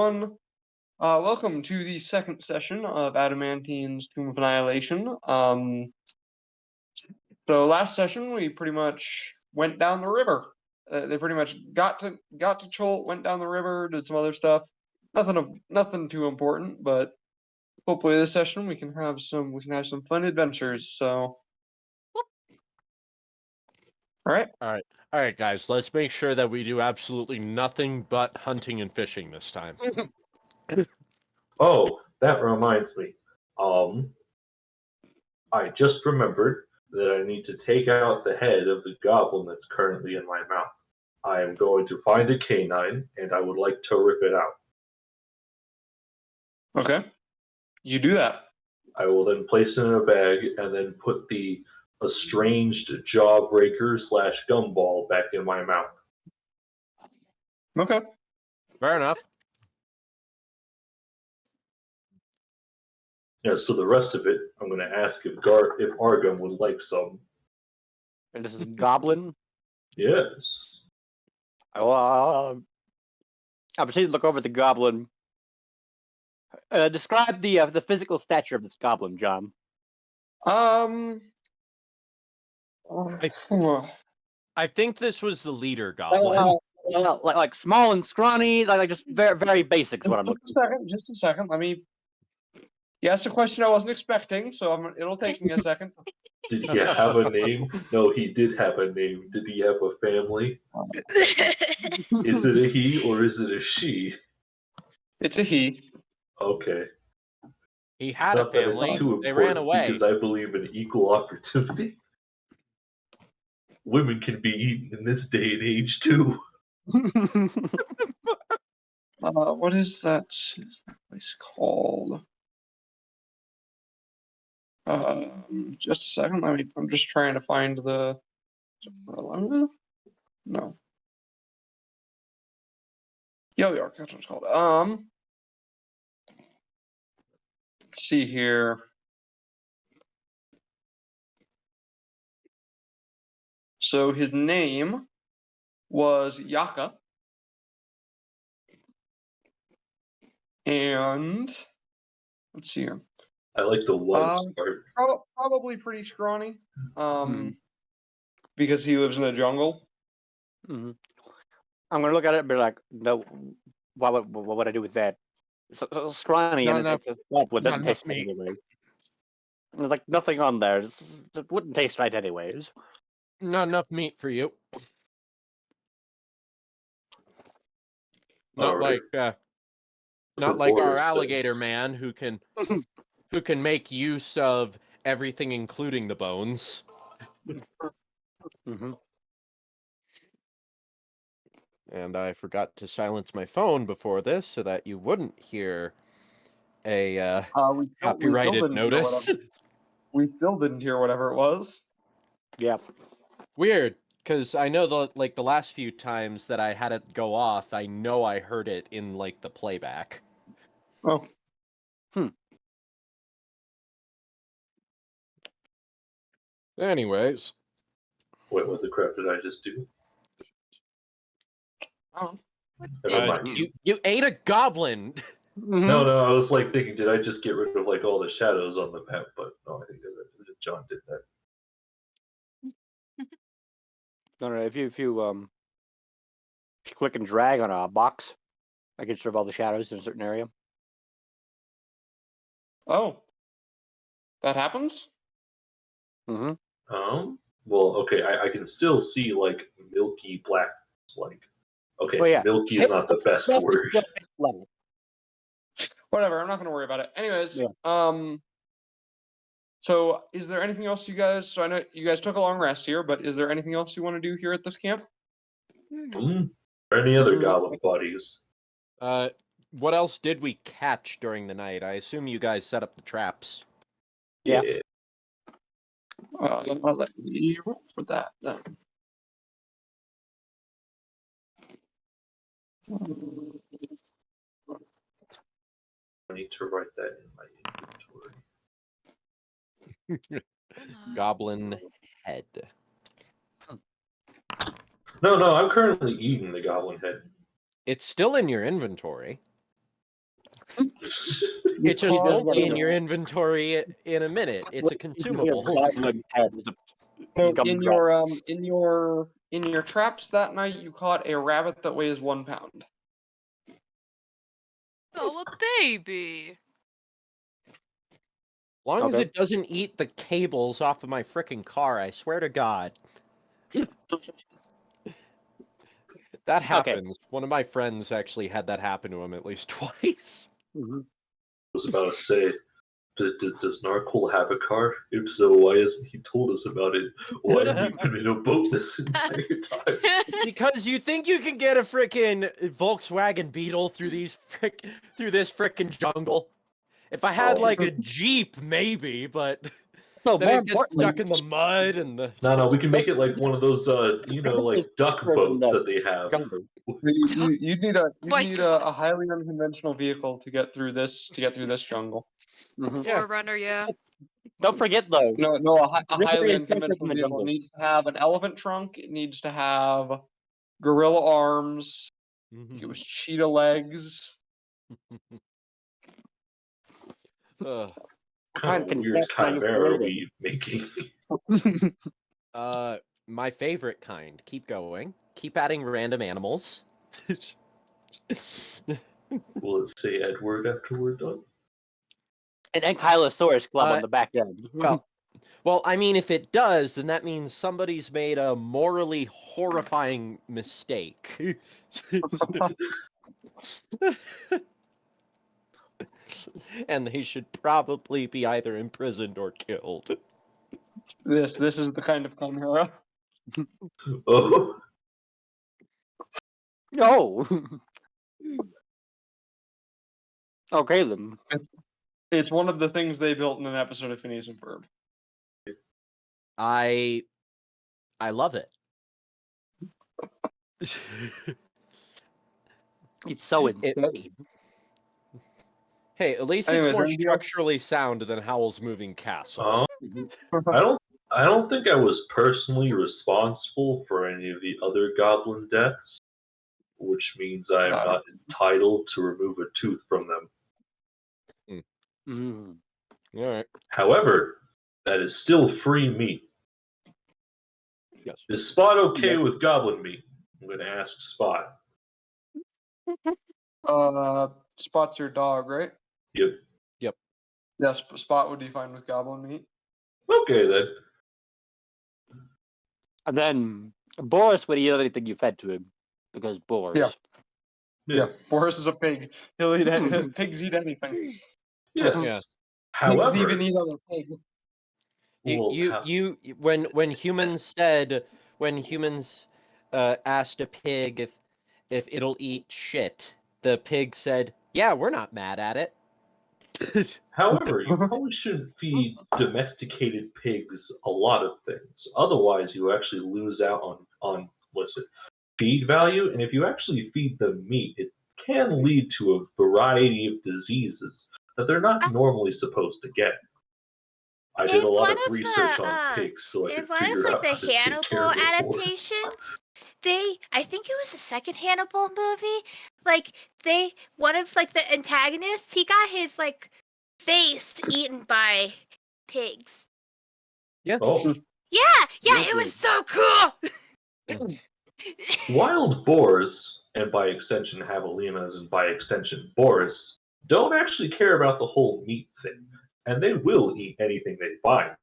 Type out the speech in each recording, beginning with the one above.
Welcome to the second session of Adamantine's Tomb of Annihilation. So last session we pretty much went down the river. They pretty much got to Cholt, went down the river, did some other stuff. Nothing too important, but hopefully this session we can have some fun adventures. So, all right, guys. Let's make sure that we do absolutely nothing but hunting and fishing this time. Oh, that reminds me. I just remembered that I need to take out the head of the goblin that's currently in my mouth. I am going to find a canine, and I would like to rip it out. Okay, you do that. I will then place it in a bag and then put the estranged jawbreaker / gumball back in my mouth. Okay. Fair enough. Yeah, so the rest of it, I'm going to ask if Argum would like some. And this is Goblin. Yes. I'll proceed to look over the Goblin. Describe the physical stature of this Goblin, John. I think this was the leader Goblin. Like small and scrawny, like just very very basics. What I'm looking for. Just a second. Let me. You asked a question I wasn't expecting, so it'll take me a second. Did he have a name? No, he did have a name. Did he have a family? Is it a he or is it a she? It's a he. Okay. He had Not a family. They ran away. Because I believe in equal opportunity. Women can be eaten in this day and age too. What is that place called? Just a second. I'm just trying to find the. No. York, that's what it's called. Let's see here. So his name was Yaka. And let's see here. I like the was part. Probably pretty scrawny. Because he lives in the jungle. Mm-hmm. I'm gonna look at it and be like, no, what would I do with that? So scrawny and it's doesn't taste right anyway. There's like nothing on there. It wouldn't taste right anyways. Not enough meat for you. Not like our alligator man who can make use of everything, including the bones. Mm-hmm. And I forgot to silence my phone before this so that you wouldn't hear a copyrighted notice. We still didn't hear whatever it was. Yeah. Weird, because I know the last few times that I had it go off, I know I heard it in like the playback. Oh. Anyways. Wait, what the crap did I just do? Oh. You ate a goblin. Mm-hmm. No, I was like thinking, did I just get rid of like all the shadows on the map? But no, I think that John did that. No, if you click and drag on a box, I can serve all the shadows in a certain area. Oh. That happens? Mm-hmm. Well, okay, I can still see like milky black, like. Okay, well, yeah. Milky is not the best word. Whatever, I'm not going to worry about it. Anyways, yeah. So is there anything else you guys? So I know you guys took a long rest here, but is there anything else you want to do here at this camp? Or any other goblin bodies? What else did we catch during the night? I assume you guys set up the traps. Yeah. I'll let you roll for that then. I need to write that in my inventory. Goblin head. No, I'm currently eating the goblin head. It's still in your inventory. It just Because won't be in the- your inventory in a minute. It's a consumable. Goblin head is a So gumdrop. in your traps that night, you caught a rabbit that weighs 1 pound. Oh, a baby. As long as Okay. it doesn't eat the cables off of my frickin' car, I swear to God. That happens. One of my friends actually had that happen to him at least twice. I was about to say, does Narcool have a car? If so, why hasn't he told us about it? Why have we been in a boat this entire time? Because you think you can get a frickin' Volkswagen Beetle through this frickin' jungle. If I had like a Jeep, maybe, but No, then more it gets importantly, stuck in the mud and the. No, we can make it like one of those, like duck boats that they have. You need My a highly unconventional vehicle to get through this jungle. Forerunner, yeah. Don't forget though. No, a River highly is different unconventional from the vehicle jungle. needs to have an elephant trunk. It needs to have gorilla arms. I think it was cheetah legs. Ugh. What kind of weird chimera are we making? My favorite kind. Keep going. Keep adding random animals. Will it say Edward after we're done? An Ankylosaurus club on the back end. Well, I mean, if it does, then that means somebody's made a morally horrifying mistake. And they should probably be either imprisoned or killed. This is the kind of chimera. Oh. No. Okay then. It's one of the things they built in an episode of Phineas and Ferb. I love it. It's so insane. Hey, at least Anyways, it's more anything else? structurally sound than Howl's Moving Castle. I don't think I was personally responsible for any of the other goblin deaths, which means I am not entitled to remove a tooth from them. All right. However, that is still free meat. Yes. Is Spot okay with goblin meat? I'm going to ask Spot. Spot's your dog, right? Yep. Yes, Spot would be fine with goblin meat. Okay then. And then Boris would eat anything you fed to him. Because Boris. Yeah, Boris is a pig. He'll eat pigs eat anything. Yes. Yeah. Pigs However, even eat other pigs. When humans asked a pig if it'll eat shit, the pig said, "Yeah, we're not mad at it." However, you probably shouldn't feed domesticated pigs a lot of things. Otherwise, you actually lose out on feed value. And if you actually feed them meat, it can lead to a variety of diseases that they're not normally supposed to get. I did a lot of research on pigs, so I could figure out how to take care of Hannibal them more. adaptations, I think it was the second Hannibal movie. One of the antagonists, he got his face eaten by pigs. Yeah. Oh. Yeah, it was so cool. Wild boars, and by extension javelinas, and by extension boars, don't actually care about the whole meat thing, and they will eat anything they find.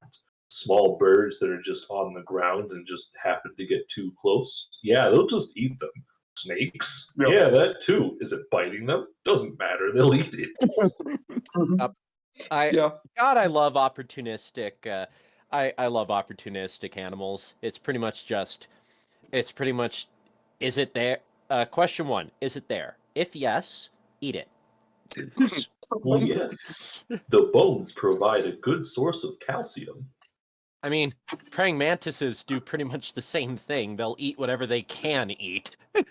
Small birds that are just on the ground and just happen to get too close, yeah, they'll just eat them. Snakes, yeah, that too. Is it biting them? Doesn't matter, they'll eat it. God, I love opportunistic. I love opportunistic animals. It's pretty much, is it there? Question 1, is it there? If yes, eat it. Well, yes. The bones provide a good source of calcium. I mean, praying mantises do pretty much the same thing. They'll eat whatever they can eat. If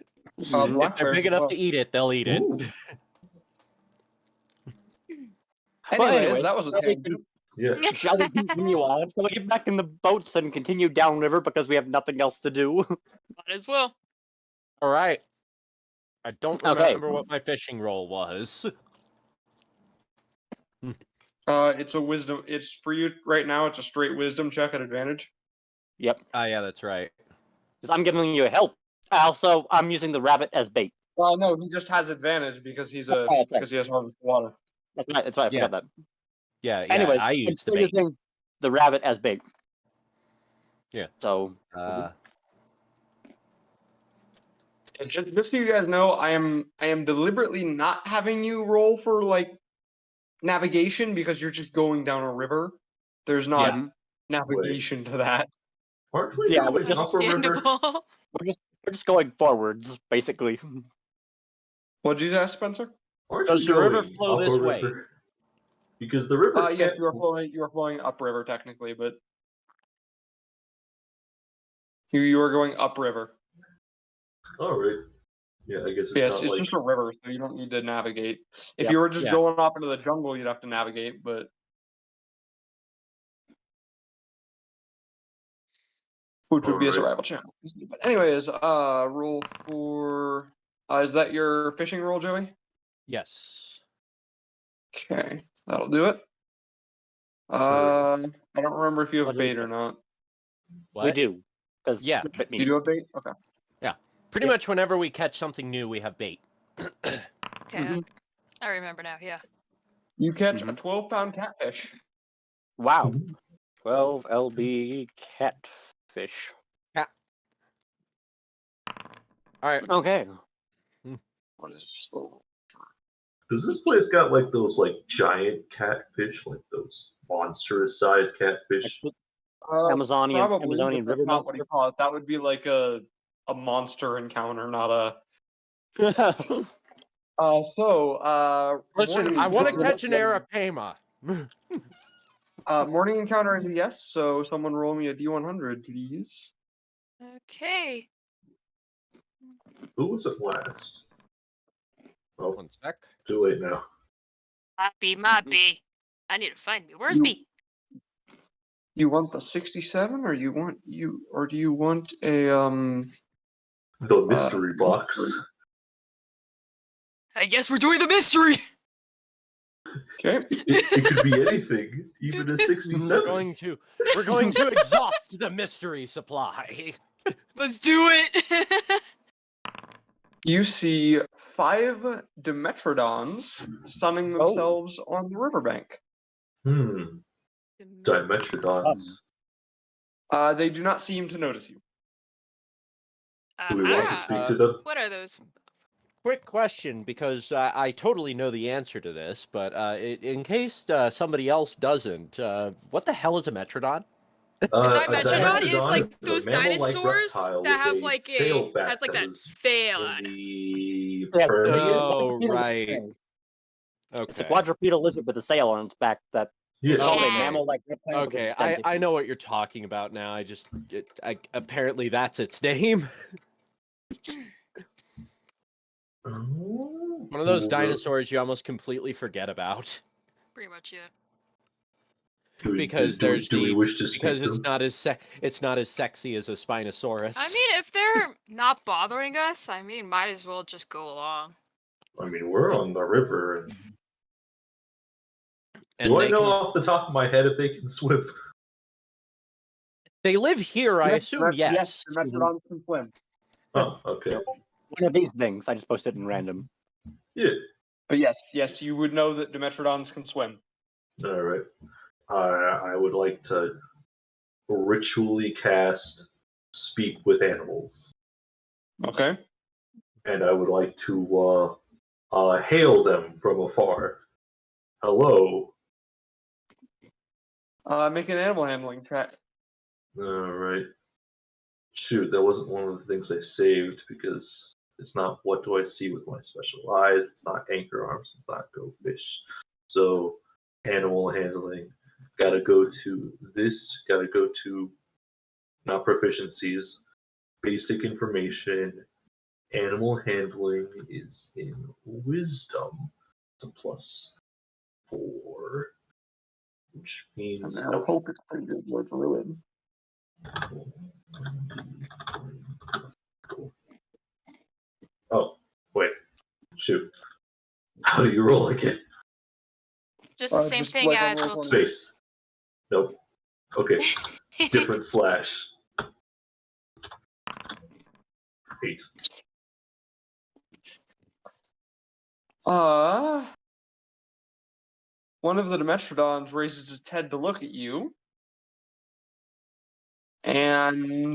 they're big enough to eat it, they'll eat it. Anyways, that was a tangent. Yeah. Shall we continue on? Shall we get back in the boats and continue downriver because we have nothing else to do? Might as well. All right. I don't remember what my fishing role was. It's a wisdom. It's for you right now. It's a straight wisdom check at advantage. Yep. Yeah, that's right. 'Cause I'm giving you a help. Also, I'm using the rabbit as bait. Well, no, he just has advantage because he's a Oh, that's right. because he has harvest water. That's right. That's right. I Yeah. forgot that. Yeah, Anyways, I I'm used the still bait. using the rabbit as bait. Yeah. So. Just so you guys know, I am deliberately not having you roll for like navigation because you're just going down a river. There's not Yeah. navigation to that. Aren't we Yeah, going up a river? Understandable. We're just going forwards, basically. What'd you ask, Spencer? Aren't Does we the river going flow up a this way? river? Because the river. Yes, can't- you are flowing upriver technically, but you are going upriver. All right. Yeah, I guess it's Yeah, not it's like. just a river, so you don't need to navigate. If Yep. you were just Yeah. going off into the jungle, you'd have to navigate, but which would be a Alright. survival check. But anyways, roll for. Is that your fishing roll, Joey? Yes. Okay, that'll do it. Alright. I don't remember if you have What is bait it? or not. What? We do. Because Yeah. You do have bait? Okay. Pretty Yeah. much whenever we catch something new, we have bait. Okay, Mhm. I remember now. Yeah. You catch a Mhm. 12-pound catfish. Wow. 12 LB catfish. All right. Okay. What is this little? Does this place got like those like giant catfish, like those monstrous sized catfish? Amazonian Probably, but Amazonian that's river not what you monster. call it. That would be like a monster encounter, not a. Oh, Listen, morning I want to encounter- catch an arapaima. Morning encounter is a yes. So someone roll me a D100, please. Okay. Who was it last? Oh, One sec. too late now. My B. I need to find me. Where's You- B? You want the 67, or do you want a The mystery box. mystery? I guess we're doing the mystery. Okay. It could be anything, even a We're 67. going to exhaust the mystery supply. Let's do it. You see 5 Dimetrodons sunning Oh. themselves on the riverbank. Dimetrodons. They do not seem to notice you. Do we want to Ah, speak to them? what are those? Quick question, because I totally know the answer to this, but in case somebody else doesn't, what the hell is a metrodon? A Dimetrodon is like is a those mammal-like dinosaurs reptile that have with a like sailback has like that is fan. in the Yeah, Permian? Oh, Quadrupedal right. lizard. It's a Okay. quadrupedal lizard with a sail on its back that is Yeah. called a Okay. mammal-like reptile. with Okay, extended I teeth. know what you're talking about now. Apparently that's its name. One of those dinosaurs you almost completely forget about Pretty much, yeah. because do we wish to speak because to it's them? not as sexy as a Spinosaurus. I mean, if they're not bothering us, I mean, might as well just go along. I mean, we're on the river. And Do I they know can- off the top of my head if they can swim? They live here, I assume. Yes. Dimetrodons can swim. Oh, okay. Yep. One of these things. I just posted in random. Yeah. But yes, you would know that Dimetrodons can swim. All right. I would like to ritually cast Speak with Animals. Okay. And I would like to hail them from afar. Hello. Make an animal handling check. Alright. Shoot, that wasn't one of the things I saved because it's not what do I see with my special eyes, it's not anchor arms, it's not go fish. So, animal handling. Gotta go to this, gotta go to not proficiencies, basic information. Animal handling is in wisdom. It's a +4, which means I hope it's pretty good. Lord Druid. Oh, wait. Shoot. How do you roll again? Just the same just thing like on as roll Will. 20. Space. Nope. Okay. Different slash. 8. One of the Dimetrodons raises its head to look at you, and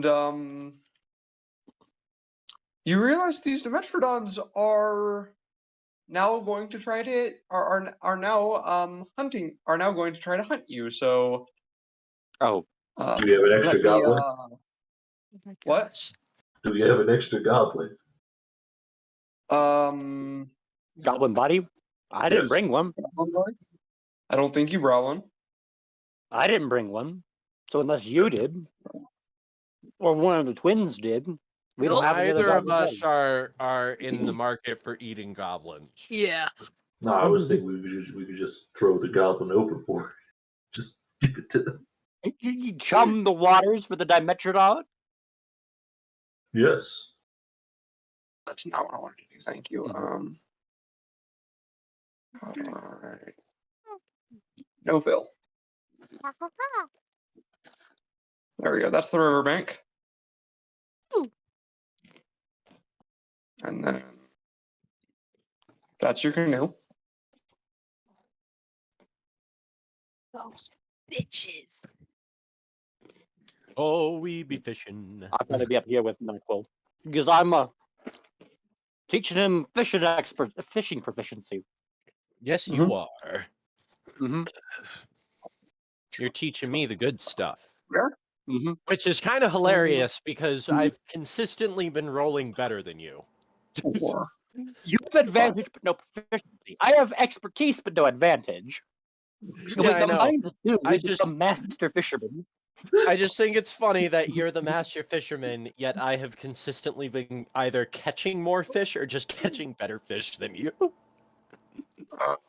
you realize these Dimetrodons are now going to try to are now going to try to hunt you. So Oh, Do we have an extra let me goblin? Oh my What? gosh. Do we have an extra goblin? goblin body? I didn't Yes. bring one. I don't think you brought one. I didn't bring one. So unless you did, or one of the twins did, we don't have any other Neither of goblin us are in the market for eating goblins. Yeah. No, I was thinking we could just throw the goblin overboard. Just give it to them. bodies. You chum the waters for the Dimetrodon? Yes. That's not what I wanted to do. Thank you. Mhm. Alright. No fill. There we go. That's the riverbank. Ooh. And then that's your canoe. Those bitches. Oh, we be fishing. I'd rather be up here with Nyquil. Because I'm teaching him fishing proficiency. Yes, you are. Mm-hmm. You're teaching me the good stuff. Mm-hmm. Which is kind of hilarious because I've consistently been rolling better than you. Four. You have advantage, but no proficiency. I have expertise, but no advantage. So Yeah, I we know. combine the two, I we just- become master fisherman. I just think it's funny that you're the master fisherman, yet I have consistently been either catching more fish or just catching better fish than you.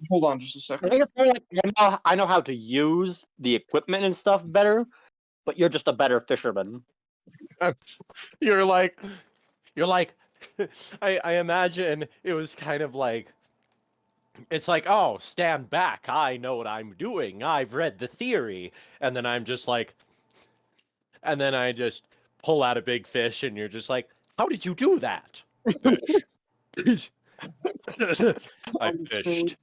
Hold on just a I second. think it's more like I know how to use the equipment and stuff better, but you're just a better fisherman. You're like, I imagine it was kind of like, it's like, oh, stand back. I know what I'm doing. I've read the theory. And then I'm just like, and then I just pull out a big fish and you're just like, how did you do that? Fish. I fished.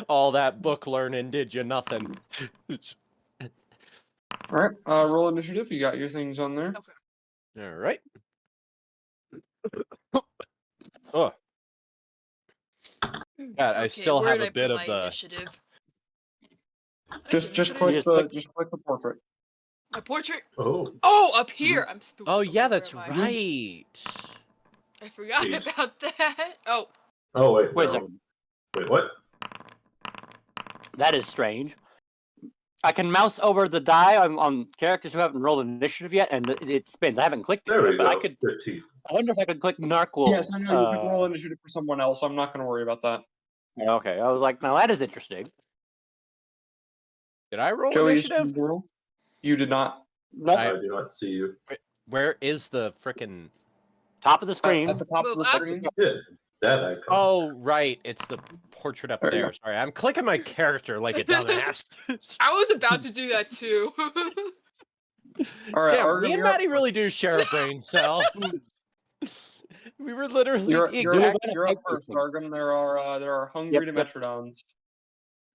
All that book learning did you nothing. Alright, roll initiative. You got your things on there. All right. Oh, God, I still where have did a I bit put of my the. initiative? I Just didn't put click it- the Just just click the portrait. my portrait. Oh. Oh, up here. I'm stupid. Oh yeah, Okay, where that's am I? right. I forgot Jeez. about that. Oh, Oh wait. Wait a no. second. Wait. What? That is strange. I can mouse over the die on characters who haven't rolled initiative yet, and it spins. I haven't clicked it There yet, we but go. I could. 15. I wonder if I could click Narquil. Yes, I know you can roll initiative for someone else. I'm not going to worry about that. Okay, I was like, now that is interesting. Did I roll Joey, initiative? you did not. Nope. I do not see you. Where is the frickin'? Top of the screen. At the top of Move the up. screen. Yeah. That icon. Oh, right. It's the portrait up There you there. Sorry, I'm clicking my character like a dumbass. I was about to do that too. All right, Damn, Argon, me and you're up. Maddie really do share a brain cell. We were literally You're exact. up first, Argon. There are hungry Yep. Dimetrodons.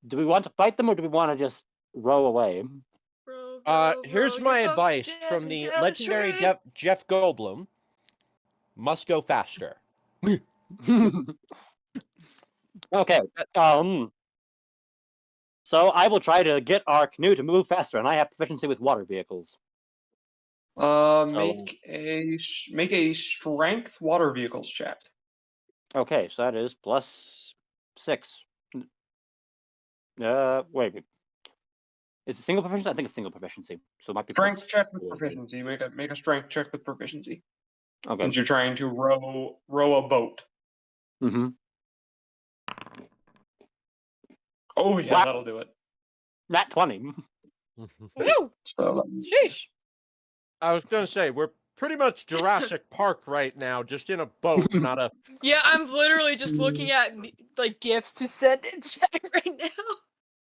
Do we want to fight them or do we want to just row away? Here's my advice from the legendary Jeff Goldblum. Must go faster. Okay. So I will try to get our canoe to move faster, and I have proficiency with water vehicles. Make a strength water vehicles check. Okay, so that is +6. Wait. It's a single proficiency? I think it's single proficiency. So it might be Strength check with +4. proficiency. Make a strength check with proficiency. Okay. Since you're trying to row a boat. Mm-hmm. Oh yeah, Wow. that'll do it. Nat 20. Woo! So Sheesh. I was gonna say we're pretty much Jurassic Park right now, just in a boat, not a. Yeah, I'm literally just looking at like gifts to send in chat right now.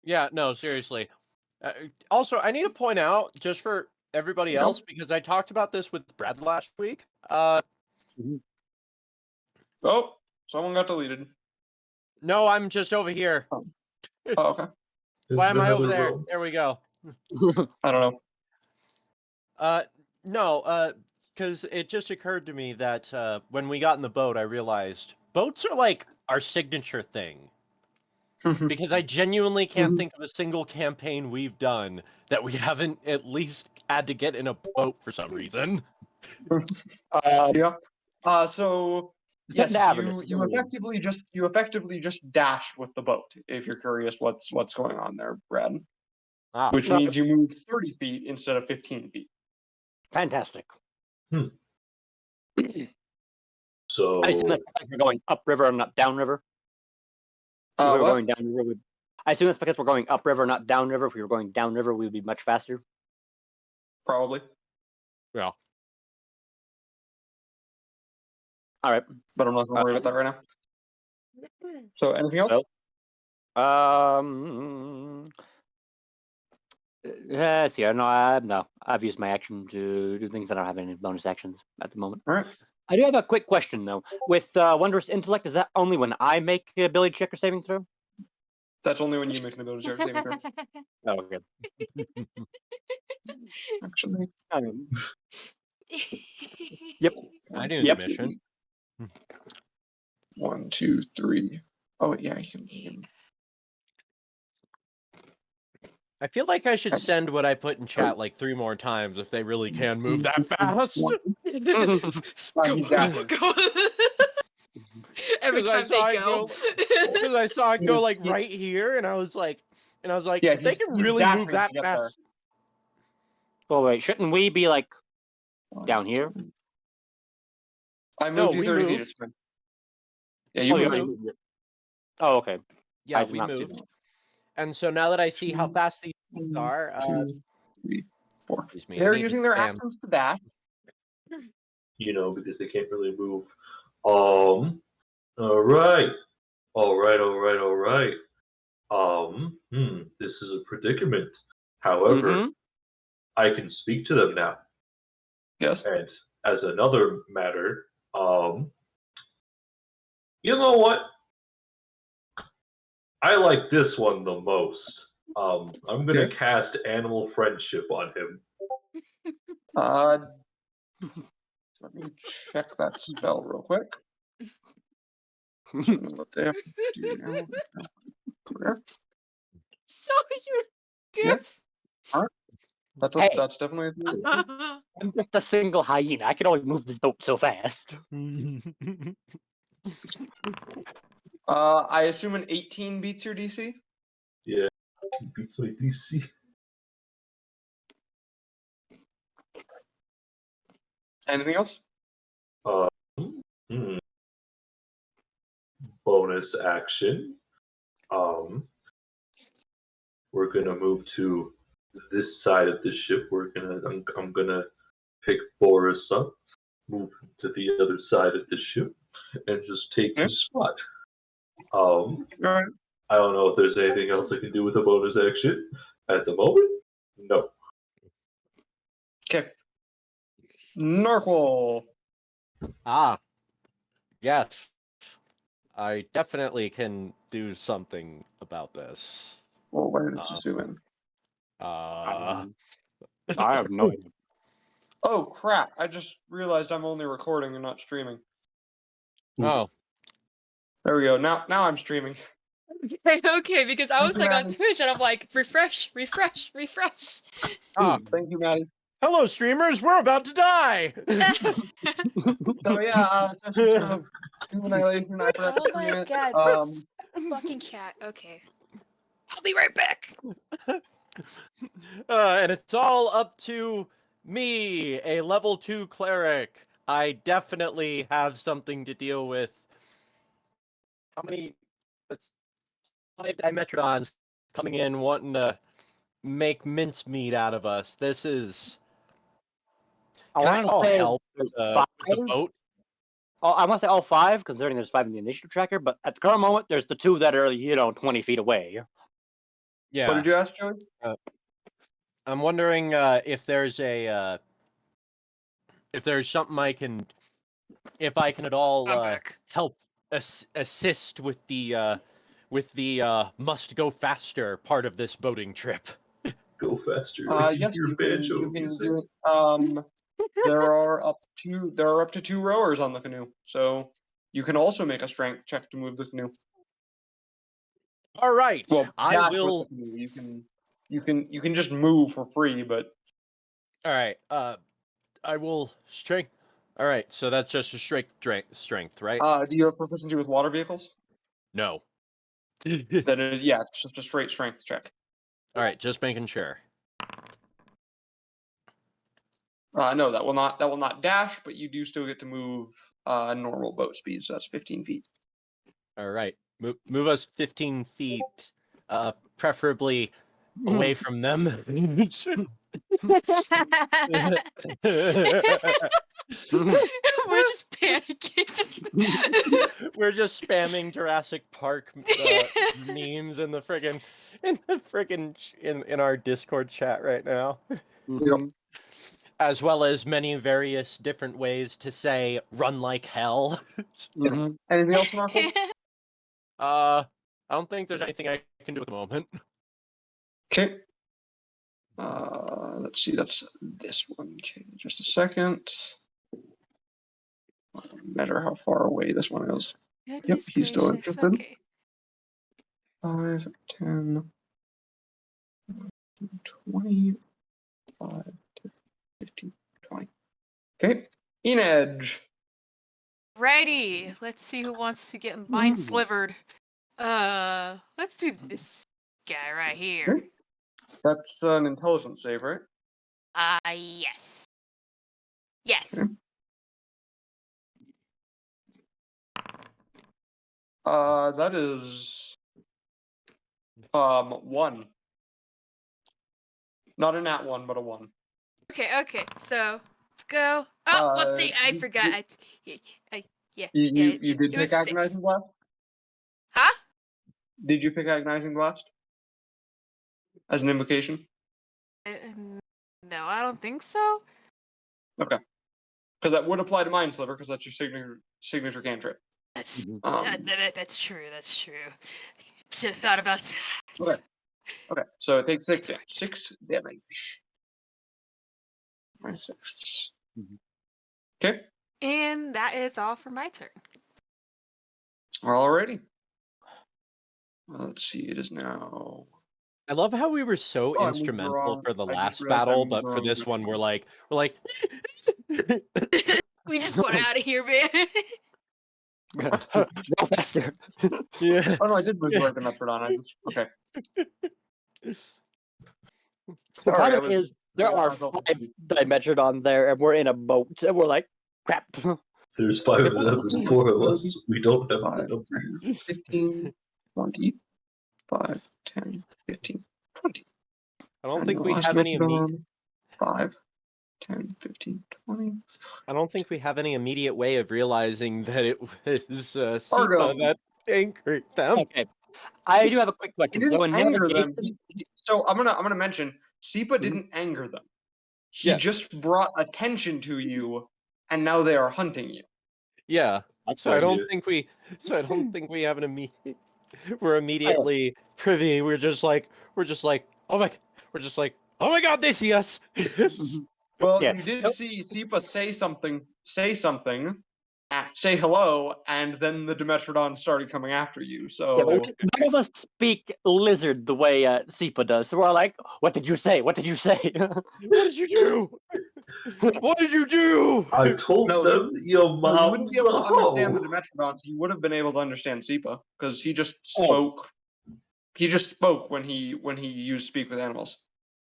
Yeah, no, seriously. Also, I need to point out, just for everybody Yep. else, because I talked about this with Brad last week. Oh, someone got deleted. No, I'm just over here. Oh, okay. Why am I over Another there? row. There we go. I don't know. No, because it just occurred to me that when we got in the boat, I realized boats are like our signature thing. Because I genuinely can't think of a single campaign we've done that we haven't at least had to get in a boat for some reason. Yeah. So yes, Avernus, you effectively just dash with the boat. If you're curious, what's going on there, Brad? Ah, Which No. means you move 30 feet instead of 15 feet. Fantastic. So I assume that's because we're going upriver and not downriver. If we were What? going downriver, I assume that's because we're going upriver, not downriver. If we were going downriver, we would be much faster. Probably, yeah. All right. but I'm not going to worry about that right now. So anything else? Well, let's see. No. I've used my action to do things. I don't have any bonus actions at the moment. All right. I do have a quick question though. With Wondrous Intellect, is that only when I make a ability check or saving throw? That's only when you make an ability check saving throw. Oh, okay. Actually, Yep. I do Yep. the mission. 1, 2, 3. Oh yeah, you can. I feel like I should send what I put in chat like 3 more times if they really can move that fast. He's dashing. Go. Every 'Cause I time saw they it go. Because I saw it go like right here, and I was like, Yeah, if they can he's really move dashing that to get there. fast. Well, wait. Shouldn't we be like down here? I No, moved you we 30 feet. moved. It's fine. Yeah, you Oh, you moved. already moved it. Oh, okay. Yeah, I did we not see moved. that. And so now that I see how fast these things are, 2, 3, 4. excuse me, I They're need to using their spam. actions to dash. because they can't really move. All right. This is a predicament. However, Mhm. I can speak to them now. Yes. And as another matter, you know what? I like this one the most. I'm gonna Okay. cast Animal Friendship on him. Let me check that spell real quick. What they have to do now. Where? So your Yeah. gift. Hey. That's definitely a thing. I'm just a single hyena. I can only move this boat so fast. I assume an 18 beats your DC. Yeah, he beats my DC. Anything else? Bonus action. We're gonna move to this side of the ship. I'm gonna pick Boris up, move to the other side of the ship, and just take his spot. All right. I don't know if there's anything else I can do with a bonus action at the moment. No. Okay. Narqual. Ah, yes. I definitely can do something about this. Well, where did you zoom in? I have no idea. Oh crap! I just realized I'm only recording and not streaming. Oh, There we go. Now I'm streaming. Okay, because I was like on Twitch and I'm like, refresh. Thank you, Maddie. hello, streamers. We're about to die. So yeah, Tomb of Annihilation. I forgot to Oh my stream it. god, fucking cat. Okay. I'll be right back. And it's all up to me, a level 2 cleric. I definitely have something to deal with. How many? That's 5 Dimetrons coming in wanting to make mincemeat out of us. This is. I Can I want to all say help there's with five. the boat? Oh, I want to say all five, considering there's 5 in the initiative tracker. But at the current moment, there's the 2 that are 20 feet away. What Yeah. did you ask, Joey? I'm wondering if there's something if I can at all I'm back. help assist with the must go faster part of this boating trip. Go faster. Yes, Your you can banjo music. do it. There are up to 2 rowers on the canoe, so you can also make a strength check to move the canoe. All right, Well, I dash with will. the canoe. You can just move for free, but All right, I will strength. All right, so that's just a strength, right? do you have proficiency with water vehicles? No. Then it's just a straight strength check. All right, just making sure. No, that will not dash, but you do still get to move normal boat speed, so that's 15 feet. All right, move us 15 feet, preferably away from them. We're just panicking. We're just spamming Jurassic Park memes in the friggin' in our Discord chat right now, Mhm. as well as many various different ways to say "run like hell." Mhm. Anything else, Marco? I don't think there's anything I can do at the moment. Okay. Let's see. That's this one. Okay, just a second. Measure how far away this one is. Goodness he's still gracious, interested. okay. 5, 10, 20, 5, 10, 15, 20. Okay. Enedge. Righty, let's see who wants to get mind slivered. Let's do this guy right here. Okay. That's an intelligence save, right? Yes. Yes. Okay. That is 1. Not a nat 1, but a 1. Okay, so let's go. Oh, whoopsie, I you- forgot. Yeah. You did it pick was 6. Agonizing Blast? Huh? Did you pick Agonizing Blast? As an invocation? No, I don't think so. Okay. Because that would apply to Mind Sliver, because that's your signature cantrip. That's Um, that's true. That's true. Should have thought about that. Okay, so it takes 6 damage. 6 damage. Minus 6. Okay, And that is all for my turn. alrighty. Let's see, it is now. I love how we were so Oh, I moved the instrumental wrong- for the I just last realized I battle, moved but the for wrong this one, we're like, We just want out of here, man. Go faster. yeah. Oh no, I did move the right Dimetrodon. I just okay. The Sorry, part I of it was- is there I are was off 5 the- Dimetrodon there, and we're in a boat, and we're like, crap. There's 5 of them and 4 of us. We don't have 5, the 10, 15, 20. 5, 10, 15, 20. I don't And think the we last have any Dimetrodon, 5, 10, 15, 20. I don't think we have any immediate way of realizing that it was Argo. Sipa that anchored them. Okay. I do have a quick He question. So in didn't anger them. navigation, So I'm gonna mention Sipa didn't anger them. He Yeah. just brought attention to you, and now they are hunting you. Yeah. So I Oh, don't yeah. think we. So I don't think we have an immediate. We're immediately privy. We're just like. Oh my. We're just like. Oh my God! They see us. Well, Yeah. you did Nope. see Sipa say something, say hello, and then the Dimetrodon started coming after you. yeah, So but none of us speak lizard the way Sipa does. So we're all like, what did you say? What did you say? What did you do? What did you do? I told No, them your you mom wouldn't was be able to a understand the hoe. Dimetrodons. You would have been able to understand Sipa because he just Oh. spoke. He just spoke when he used speak with animals.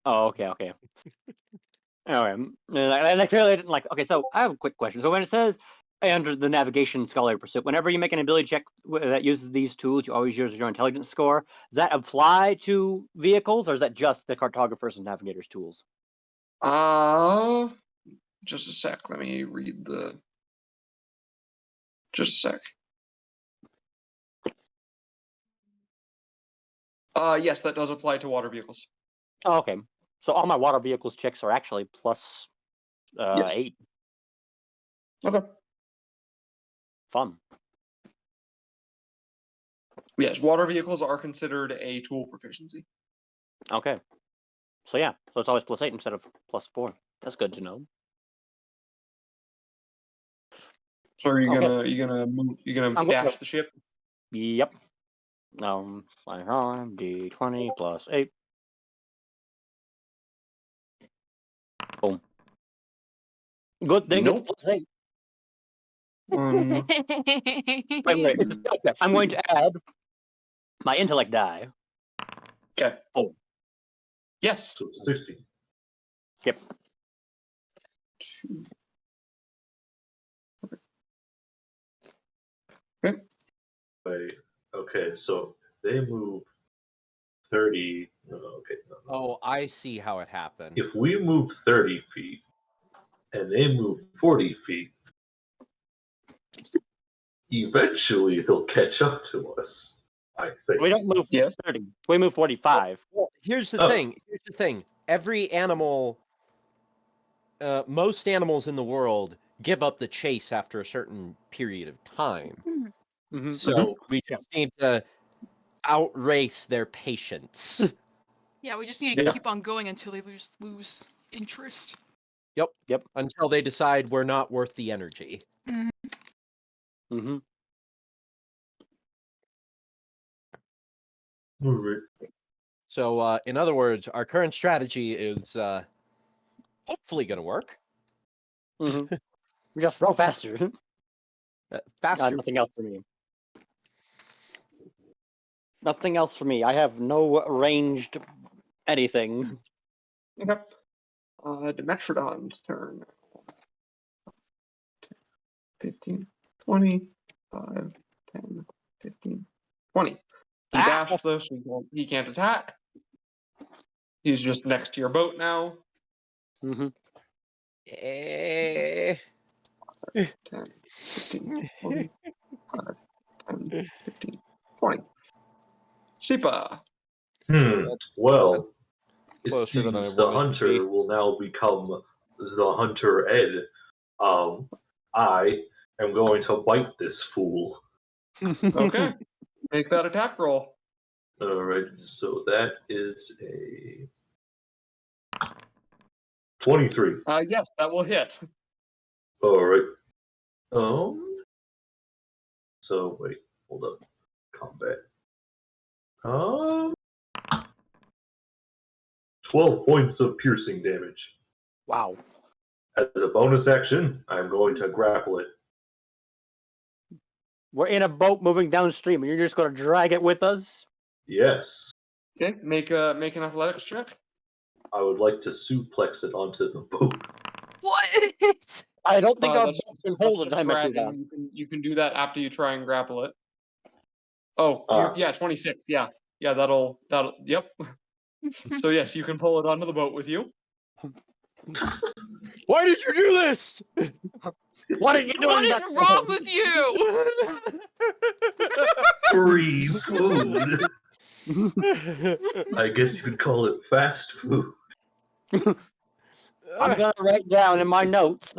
Oh, okay. Anyway, and I clearly didn't like. Okay, so I have a quick question. So when it says under the navigation scholarly pursuit, whenever you make an ability check that uses these tools, you always use your intelligence score. Does that apply to vehicles, or is that just the cartographers and navigators tools? Just a sec. Let me read the. Just a sec. Yes, that does apply to water vehicles. Oh, okay. So all my water vehicles checks are actually plus Yes. 8. Okay. Fun. Yes, water vehicles are considered a tool proficiency. Okay. So yeah, so it's always plus 8 instead of plus 4. That's good to know. So are you Okay. gonna move? You gonna I'm dash gonna- the ship? Yep. D20 plus 8. Boom. Good thing Nope. it's plus 8. Um, Wait. Okay. I'm going to add my intellect die. okay. Oh. Yes. So it's 16. Yep. Wait, okay, so they move 30. No, okay, no. Oh, I see how it happened. If we move 30 feet and they move 40 feet, eventually they'll catch up to us, I think. We don't move Yes. 30. We move 45. Well, here's the Oh. thing. Here's the thing. Every animal, most animals in the world give up the chase after a certain period of time. Mhm. So we just need to outrace their patience. Yeah, we just need to Yeah. keep on going until they lose interest. Yep. Until they decide we're not worth the energy. Mm-hmm. Alright. So, in other words, our current strategy is hopefully going to work. Mm-hmm. Just roll faster. Faster. Nothing else for me. Nothing else for me. I have no ranged anything. Okay. Demetrodon's turn. 15, 20, 5, 10, 15, 20. He Ah! dashed though, so he can't attack. He's just next to your boat now. Mm-hmm. 10, 15, 20, 5, 10, 15, 20. Sipa. Well, it Closer than I seems the wanted to be. hunter will now become the hunter Ed. I am going to bite this fool. Okay. Make that attack roll. Alright, so that is a 23. Yes, that will hit. Alright. So wait, hold up. Combat. 12 points of piercing damage. Wow. As a bonus action, I'm going to grapple it. We're in a boat moving downstream, and you're just going to drag it with us? Yes. Okay, make an athletics check. I would like to suplex it onto the boat. What? I don't think our That's- boat can hold a that's just dimension dragging. down. You can do that after you try and grapple it. Oh, Ah. yeah, 26. Yeah, that'll. Yep. So yes, you can pull it onto the boat with you. Why did you do this? What are you doing? What is back wrong there? with you? Free food. I guess you could call it fast food. I'm going to write down in my notes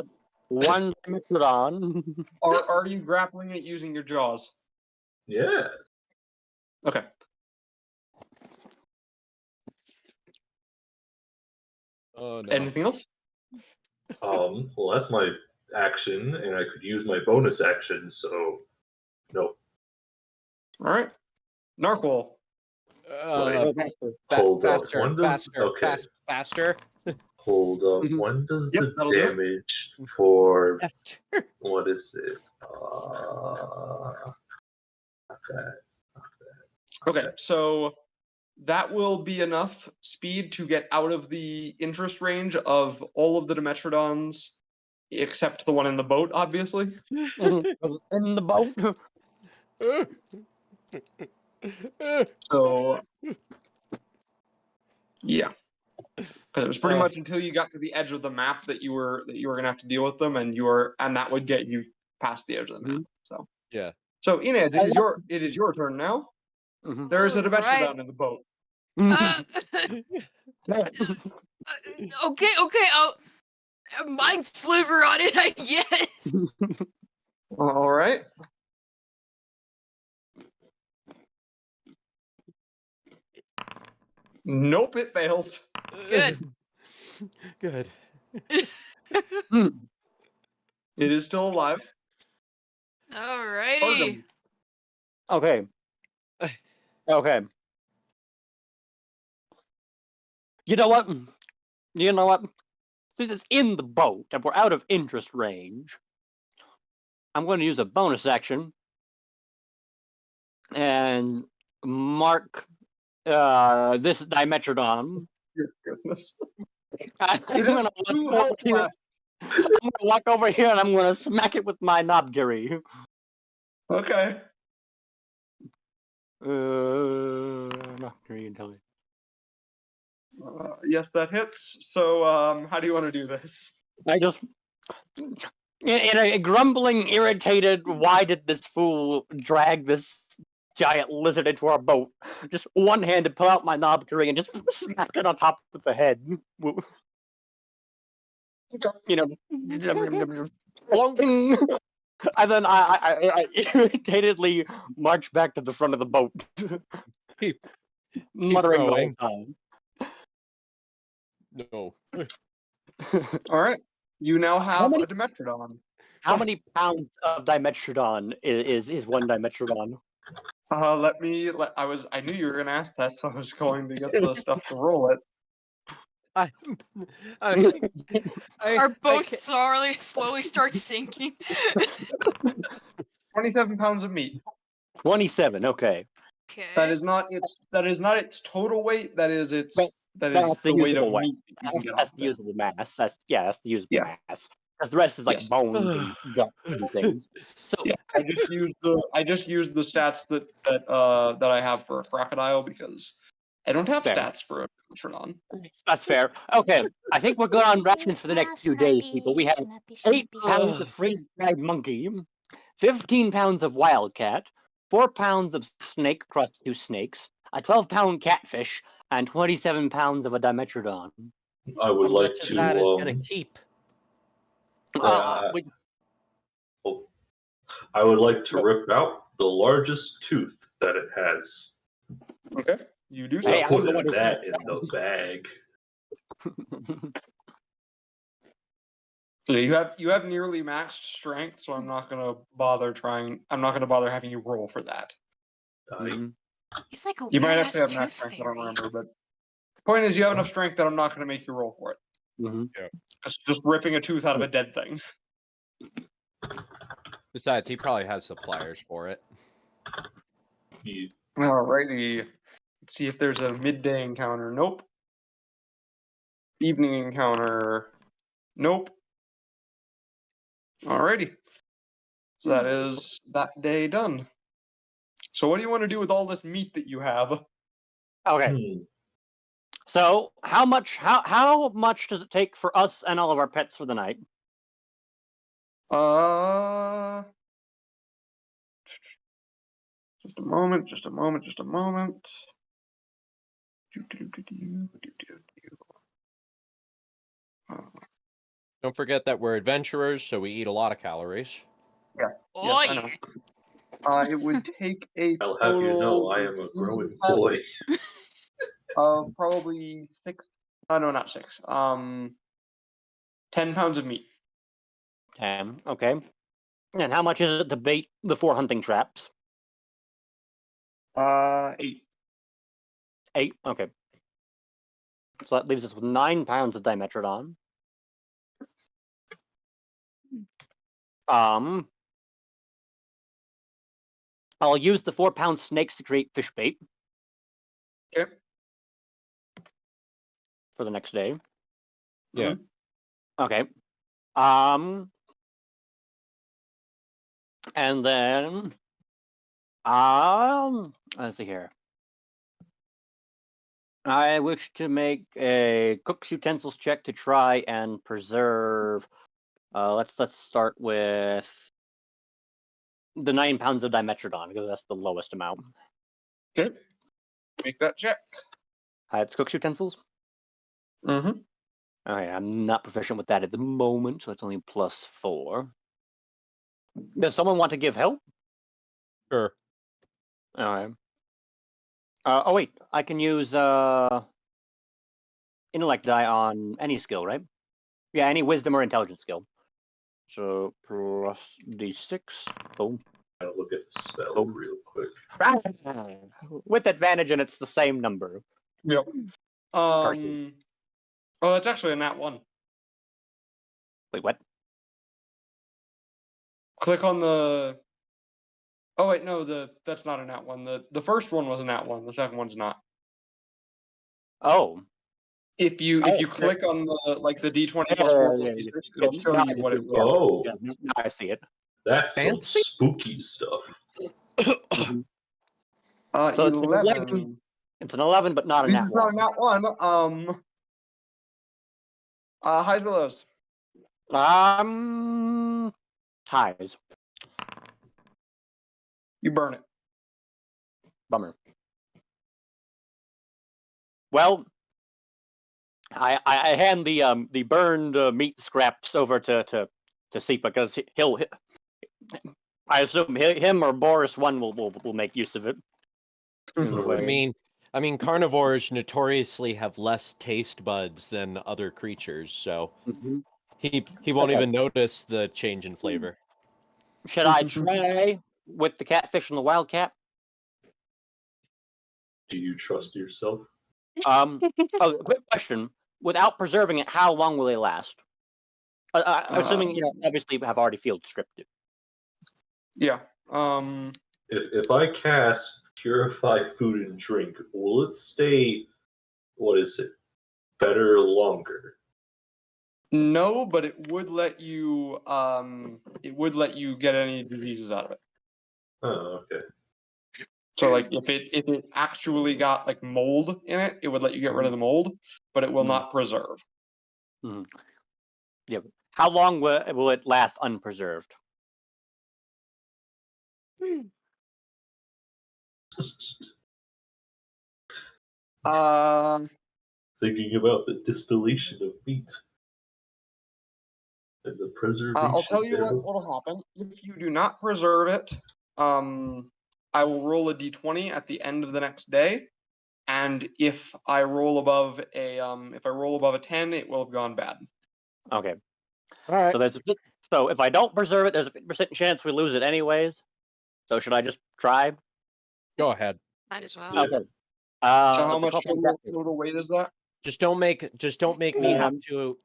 1 Dimetrodon. Are you grappling it using your jaws? Yeah. Okay. Oh, no. Anything else? Well, that's my action, and I could use my bonus action, so no. All right. Narwhal. Go faster. Hold up. Faster, When does faster, okay? faster. Hold up. Mhm. When does Yep, the that'll do it. damage for Faster. what is it? Not that. Okay, so that will be enough speed to get out of the interest range of all of the Dimetrodons, except the one in the boat, obviously. In the boat. So, yeah. 'Cause it was pretty much until you got to the edge of the map that you were gonna have to deal with them, and that would get you past the edge of the map. So Yeah. so Enid, it is your turn now. Mhm. There is a Alright. Dimetrodon in the boat. Uh, okay. I'll mind sliver on it, I guess. All right. Nope, it failed. Good. Good. It is still alive. Alrighty. Artem. Okay. Okay. You know what? Since it's in the boat and we're out of interest range, I'm going to use a bonus action and mark this Dimetrodon. Your goodness. I'm It going has 2 health left. to walk over here and I'm going to smack it with my knobgiri. Okay. Knobgiri intelligence. Yes, that hits. So, how do you want to do this? I just, in a grumbling, irritated, why did this fool drag this giant lizard into our boat? Just one-handed pull out my knobgiri and just smack it on top of the head. You know, ping. And then I irritatedly march back to the front of the boat, Keep muttering the whole going. time. No. All right. You now have many- a Dimetrodon. How many pounds of Dimetrodon is one Dimetrodon? I knew you were gonna ask that, so I was going to get the stuff to roll it. I, Our boat ca- slowly starts sinking. 27 pounds of meat. 27. Okay. Okay. That is not its total weight. That is That's the weight of usable weight. meat that you can get That's off the of it. usable mass. That's the usable Yeah. mass. Because the rest is like Yes. bones and guts and things. So Yeah, I just used the stats that I have for a crocodile because I don't have Fair. stats for a Dimetrodon. that's fair. Okay, I think we're good on rations for the next 2 days, people. We have 8 pounds of freeze-dried monkey, 15 pounds of wildcat, 4 pounds of snake across 2 snakes, a 12-pound catfish, and 27 pounds of a Dimetrodon. I would How like much of to. that is gonna keep? We- I would like to rip out the largest tooth that it has. Okay, you do so. Hey, I'm the Put one who that in eats the bag. Yeah, you have nearly matched strength, so I'm not gonna bother having you roll for that. Mhm. He's like a You might weird actually have ass enough tooth strength. I don't fairy. remember, but point is, you have enough strength that I'm not gonna make you roll for it. Mhm. Just ripping a tooth out of a dead thing. Besides, he probably has suppliers for it. You- Alrighty. Let's see if there's a midday encounter. Nope. Evening encounter. Nope. Alrighty. So that is that day done. So what do you want to do with all this meat that you have? Okay. Hmm. So how much does it take for us and all of our pets for the night? Just a moment. Don't forget that we're adventurers, so we eat a lot of calories. Oh, Yes, I yeah. know. It would take a I'll have you know I am a growing boy. of probably 6. No, not 6. 10 pounds of meat. Okay. And how much is it to bait the 4 hunting traps? 8. 8. Okay. So that leaves us with 9 pounds of Dimetrodon. I'll use the 4-pound snakes to create fish bait. Okay. For the next day. Yeah. Okay. And then let's see here. I wish to make a cook's utensils check to try and preserve. Let's start with the 9 pounds of dimetrodon because that's the lowest amount. Okay. Make that check. It's cook's utensils. Mm-hmm. Okay, I'm not proficient with that at the moment, so it's only +4. Does someone want to give help? Sure. All right. Oh wait, I can use intellect die on any skill, right? Yeah, any wisdom or intelligence skill. So plus d6. Boom. I'll look at the spell Oh. real quick. With advantage, and it's the same number. Yep. Carson. Oh, that's actually a nat 1. Wait, what? Click on the. Oh wait, no, that's not a nat 1. The first one was a nat 1. The second one's not. Oh. If you Oh, click on the d20 Yeah, plus 4 plus yeah, d6, yeah. it'll show Now you I what see it it, was. Oh, Yeah, now I see it. that's some Fancy? spooky stuff. Mhm. So it's an 11. It's an 11, but not a This nat is not a 1. nat 1. Highs or lows? Highs. You burn it. Bummer. Well, I hand the burned meat scraps over to Sepa because he'll I assume him or Boris one will make use of it. In the way. I mean, carnivores notoriously have less taste buds than other creatures, so Mhm. he won't Okay. even notice the change in flavor. Should I try with the catfish and the wildcat? Do you trust yourself? Oh, quick question. Without preserving it, how long will they last? Assuming, obviously you have already field stripped it. Yeah. If I cast Purify Food and Drink, will it stay, what is it, better longer? No, but it would let you get any diseases out of it. Oh, okay. So like if it actually got like mold in it, it would let you get rid of the mold, but it will not preserve. Yeah. How long will it last unpreserved? Thinking about the distillation of meat and the preservation. I'll tell you thereof. what will happen if you do not preserve it. I will roll a d20 at the end of the next day, and if I roll above a 10, it will have gone bad. Okay. All right. So if I don't preserve it, there's a 50% chance we lose it anyways. So should I just try? Go ahead. Might as well. Yeah. Okay. So how the much 12 total weight is that? Just don't make me have to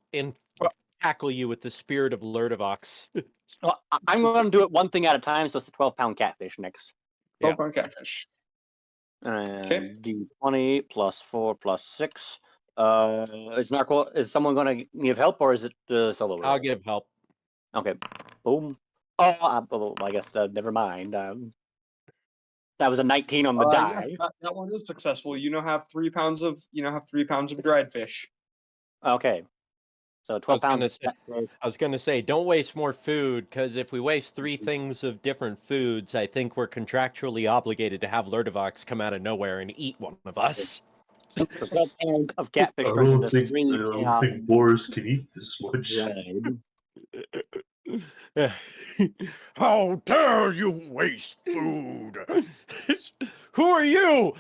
tackle you with the spirit of Lurdivox. Well, I'm going to do it one thing at a time, so it's the 12-pound catfish next. 12-pound catfish. And D20 plus 4 plus 6. Is someone going to give help, or is it solo roll? I'll give help. Okay. Boom. Oh, I guess never mind. That was a 19 on the die. Yes, that one is successful. You now have 3 pounds of dried fish. Okay. So 12 pounds. I was gonna say, don't waste more food, because if we waste 3 things of different foods, I think we're contractually obligated to have Lurdivox come out of nowhere and eat one of us. So 12 pounds of catfish I turns don't into 3 think pounds. Boris can eat this much. How dare you waste food? Who are you?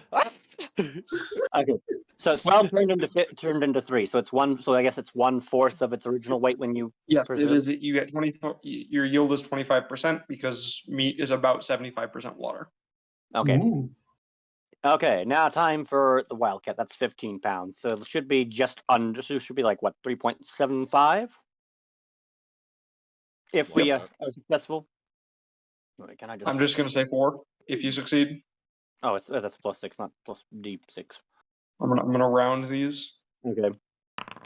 Okay. So 12 turned into 3. So it's one. So I guess it's 1/4 of its original weight when you. Yes, it is. You get 20. Your yield is 25% because meat is about 75% water. Okay. Ooh. Okay. Now time for the wildcat. That's 15 pounds. So it should be just under. So it should be like what, 3.75? If we are successful. Wait, can I just? I'm just gonna say 4 if you succeed. Oh, that's plus 6, not plus D6. I'm gonna round these. Okay.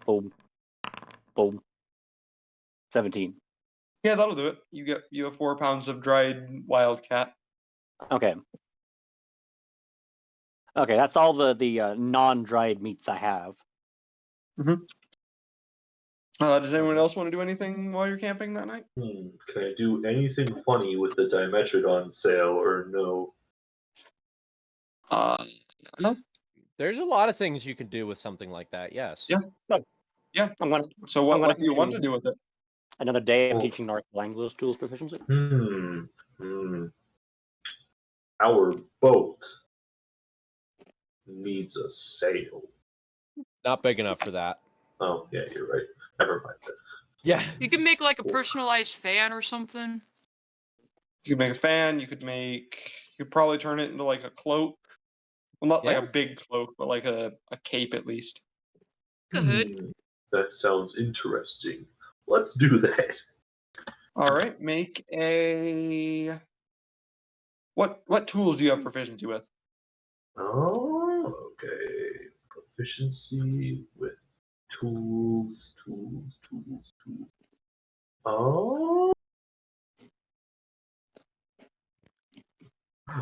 Boom. Boom. 17. Yeah, that'll do it. You have 4 pounds of dried wildcat. Okay. Okay, that's all the non-dried meats I have. Does anyone else want to do anything while you're camping that night? Can I do anything funny with the Dimetrodon sale or no? No. There's a lot of things you can do with something like that. Yes. Yeah. Yeah. I'm gonna So I'm gonna what do you want to do with it? another day of Well- teaching nautical anglers tools proficiency. Our boat needs a sail. Not big enough for that. Oh, yeah, you're right. Never mind that. Yeah. You can make like a personalized fan or something. You could make a fan. You could probably turn it into like a cloak. Well, not like Yeah. a big cloak, but like a cape at least. Good. That sounds interesting. Let's do that. All right, make a. What tools do you have proficiency with? Oh, okay. Proficiency with tools. Oh.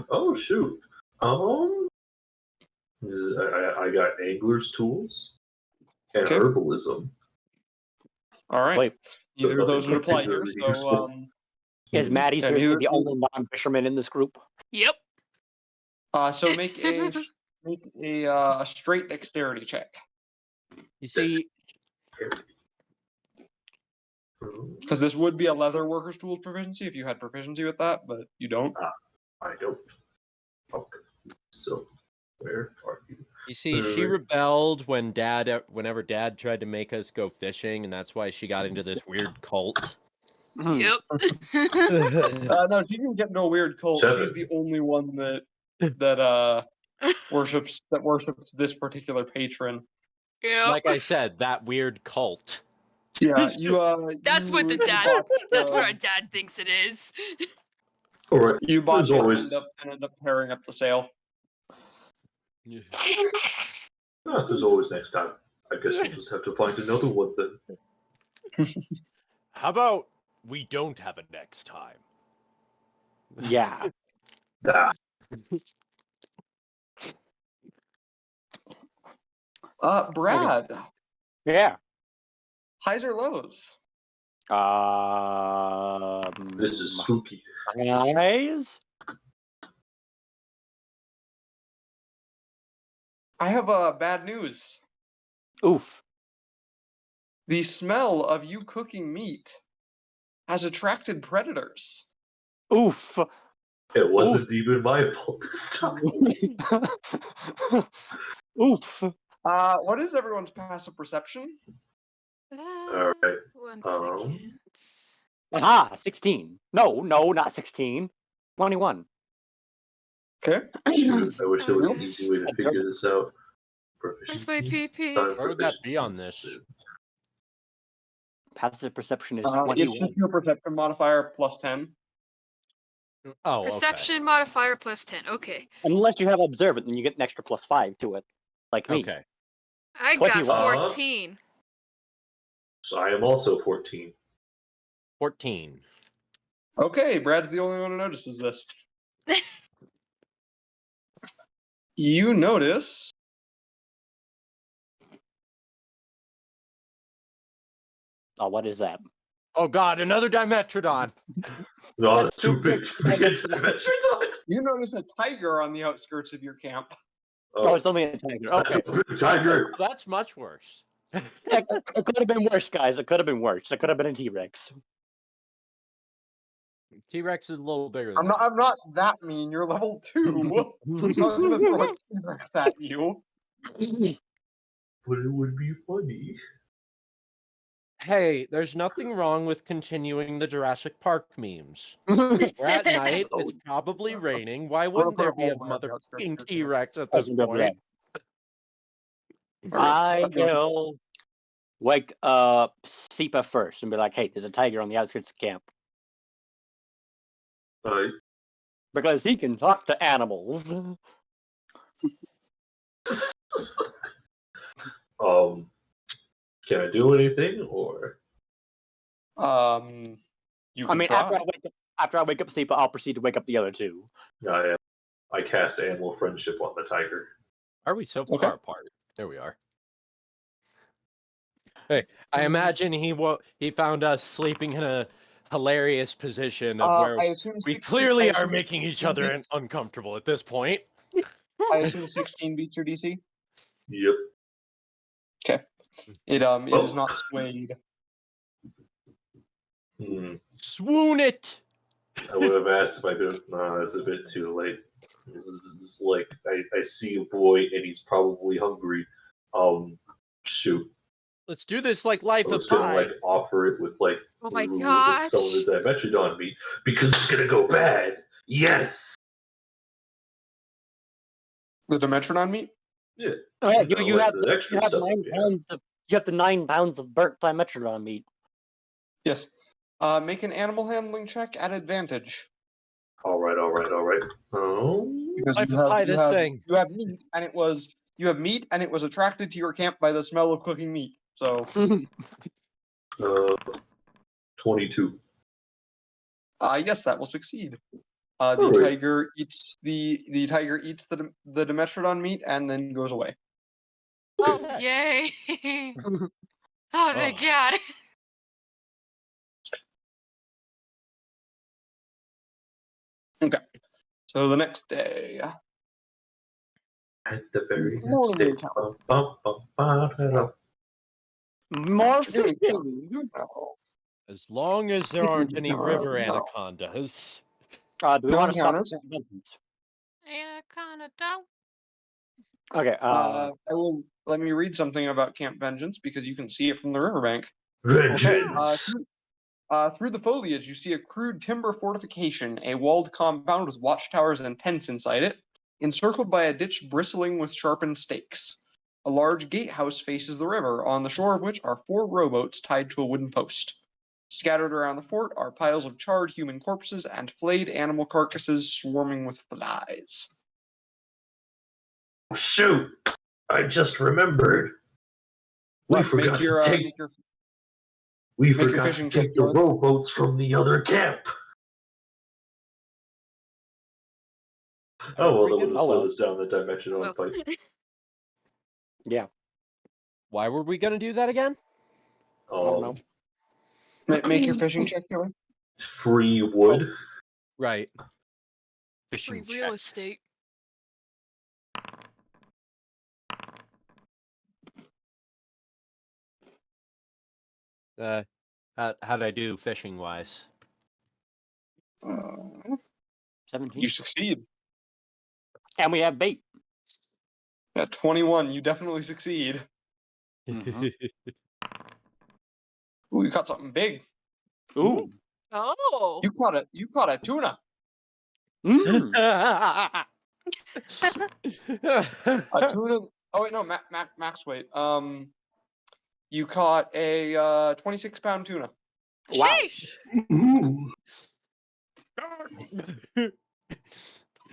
Oh, shoot. I got angler's tools and Okay. herbalism. All right. Wait, Neither So of those would nothing apply here. particularly So useful. is Maddie Yeah, seriously neither- the only non-fisherman in this group? Yep. so make a straight dexterity check, You see, because this would be a leather worker's tools proficiency if you had proficiency with that, but you don't. I don't. Okay. So, where are you? she rebelled whenever Dad tried to make us go fishing, and that's why she got into this weird cult. Yep. No, she didn't get into a weird cult. Seven. She's the only one that worships this particular patron. Yep. Like I said, that weird cult. Yeah, That's what the you dad. bought, That's what our dad thinks it is. All right. you bought As it always. and ended up pairing up the sale. There's always next time. I guess we'll just have to find another one then. How about we don't have it next time? Yeah. Ah, Brad, Yeah. highs or lows? this is spooky. Eyes. I have bad news. Oof. The smell of you cooking meat has attracted predators. Oof. It wasn't even my fault this time. Oof. What is everyone's passive perception? All right. 1 Um, second. Aha, 16. No, not 16. 21. Okay. I wish there was an easy way to figure this out. Where's my Proficiency, PP? time Where would that be on proficiency. this? Passive perception is It's 21. just your perception modifier plus 10. Oh, Perception modifier plus 10. Okay. Unless you have observant, then you get an extra +5 to it. Like me. Okay. I got 21. 14. So I am also 14. 14. Okay, Brad's the only one who notices this. You notice Oh, what is that? Oh God, another Dimetrodon. No, That's that's too too big to get to Dimetrodon. you notice a tiger on the outskirts of your camp. Oh, it's only a tiger. that's Okay. a big tiger. That's much worse. It could have been worse, guys. It could have been worse. It could have been a T-Rex. T-Rex is a little bigger than I'm not that mean. You're level 2. I'm not gonna throw a T-Rex at you. But it would be funny. Hey, there's nothing wrong with continuing the Jurassic Park memes. We're at night, it's probably raining. Why wouldn't there be a motherfucking T-Rex at this point? I will wake up Seepa first and be like, hey, there's a tiger on the outskirts of camp. Right. Because he can talk to animals. Can I do anything or? You can I mean, try. after I wake up Seepa, I'll proceed to wake up the other two. I am. I cast animal friendship on the tiger. Are we so Okay. far apart? There we are. Hey, I imagine he found us sleeping in a hilarious position of where I assume we 16 clearly I are assume making each 16 other beats- uncomfortable at this point. I assume 16 beats your DC. Yep. It is Oh. not swayed. Swoon it! I would have asked if I could. No, it's a bit too late. This is like I see a boy and he's probably hungry. Shoot. Let's do this like I Life was of gonna Pi. like offer it with like Oh my with gosh. some of the Dimetrodon meat because it's gonna go bad. Yes. The Dimetrodon meat? Yeah. Oh yeah, I you like have the extra you have stuff, 9 yeah. pounds of you have the 9 pounds of burnt Dimetrodon meat. Yes. Make an animal handling check at advantage. All right. Oh. Because Life of Pi, this thing. you have meat and it was attracted to your camp by the smell of cooking meat. So 22. yes, that will succeed. The Alright. tiger eats the Dimetrodon meat and then goes away. Oh, yay. Oh, thank God. Okay. So the next day. At the very next Morning day. encounter. More Afternoon fishing. No. As long as there aren't any river No. anacondas. Do we No want to stop encounters. vengeance? Anaconda don't. Okay. Let me read something about Camp Vengeance because you can see it from the riverbank. Vengeance. Through the foliage, you see a crude timber fortification, a walled compound with watchtowers and tents inside it, encircled by a ditch bristling with sharpened stakes. A large gatehouse faces the river, on the shore of which are 4 rowboats tied to a wooden post. Scattered around the fort are piles of charred human corpses and flayed animal carcasses swarming with flies. Shoot! I just remembered. We Look, forgot to take. We make your forgot to fishing check, take the Dylan. rowboats from the other camp. Oh well, that would have slowed us down the dimension on pipe. Yeah. Why were we gonna do that again? don't know. Make your fishing check, Dylan. Free wood. Right. Free Fishing real check. estate. How'd I do fishing wise? 17. You succeed. And we have bait. At 21, you definitely succeed. Mhm. Ooh, you caught something big. Ooh. Oh. You caught a tuna. Mm. A tuna. Oh wait, no, max weight. You caught a 26-pound tuna. Wow. Sheesh.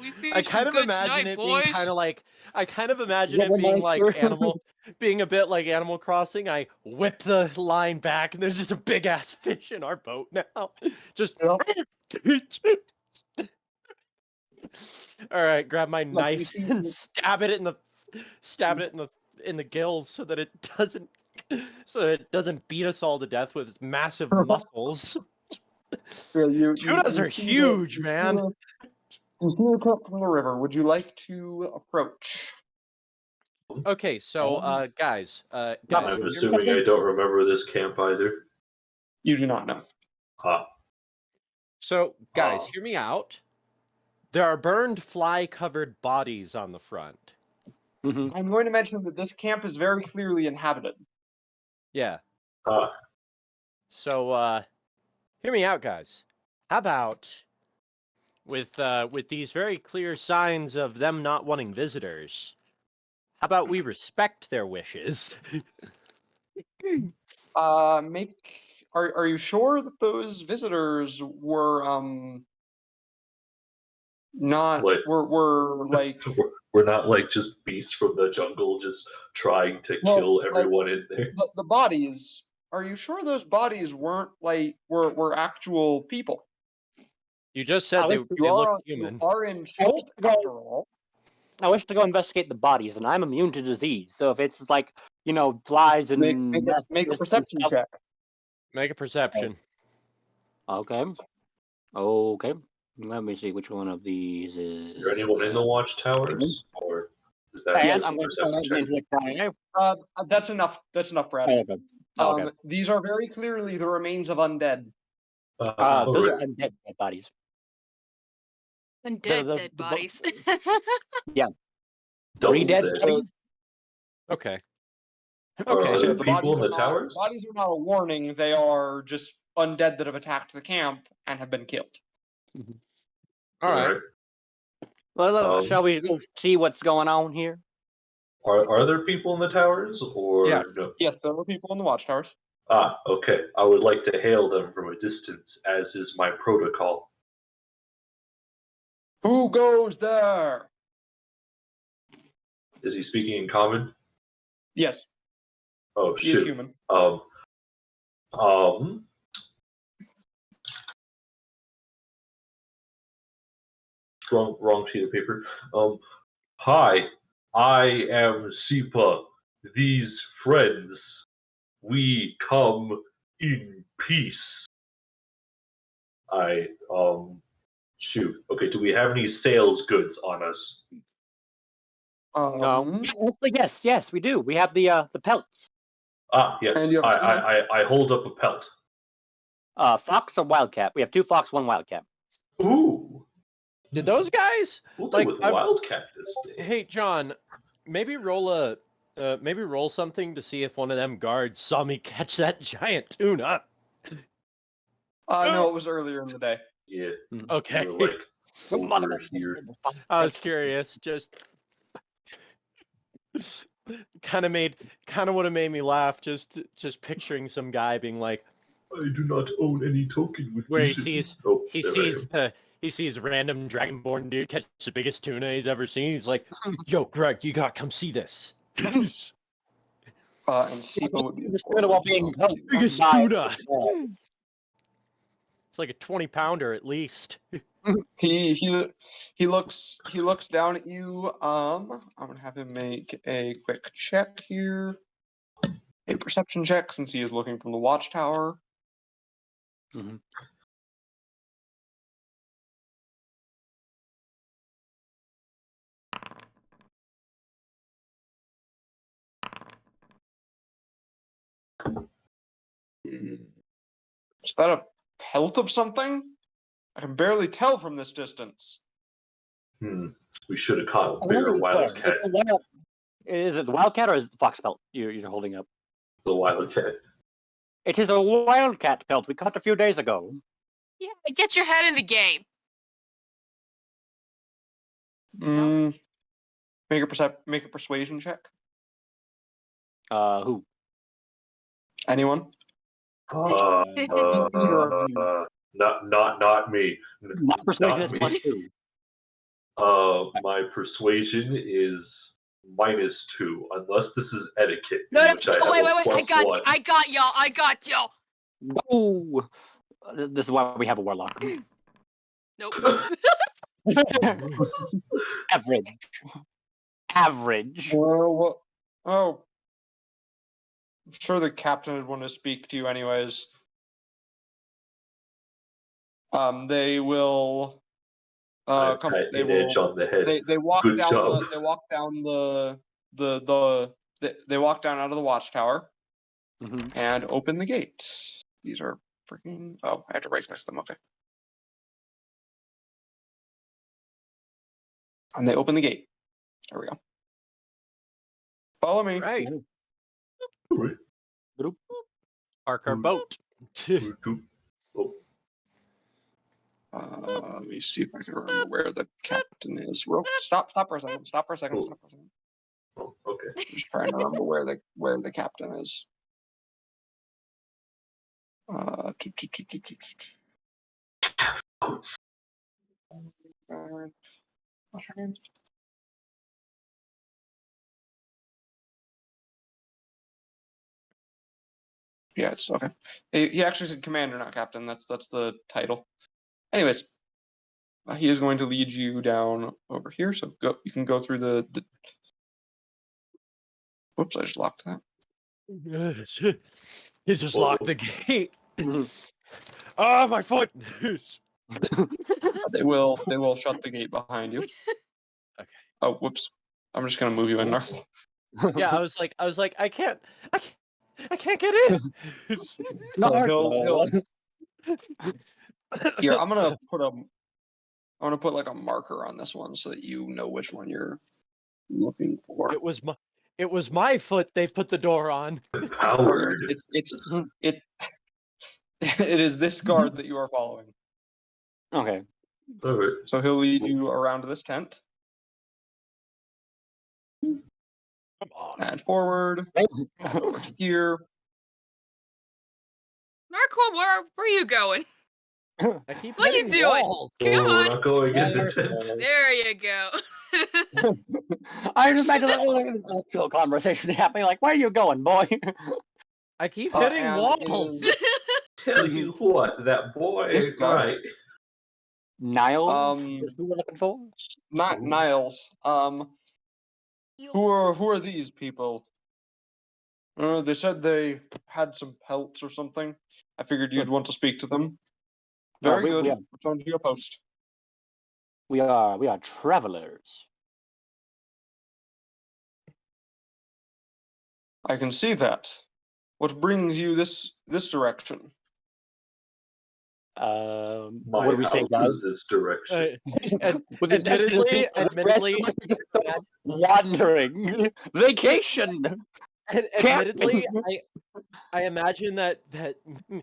We I finished kind some of good imagine tonight, it boys. being kind of like being Monster. being a bit like Animal Crossing. I whip the line back, and there's just a big ass fish in our boat now. Just Yep. all right, grab my Look, knife you see- and stab it in the gills so that it doesn't beat us all to death with its massive muscles. Yeah, Tunas are see the- huge, you see man. You see the camp from the river. Would you like to approach? Okay, so guys, I'm hear me- assuming I don't remember this camp either. You do not know. So, guys, Oh. hear me out. There are burned fly-covered bodies on the front. Mhm. I'm going to mention that this camp is very clearly inhabited. Yeah. Ah. So, hear me out, guys. How about with these very clear signs of them not wanting visitors? How about we respect their wishes? Are you sure that those visitors were not What? were like We're not like just beasts from the jungle just trying to Well, kill like- everyone in there. the bodies? Are you sure those bodies weren't like were actual people? You just said they wish look human. You are in I wish Chult to go- after all. I wish to go investigate the bodies, and I'm immune to disease. So if it's like, flies and Make a nests and perception stuff- check. Make a perception. Okay. Okay. Let me see which one of these is. Is there anyone in the watchtowers, or is that And just I'm a going perception to check? intellect that. That's enough. That's enough, Brad. Okay. Okay. These are very clearly the remains of undead. Those are Alright. undead dead bodies. Undead the- dead the bo- bodies. Double Three dead dead. bodies. Okay. Are Okay. there The people in the bodies are not- towers? Bodies are not a warning. They are just undead that have attacked the camp and have been killed. All right. Well, Um, shall we go see what's going on here? Are there people in the towers, or Yeah. no? Yes, there were people in the watchtowers. Ah, okay. I would like to hail them from a distance, as is my protocol. Who goes there? Is he speaking in common? Yes, Oh he is shoot. human. Wrong sheet of paper. Hi, I am Sipa. These friends, we come in peace. Shoot. Okay, do we have any sales goods on us? Um, Yes, we do. We have the pelts. Ah, yes. And you have I hold up a pelt. Fox or wildcat? We have 2 fox, 1 wildcat. Ooh. Did those guys? We'll like, do with I'm- Wildcat this day. Hey, John, maybe roll something to see if one of them guards saw me catch that giant tuna. no, it was earlier in the day. Yeah. Okay. We're like over here. I was curious. Just kind of would have made me laugh. Just picturing some guy being like, I do not own any token with where he vision. sees Oh, he there I sees am. he sees random dragonborn dude catch the biggest tuna he's ever seen. He's like, "Yo, Greg, you gotta come see this." And Sipa would be The tuna while being pelted Biggest by- tuna. It's like a 20-pounder at least. He looks down at you. I'm gonna have him make a quick check here. A perception check since he is looking from the watchtower. Mhm. Is that a pelt of something? I can barely tell from this distance. We should have caught a I bigger wonder what's there. Wildcat. Is it the wildcat or is it the fox pelt you're holding up? The Wildcat. It is a wildcat pelt we caught a few days ago. Yeah, get your head in the game. Make a persuasion check. Who? Anyone? Not me. My persuasion Not is me. +2. My persuasion is -2, unless this is etiquette, No, in no, which I no, have wait, a wait, wait. +1. I got y'all. Ooh. This is why we have a warlock. Nope. Average. Average. Oh, I'm sure the captain would want to speak to you anyways. They will I've come. got They an edge will. on the head. They walk Good down. job. They walk down they walk down out of the watchtower Mhm. and open the gate. These are freaking. Oh, I have to right click them. Okay. And they open the gate. There we go. Follow me. Right. Right. Park our boat. Oh, Let me see if I can remember where the captain is. Stop for a second. Stop for a second. Stop for a second. oh, okay. Just trying to remember where the captain is. What's her name? Yeah, it's okay. He actually said commander, not captain. That's the title. Anyways, he is going to lead you down over here. So you can go through the. Whoops! I just locked that. He just Whoa. locked the gate. Mhm. Oh, my foot! They will shut the gate behind you. Okay. Oh, whoops! I'm just gonna move you in there. Yeah, I was like, I can't get in. No, he'll here. I'm gonna put like a marker on this one so that you know which one you're looking for. It was my foot they put the door on. Empowered. It is this guard that you are following. Okay. Alright. So he'll lead you around this tent Come on. and forward over to here. Narquil, where are you going? I keep What are you hitting doing? walls. Come Oh, we're on. not going in the tent. There you go. I just imagine an actual conversation happening. Like, where are you going, boy? I keep hitting and walls. is- Tell you what, that boy This ain't guy. right. Niles Um, is who we're looking for. Not Niles. Who are these people? They said they had some pelts or something. I figured you'd want to speak to them. Very we good. are- Return to your post. We are travelers. I can see that. What brings you this direction? My What do we say, house guys? is this direction. With this Admittedly, wandering vacation. admittedly, I imagine that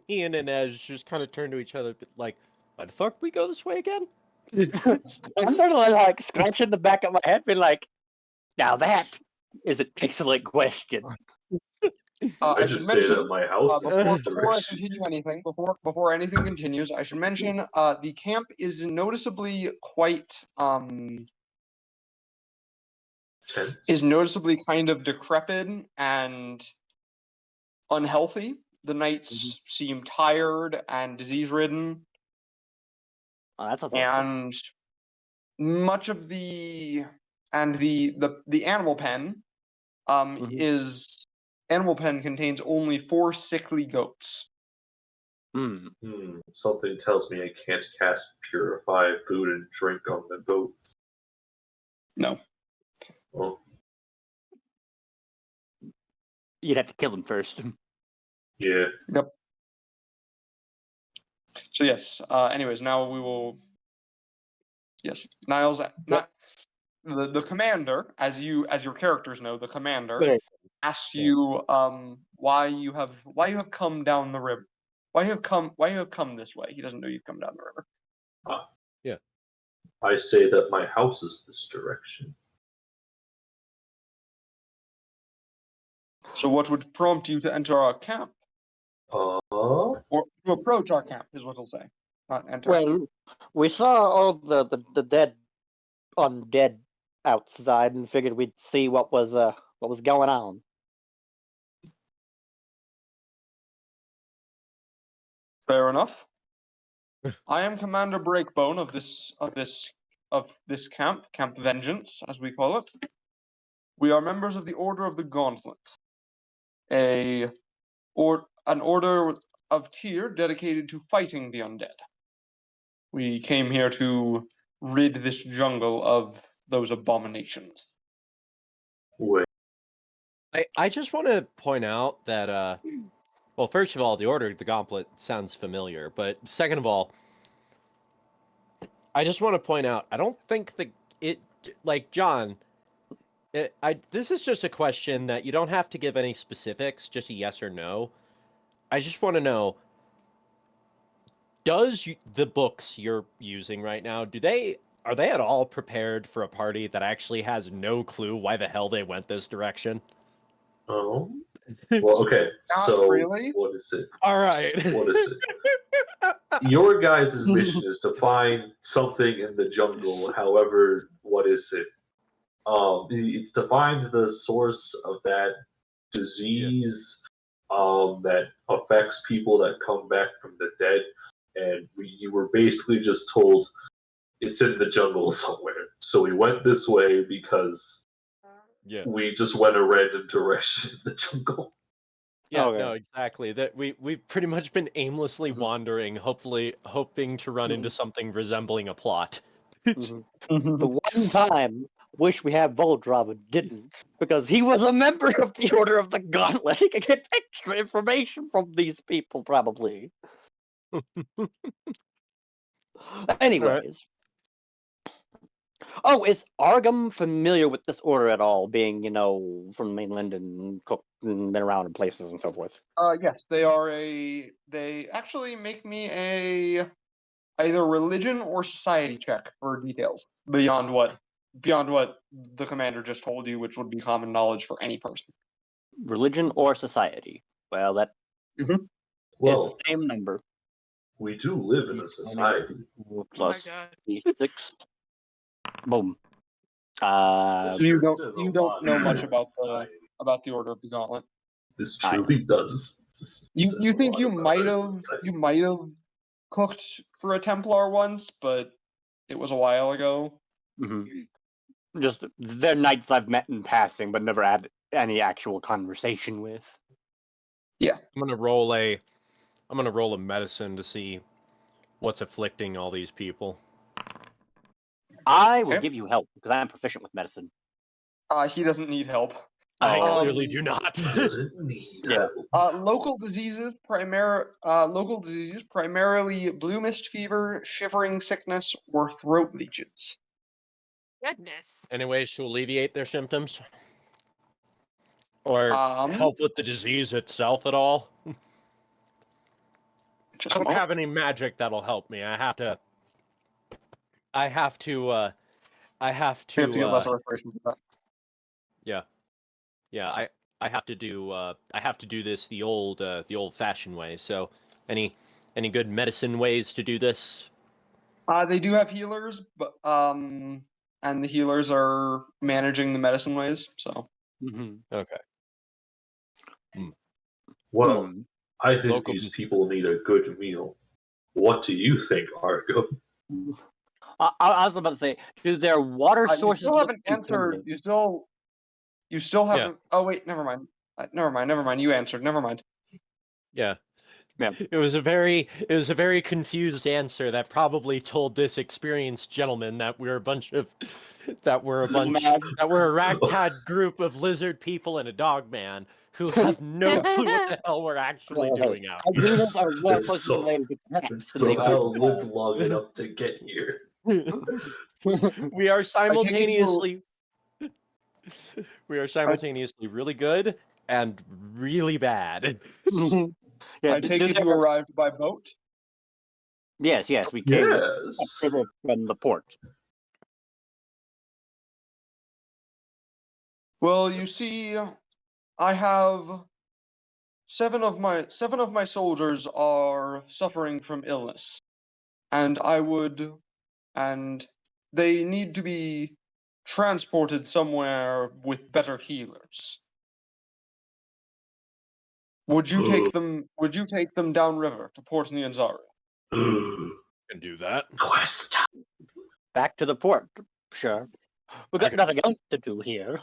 me and Inez just kind of turn to each other, like, why the fuck we go this way again? I'm sort of like scratching the back of my head, being like, "Now that is an excellent question." I just say that my house is this before I direction. continue anything, before anything continues, I should mention the camp is noticeably quite Tense. is noticeably kind of decrepit and unhealthy. The knights seem tired and disease-ridden, Oh, that's unfortunate. and much of the animal pen is animal pen contains only 4 sickly goats. Something tells me I can't cast purify food and drink on the goats. No. Well, You'd have to kill them first. yeah. So yes. Anyways, now we will. Yes, Niles. Not the commander, as your characters know, the commander Okay. asked you why you have come down the river. Why you have come this way. He doesn't know you've come down the river. I say that my house is this direction. So what would prompt you to enter our camp? Or to approach our camp is what he'll say. Not enter. Well, we saw all the dead undead outside and figured we'd see what was going on. Fair enough. I am Commander Breakbone of this camp, Camp Vengeance, as we call it. We are members of the Order of the Gauntlet, an order of tier dedicated to fighting the undead. We came here to rid this jungle of those abominations. Wait. I just want to point out that, well, first of all, the Order of the Gauntlet sounds familiar, but second of all, I just want to point out, I don't think John, this is just a question that you don't have to give any specifics, just a yes or no. I just want to know, the books you're using right now, are they at all prepared for a party that actually has no clue why the hell they went this direction? Oh. Well, okay. Not So really. what is it? All right. What is it? Your guys' mission is to find something in the jungle. However, what is it? It's to find the source of that disease that affects people that come back from the dead. And you were basically just told It's in the jungle somewhere. So we went this way because Yeah. we just went a random direction in the jungle. Yeah, Okay. no, exactly. That we've pretty much been aimlessly wandering, hopefully hoping to run into something resembling a plot. The one time, wish we had Voldraw, but didn't, because he was a member of the Order of the Gauntlet. He could get extra information from these people, probably. Anyways. Oh, is Argum familiar with this order at all, being, from mainland and cooked and been around in places and so forth? Yes, they actually make me either religion or society check for details beyond what the commander just told you, which would be common knowledge for any person. Religion or society? Well, that is Well, the same number. we do live in a society. Plus God. D6. Boom. So you Sure don't says a you lot don't know much about society. about the Order of the Gauntlet. This truly does. You says you a think lot you about might our have society. cooked for a Templar once, but it was a while ago. Just they're knights I've met in passing, but never had any actual conversation with. I'm gonna roll a medicine to see what's afflicting all these people. I will Okay. give you help because I'm proficient with medicine. He doesn't need help. I Oh. clearly do not. Doesn't need Yeah. help. Local diseases primarily blue mist fever, shivering sickness, or throat leeches. Goodness. Any ways to alleviate their symptoms? Or Um, help with the disease itself at all? just I a don't moment. have any magic that'll help me. I have to We have to get less restoration for that. yeah, I have to do this the old fashioned way. So any good medicine ways to do this? They do have healers, but and the healers are managing the medicine ways. So Okay. Well, I think Local these disease. people need a good meal. What do you think, Argo? I was about to say, do their water you sources still look haven't answered. contaminated? You still haven't. Oh wait, never mind. Never mind. You answered. Never mind. Yeah. Yeah. It was a very confused answer that probably told this experienced gentleman that we're a ragtag group of lizard people and a dog man who has no clue what the hell we're actually doing out here. Hyenas are more It's closely so- related to cats It's than they are somehow to lived long enough to get here. We are simultaneously really good and really bad. Yeah, I take it you arrived by boat. Yes, we came Yes. upriver from the port. Well, you see, I have seven of my soldiers are suffering from illness, and they need to be transported somewhere with better healers. Would you take them downriver to Port Nyanzaru? Can do that. Quest. Back to the port. Sure. We've got Okay. nothing else to do here.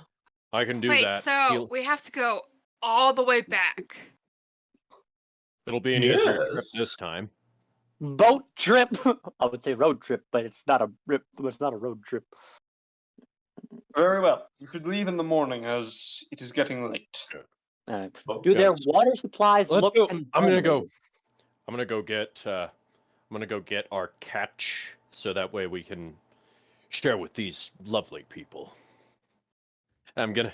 I can do Wait, that. so we have to go all the way back. It'll be an easier trip Yes. this time. Boat trip. I would say road trip, but it's not a road trip. Very well. You should leave in the morning, as it is getting late. Do their Yes. water supplies Let's look? go. I'm gonna contaminated? go get our catch so that way we can share with these lovely people. I'm gonna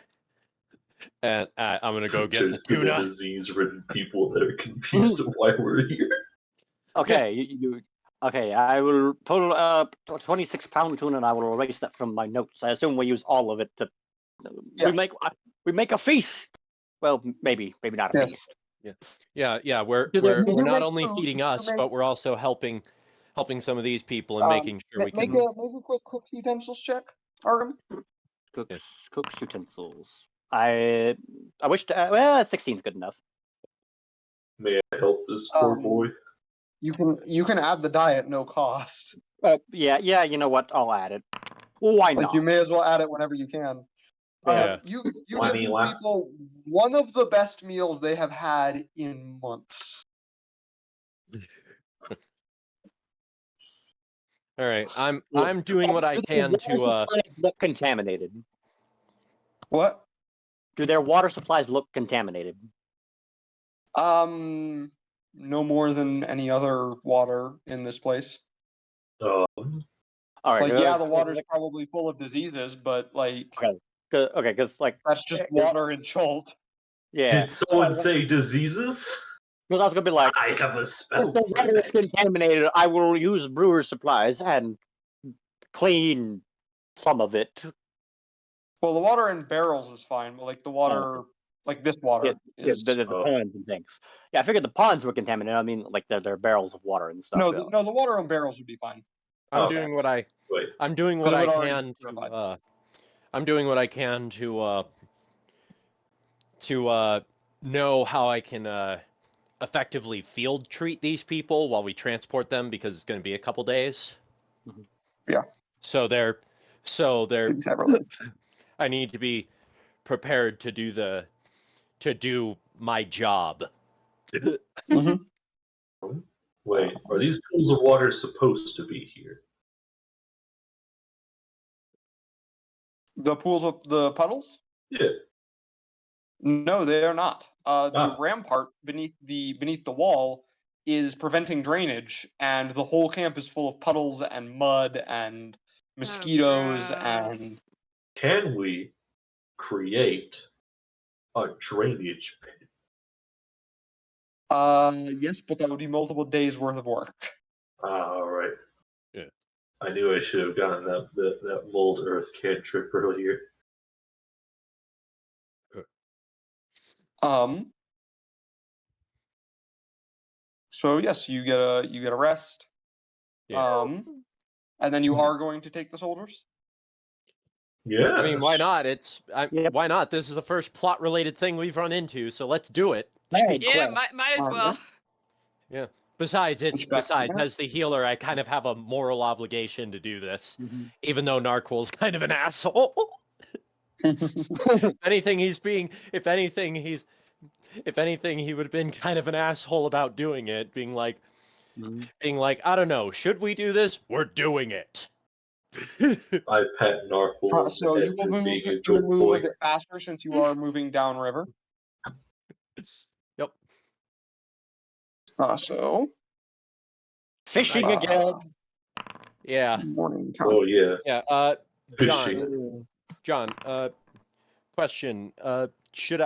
go get the Just to the tuna. disease-ridden people that are confused of why we're here. Okay, okay. I will total 26-pound tuna, and I will erase that from my notes. I assume we use all of it to. Yeah. We make a feast. Well, maybe not a Yes. feast. Yeah. We're Do they not make only food? feeding Do us, they- but we're also helping some of these people and making sure we Make can. a quick cooked utensils check, Arkham. Cooks utensils. I wish to. Well, 16's good enough. May I help this poor boy? You can add the die at no cost. Yeah. You know what? I'll add it. Why Like not? you may as well add it whenever you can. Yeah. You Why give not? people one of the best meals they have had in months. All right. I'm Look, doing what I Do their can water to supplies look contaminated? What? Do their water supplies look contaminated? No more than any other water in this place. All right. Like, yeah, the water's probably full of diseases, but like, Okay, because like that's just eh, water in Jolt. yeah. did someone say diseases? Because I was gonna be like, I have a if spell. the water is contaminated, I will use brewer's supplies and clean some of it. Well, the water in barrels is fine, but like the water, like this water, is The ponds and things. Yeah, I figured the ponds were contaminated. I mean, like they're barrels of water and stuff. no, the water in barrels would be fine. I'm Okay. doing what I Wait. I'm doing Because what it I would already can be purified. to I'm doing what I can to know how I can effectively field treat these people while we transport them because it's going to be a couple days. Mhm. Yeah. So they're Separately. I need to be prepared to do my job. Mhm. Wait, are these pools of water supposed to be here? The pools of the puddles? Yeah. No, they are not. The Ah. rampart beneath the wall is preventing drainage, and the whole camp is full of puddles and mud and mosquitoes and gross. Can we create a drainage pit? yes, but that would be multiple days worth of work. All right. Yeah. I knew I should have gotten that mold earth cantrip earlier. So yes, you get a rest. Yeah. And then you are going to take the soldiers? Yeah. I mean, why not? Yep. Why not? This is the first plot-related thing we've run into, so let's do it. Yeah, might as well. Yeah. Besides, Respect that. as the healer, I kind of have a moral obligation to do this, even though Narquil's kind of an asshole. If anything, he would have been kind of an asshole about doing it, being like, I don't know, should we do this? We're doing it. I pat Narquil on So the you head will for move, being a you will good move boy. a bit faster since you are moving downriver. Yep. So Fishing again. Yeah. morning time. Oh yeah, Yeah. fishing. John, question. Should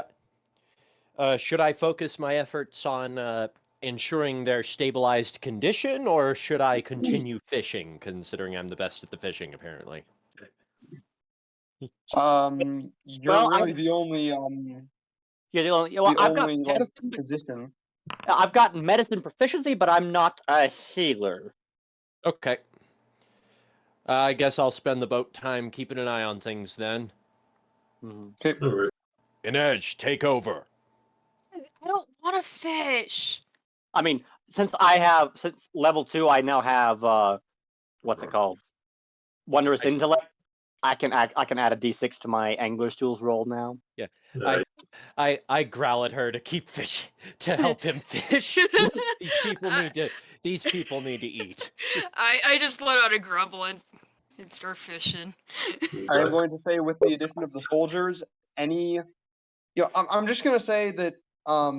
I focus my efforts on ensuring their stabilized condition, or should I continue fishing, considering I'm the best at the fishing, apparently? You're Well, really the only Yeah, well, I've got like medicine. position. I've got medicine proficiency, but I'm not a healer. Okay. I guess I'll spend the boat time keeping an eye on things then. Okay. All right. Inej, take over. I don't want to fish. I mean, since level 2, I now have what's it called? Wondrous intellect. I can add a D6 to my angler's tools roll now. Yeah. Nice. I growl at her to keep fish to help him fish. These people need to eat. I just let out a grumble and start fishing. I am going to say with the addition of the soldiers, I'm just gonna say that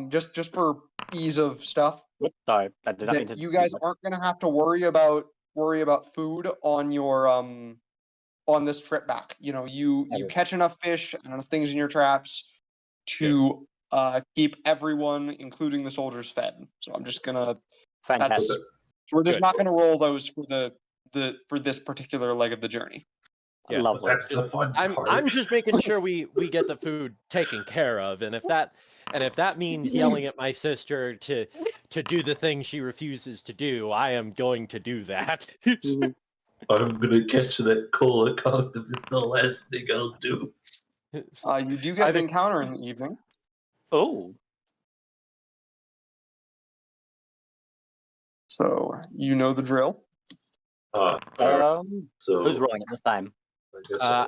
just for ease of stuff, Oops, sorry, I did not mean that to. you guys aren't gonna have to worry about food on your on this trip back. You Okay. catch enough fish and enough things in your traps to keep everyone, including the soldiers, fed. So I'm just gonna Fantastic. we're just Good. not gonna roll those for this particular leg of the journey. Yeah. Lovely. That's the fun part. I'm just making sure we get the food taken care of, and if that means yelling at my sister to do the thing she refuses to do, I am going to do that. I'm gonna catch that cola condom. It's the last thing I'll do. You do get an encounter in the evening. Oh, So you know the drill. So Who's rolling it this time?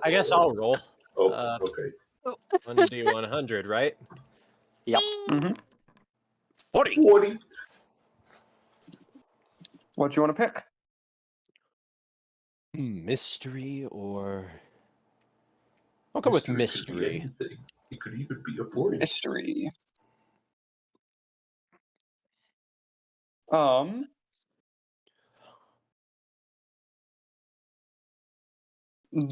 I guess I'll I'll roll. Oh, uh, okay. 1d100, right? Yep. Mm-hmm. 40. 40. What do you want to pick? Mystery or... I'll go with Could be mystery. anything. It could even be a 40. Mystery.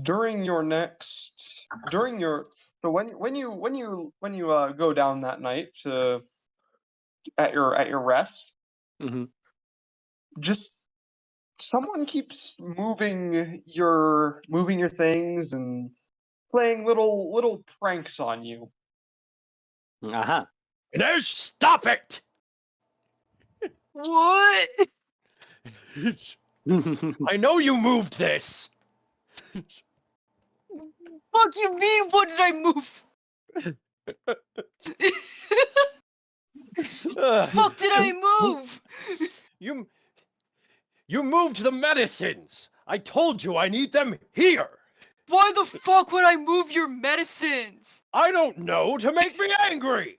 During your next, during your, so when you go down that night to at your rest, Mm-hmm. just someone keeps moving your things and playing little pranks on you. Uh-huh. Inez, stop it! What? I know you moved this! Fuck you mean? What did I move? Fuck did I move? You moved the medicines! I told you I need them here! Why the fuck would I move your medicines? I don't know, to make me angry!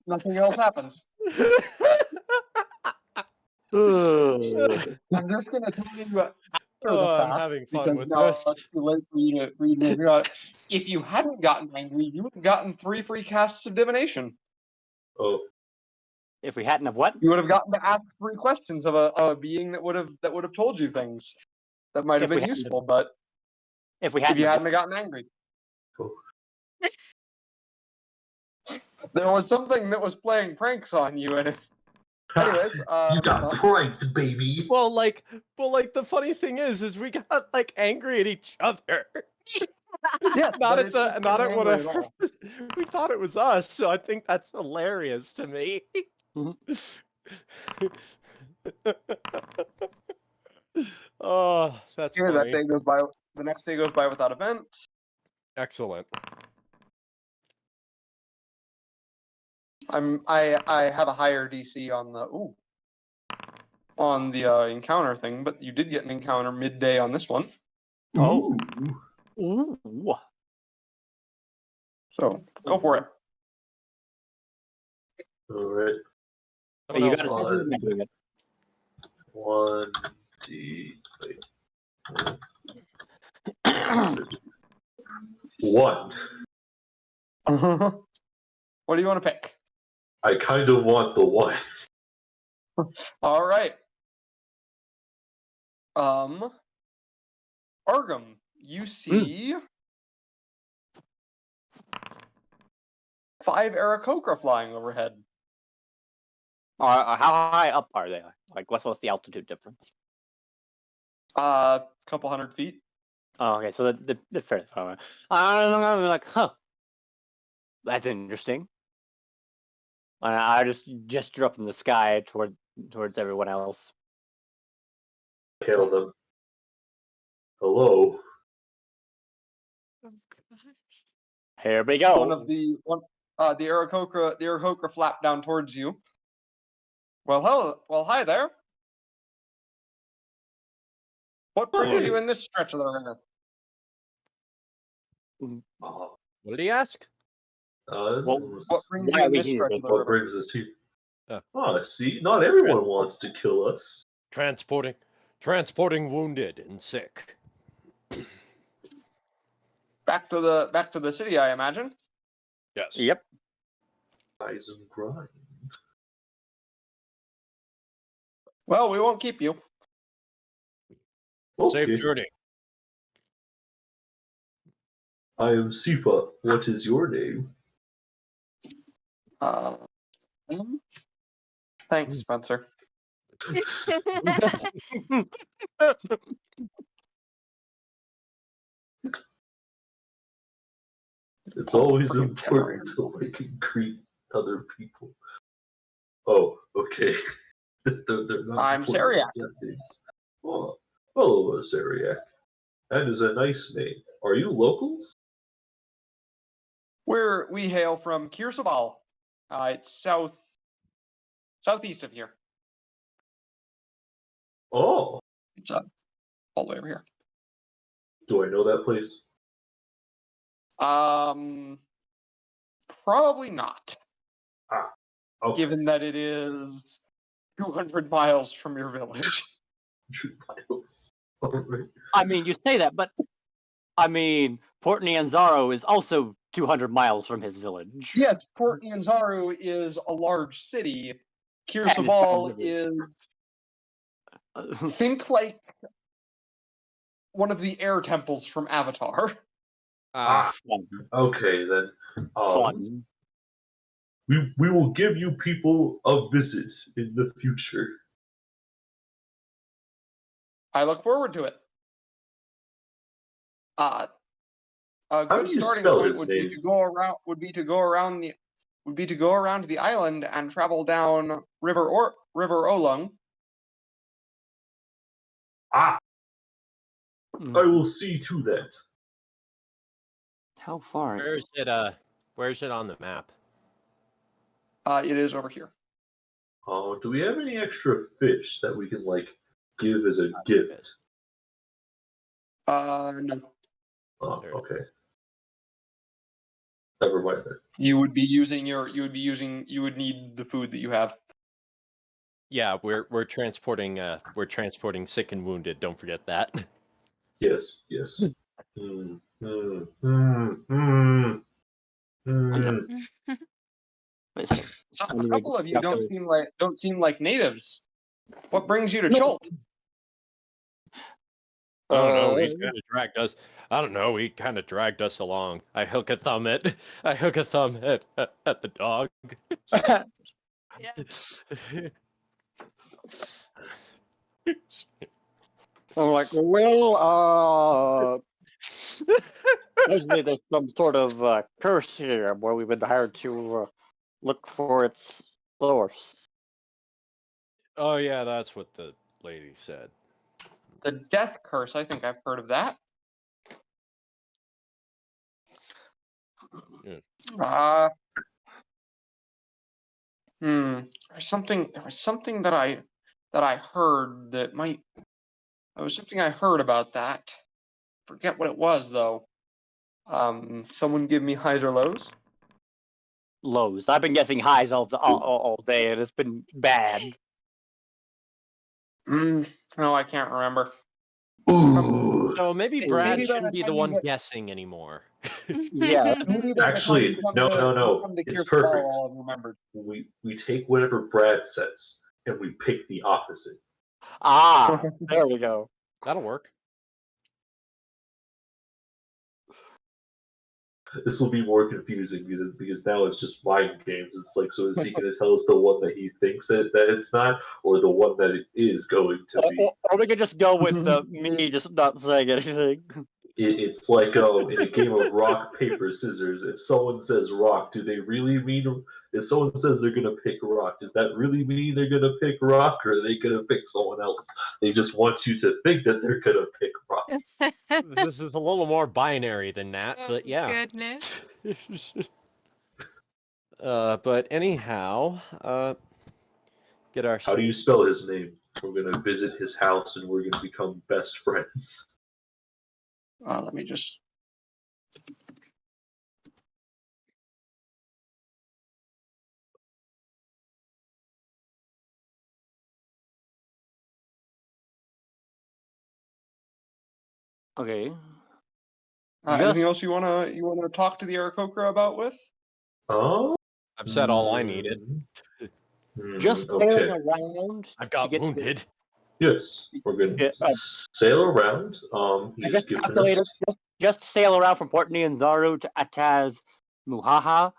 Nothing else happens. I'm just gonna tell you after the Oh, I'm fact, having fun because with now this. it's too late for you to read movie on it. If you hadn't gotten angry, you would have gotten 3 free casts of divination. Oh, If we hadn't have what? You would have gotten to ask 3 questions of a being that would have told you things that might have If we been hadn't useful, but If we if hadn't you have hadn't have gotten angry. oh. There was something that was playing pranks on you, and anyways, You got pranked, baby. Well, like, the funny thing is we got like angry at each other. yeah, Not but at it's the, not at angry at whatever. all. We thought it was us, so I think that's hilarious to me. Oh, that's Here, funny. that day goes by. The next day goes by without event. Excellent. I have a higher DC on the encounter thing, but you did get an encounter midday on this one. Oh. Ooh. Ooh. So go for it. All right. Someone You else got roll. to doing it. 1D. Wait. 1. What do you want to pick? I kind of want the 1. All right. Argum, you see 5 Aarakocra flying overhead. How high up are they? Like, what's the altitude difference? Couple hundred feet. Oh, okay, so they're fairly far away. I'm like, huh, that's interesting. And I just gesture up in the sky towards everyone else. Hail them. Hello. Oh, gosh. Here we go. The Aarakocra flap down towards you. Well, hi there. What brings you in this stretch of the river? What did he ask? What brings why you are in we this here? stretch of the What river? brings us here? Oh. See, not everyone wants to kill us. Transporting wounded and sick. Back to the city, I imagine. Yes. Yep. Rise and grind. Well, we won't keep you. Okay. Safe journey. I am Sifa. What is your name? Thanks, Spencer. It's always Freaking important to like greet other people. Oh, okay. they're not I'm important Sariak. to names. Oh, hello, Sariak. That is a nice name. Are you locals? We hail from Kirsaval. It's southeast of here. Oh, It's all the way over here. do I know that place? Probably not. Okay. Given that it is 200 miles from your village. 200 miles. Alright. I mean, you say that, but I mean, Port Nyanzaro is also 200 miles from his village. Yes, Port Nyanzaru is a large city. And Kirsabal it's is, Uh, think like one of the air temples from Avatar. fun. Okay, then. Fun. We will give you people a visit in the future. I look forward to it. A How good do you starting spell point his would name? be to go around the island and travel down River Olung. I Mm. will see to that. How far? Where's it? Where's it on the map? It is over here. Do we have any extra fish that we can give as a gift? No. Oh, There it okay. Never mind then. You would need the food that you have. Yeah, we're transporting sick and wounded. Don't forget that. Yes, yes. Mm, mm, mm, mm, mm. Wait a second. So I a need to couple of you don't calculate. seem like natives. What brings you to No. Cholt? I don't know. He kind of dragged us. I don't know. He kind of dragged us along. I hook a thumb at the dog. Yeah. I'm like, well, usually there's some sort of curse here where we've been hired to look for its source. Oh yeah, that's what the lady said. The death curse. I think I've heard of that. Yeah. There was something that I heard that might. There was something I heard about that. Forget what it was though. Someone give me highs or lows. Lows. I've been guessing highs all day, and it's been bad. No, I can't remember. Ooh. So maybe Maybe Brad by shouldn't the be the time you one get- guessing anymore. Yeah. Maybe by the time Actually, you come no, to- no, no. you come to It's Kirsabal, perfect. I'll have remembered. We take whatever Brad says and we pick the opposite. Ah, there we go. That'll work. This will be more confusing because now it's just mind games. It's like, so is he going to tell us the one that he thinks that it's not, or the one that it is going to be? Or we could just go with me just not saying anything. It's like in a game of rock, paper, scissors. If someone says rock, do they really mean? If someone says they're gonna pick rock, does that really mean they're gonna pick rock, or are they gonna pick someone else? They just want you to think that they're gonna pick rock. This is a little more binary than that, but yeah. Goodness. But anyhow, get our. How do you spell his name? We're gonna visit his house and we're gonna become best friends. Let me just. Okay. Anything else you wanna talk to the Aarakocra about with? Oh. I've said all I needed. Just okay. sailing around. I've got to get wounded. Yes, we're gonna Yeah, sail around. I He's just given calculated. us. Just sail around from Port Nyanzaru to Ataz Muhaha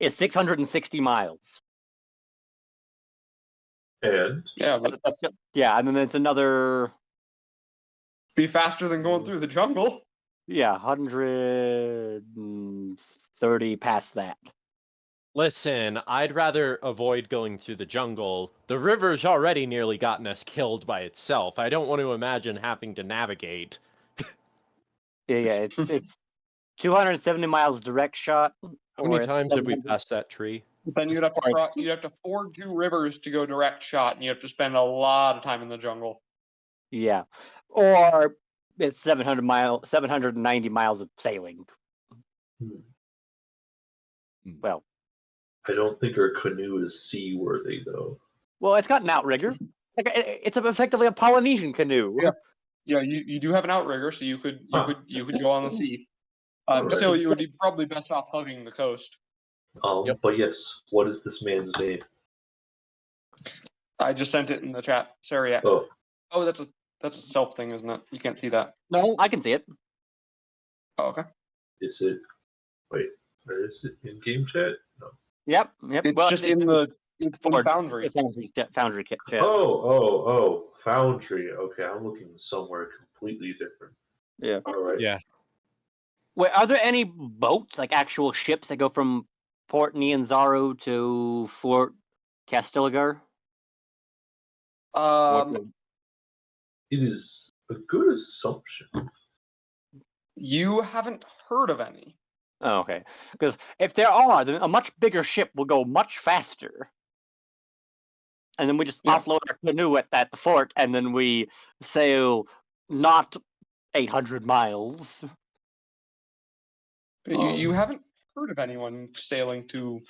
is 660 miles. And Yeah, but Yeah, and then it's another be faster than going through the jungle. 130 past that. Listen, I'd rather avoid going through the jungle. The river's already nearly gotten us killed by itself. I don't want to imagine having to navigate. Yeah, it's 270 miles direct shot. How many Or times have we 700 passed that tree? Then you'd have to Right. you'd have to ford 2 rivers to go direct shot, and you have to spend a lot of time in the jungle. Yeah. Or it's 790 miles of sailing. Hmm. Well, I don't think our canoe is seaworthy though. well, it's got an outrigger. Like it's effectively a Polynesian canoe. Yeah. Yeah, you do have an outrigger, so you could go on the sea. Alright. Still, you would be probably best off hugging the coast. Yep. But yes, what is this man's name? I just sent it in the chat. Sorry. Yeah. Oh, Oh, that's a self thing, isn't it? You can't see that. No, I can see it. Oh, okay. is it? Wait, where is it? In game chat? No. Yep. It's Well, just in the Forge. Foundry. Foundry kit chat. Oh, Foundry. Okay, I'm looking somewhere completely different. Yeah. All right. Yeah. Wait, are there any boats, like actual ships that go from Port Nyanzaru to Fort Castigliar? It is a good assumption. You haven't heard of any. Oh, okay. Because if there are, then a much bigger ship will go much faster. And then we just Yeah. offload our canoe at the fort, and then we sail not 800 miles. But you haven't heard of anyone sailing to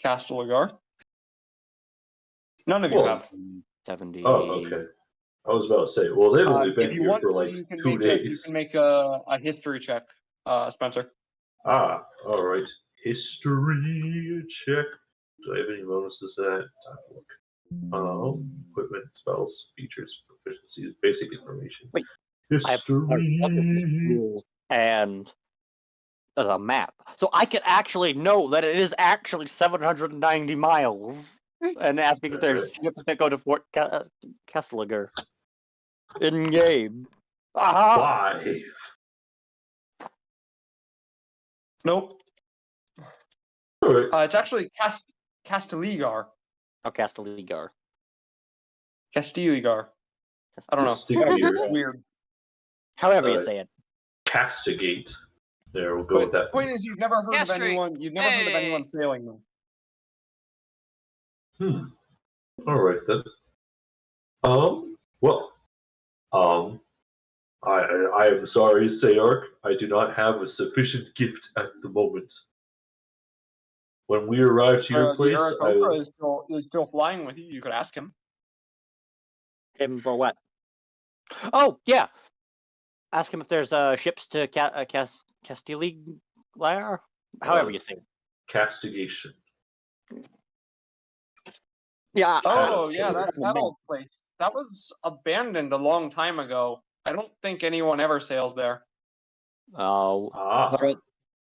Castigliar. None of you Well, have. 70. Oh, okay. I was about to say, well, they've only been If you here want, for like you can 2 make days. you can make a history check, Spencer. All right. History check. Do I have any bonuses to that? Look. Equipment, spells, features, proficiencies, basic information. Wait, History. And a map, so I can actually know that it is actually 790 miles. And ask me if there's ships that go to Fort Castigliar in game. Aha! Why? Nope. All right. It's actually Castigliar. Oh, Castigliar. Castigliar. I don't know. Castigliar. Weird. However you Alright. say it. Castigate. There, we'll go with But that. point is, you've never heard of Castrate. anyone. You've never heard of anyone Hey. sailing them. All right then. Well. I am sorry, Sayark. I do not have a sufficient gift at the moment. When we arrive to your place, The Aarakocra is still flying with you. You could ask him. Him for what? Oh, yeah. Ask him if there's ships to Castigliar. However you say it. castigation. Yeah. Oh, yeah, that old place. That was abandoned a long time ago. I don't think anyone ever sails there. Oh. Ah,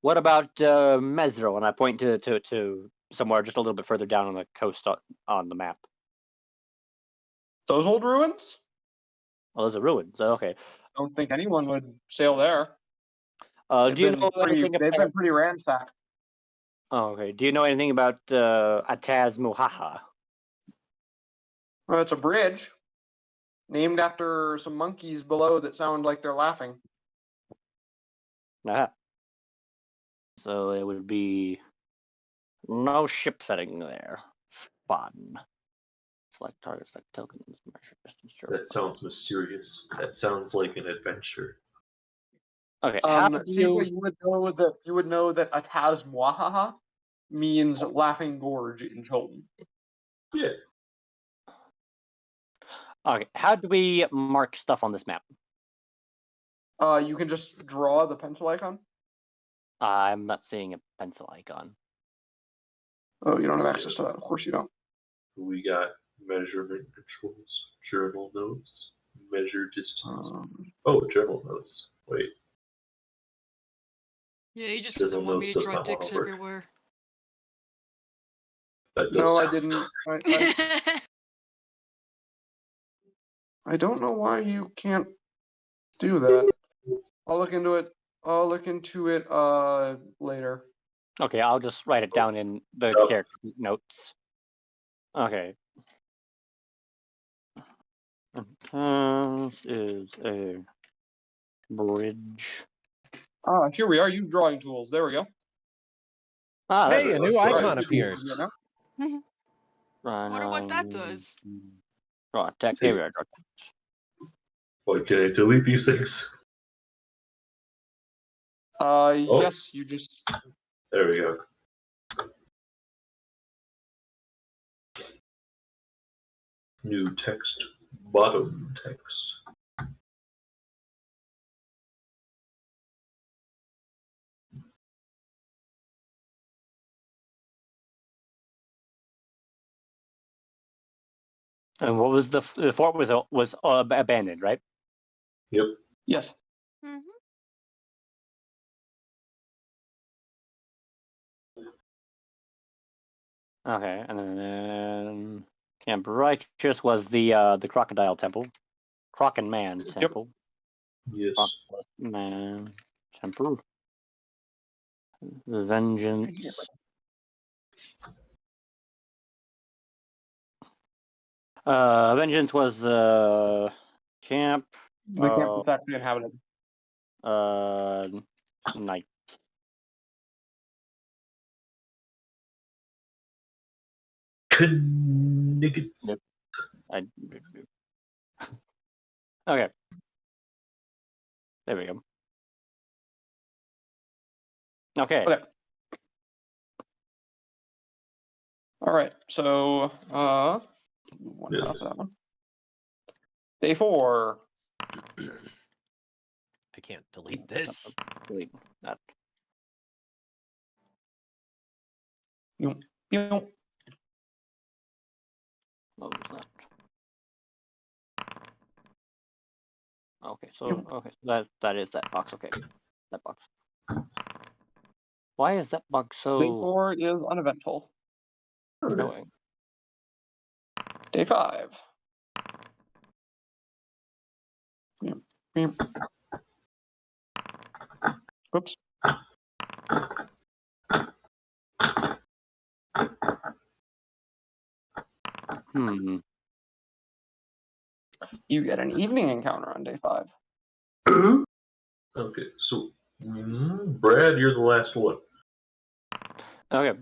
What about Mesro? And I point to somewhere just a little bit further down on the coast on the map. Those old ruins? Oh, those are ruins. Okay. I don't think anyone would sail there. Do you know anything They've about? been pretty ransacked. Oh, okay. Do you know anything about Ataz Muhaha? Well, it's a bridge named after some monkeys below that sound like they're laughing. Aha. So it would be no ship setting there. Fun. Select targets like tokens, measure distance. that sounds mysterious. That sounds like an adventure. Okay. How do Siva, you would know that Ataz Mwahaha means laughing gorge in Cholton. Yeah. Okay. How do we mark stuff on this map? You can just draw the pencil icon. I'm not seeing a pencil icon. Oh, you don't have access to that. Of course you don't. We got measurement controls, journal notes, measure distance. Journal notes. Wait. Yeah, he just Journal doesn't want me notes to does draw not wanna dicks work. everywhere. That does No, I sound didn't. I don't know why you can't do that. I'll look into it. Later. Okay, I'll just write it down in the Yep. character notes. Okay. This is a bridge. Here we are. Use drawing tools. There we go. Ah, there Hey, we a go. new Right. icon appeared. Wonder what that does. Oh, text. Here we are. Why can I delete these things? Yes, you just. There we go. New text, bottom text. And what was the fort was abandoned, right? Yep. Yes. Hmm. Okay, and then Camp Righteous was the crocodile temple, Croc and Man temple, Yes. Man temple, the Vengeance. Vengeance was camp. The camp is actually inhabited. Night. Kniggets. Yep. Okay. There we go. Okay. Okay. All right. So, one Yes. off that one. Day 4. I can't delete this. Delete that. You. Close that. Okay, so that is that box. Okay, that box. Why is that box Day so 4 is uneventful. annoying? Day 5. Yep. Whoops. You get an evening encounter on day 5. Okay, so Brad, you're the last one. Okay.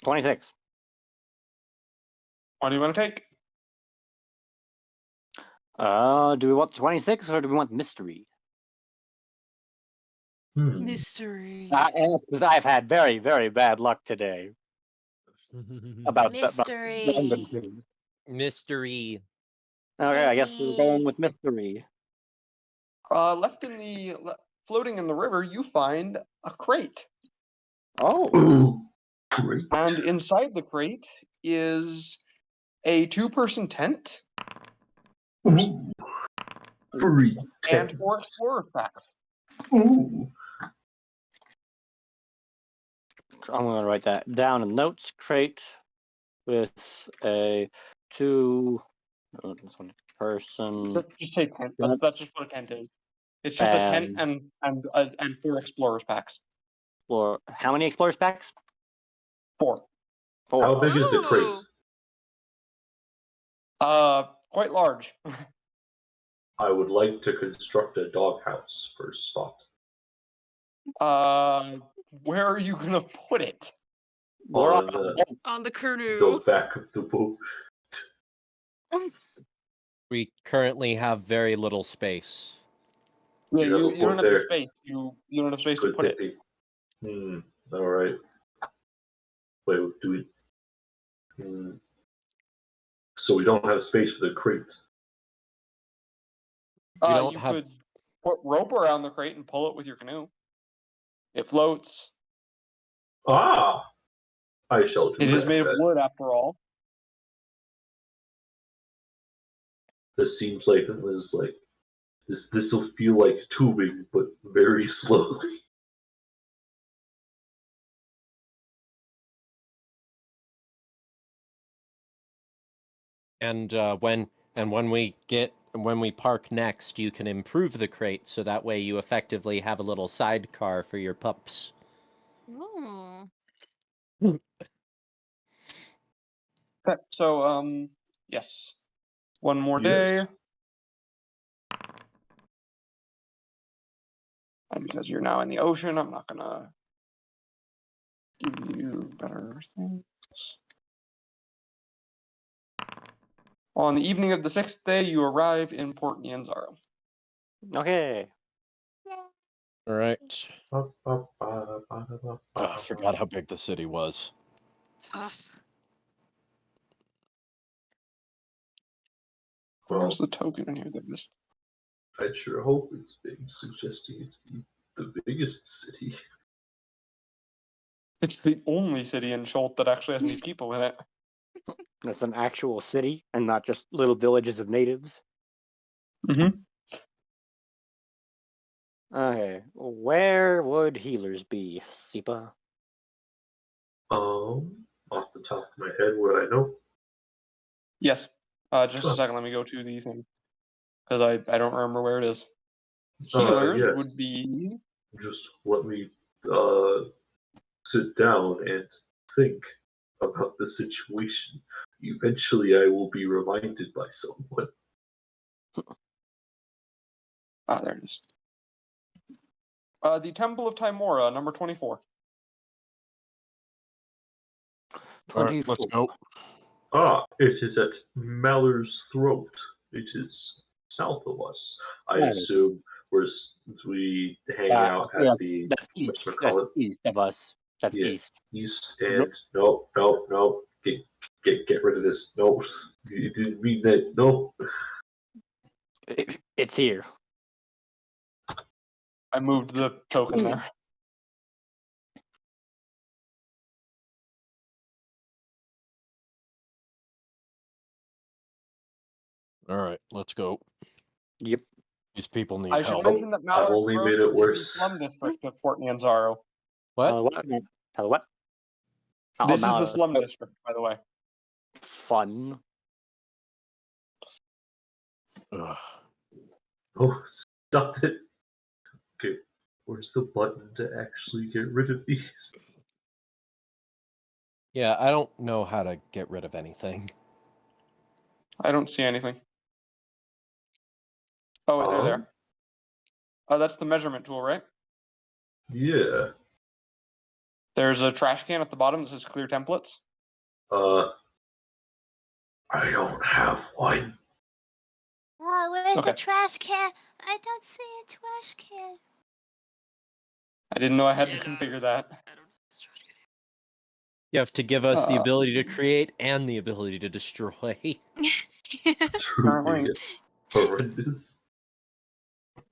26. What do you want to take? Do we want 26 or do we want mystery? Mystery. Because I've had very, very bad luck today about Mystery. Mystery. Okay, I guess we're going with mystery. Left in the floating in the river, you find a crate, Oh, Ooh, great. and inside the crate is a 2-person tent Ooh, free and tent. 4 explorer packs. Ooh. I'm gonna write that down in notes. Crate with a 2-person Just say tent. Tent. That's just what a tent is. It's just a tent and 4 explorers packs. Or how many explorers packs? 4. How big is the crate? Quite large. I would like to construct a doghouse for Spot. Where are you gonna put it? We're On on the, On the the canoe. back of the boat. We currently have very little space. Yeah, You have a you don't boat have the there. space. You don't have space to Good put it. thinking. All right. Wait, do we? So we don't have space for the crate. don't You have- could put rope around the crate and pull it with your canoe. It floats. Ah, I shall do It is that made of then. wood, after all. This seems like it was like this. This will feel like tubing, but very slowly. And when we park next, you can improve the crate so that way you effectively have a little sidecar for your pups. Ooh. Okay, so yes. One more Yes. day. And because you're now in the ocean, I'm not gonna give you better things. On the evening of the 6th day, you arrive in Port Nyanzaro. Okay. All right. Well, I forgot how big the city was. Ugh. Where's the token in here? There it is. I sure hope it's big, suggesting it's the biggest city. It's the only city in Scholt that actually has any people in it. That's an actual city and not just little villages of natives. Mm-hmm. Okay. Where would healers be, Sipa? Off the top of my head, would I know? Yes. Just a second. Let me go to the thing because I don't remember where it is. Healers Yes. would be. Just let me sit down and think about the situation. Eventually, I will be reminded by someone. There it is. The Temple of Timora, number 24. All right, let's 24. go. It is at Maller's Throat. It is south of us. I Right. assume we hang out at Yeah, the that's east. That's whatchamacallit? east of us. That's Yeah. east. East and nope. Get rid of this. Nope. You didn't mean that. No. It's here. I moved the token there. All right, let's go. Yep. These people need I should help. mention that I've Maller's only Throat made it is the worse. slum district of Port Nyanzaro. What? What? Hello, what? Oh, This is the Mallow. slum district, by the way. Fun. Ugh. Oh, stop it. Okay. Where's the button to actually get rid of these? Yeah, I don't know how to get rid of anything. I don't see anything. Oh, wait, they're there. Oh, that's the measurement tool, right? Yeah. There's a trash can at the bottom that says clear templates. I don't have one. Where's the Okay. trash can? I don't see a trash can. I didn't know I had to Yeah. configure that. I don't. You have to give us the Uh, ability to create and the ability to destroy. Truly horrendous.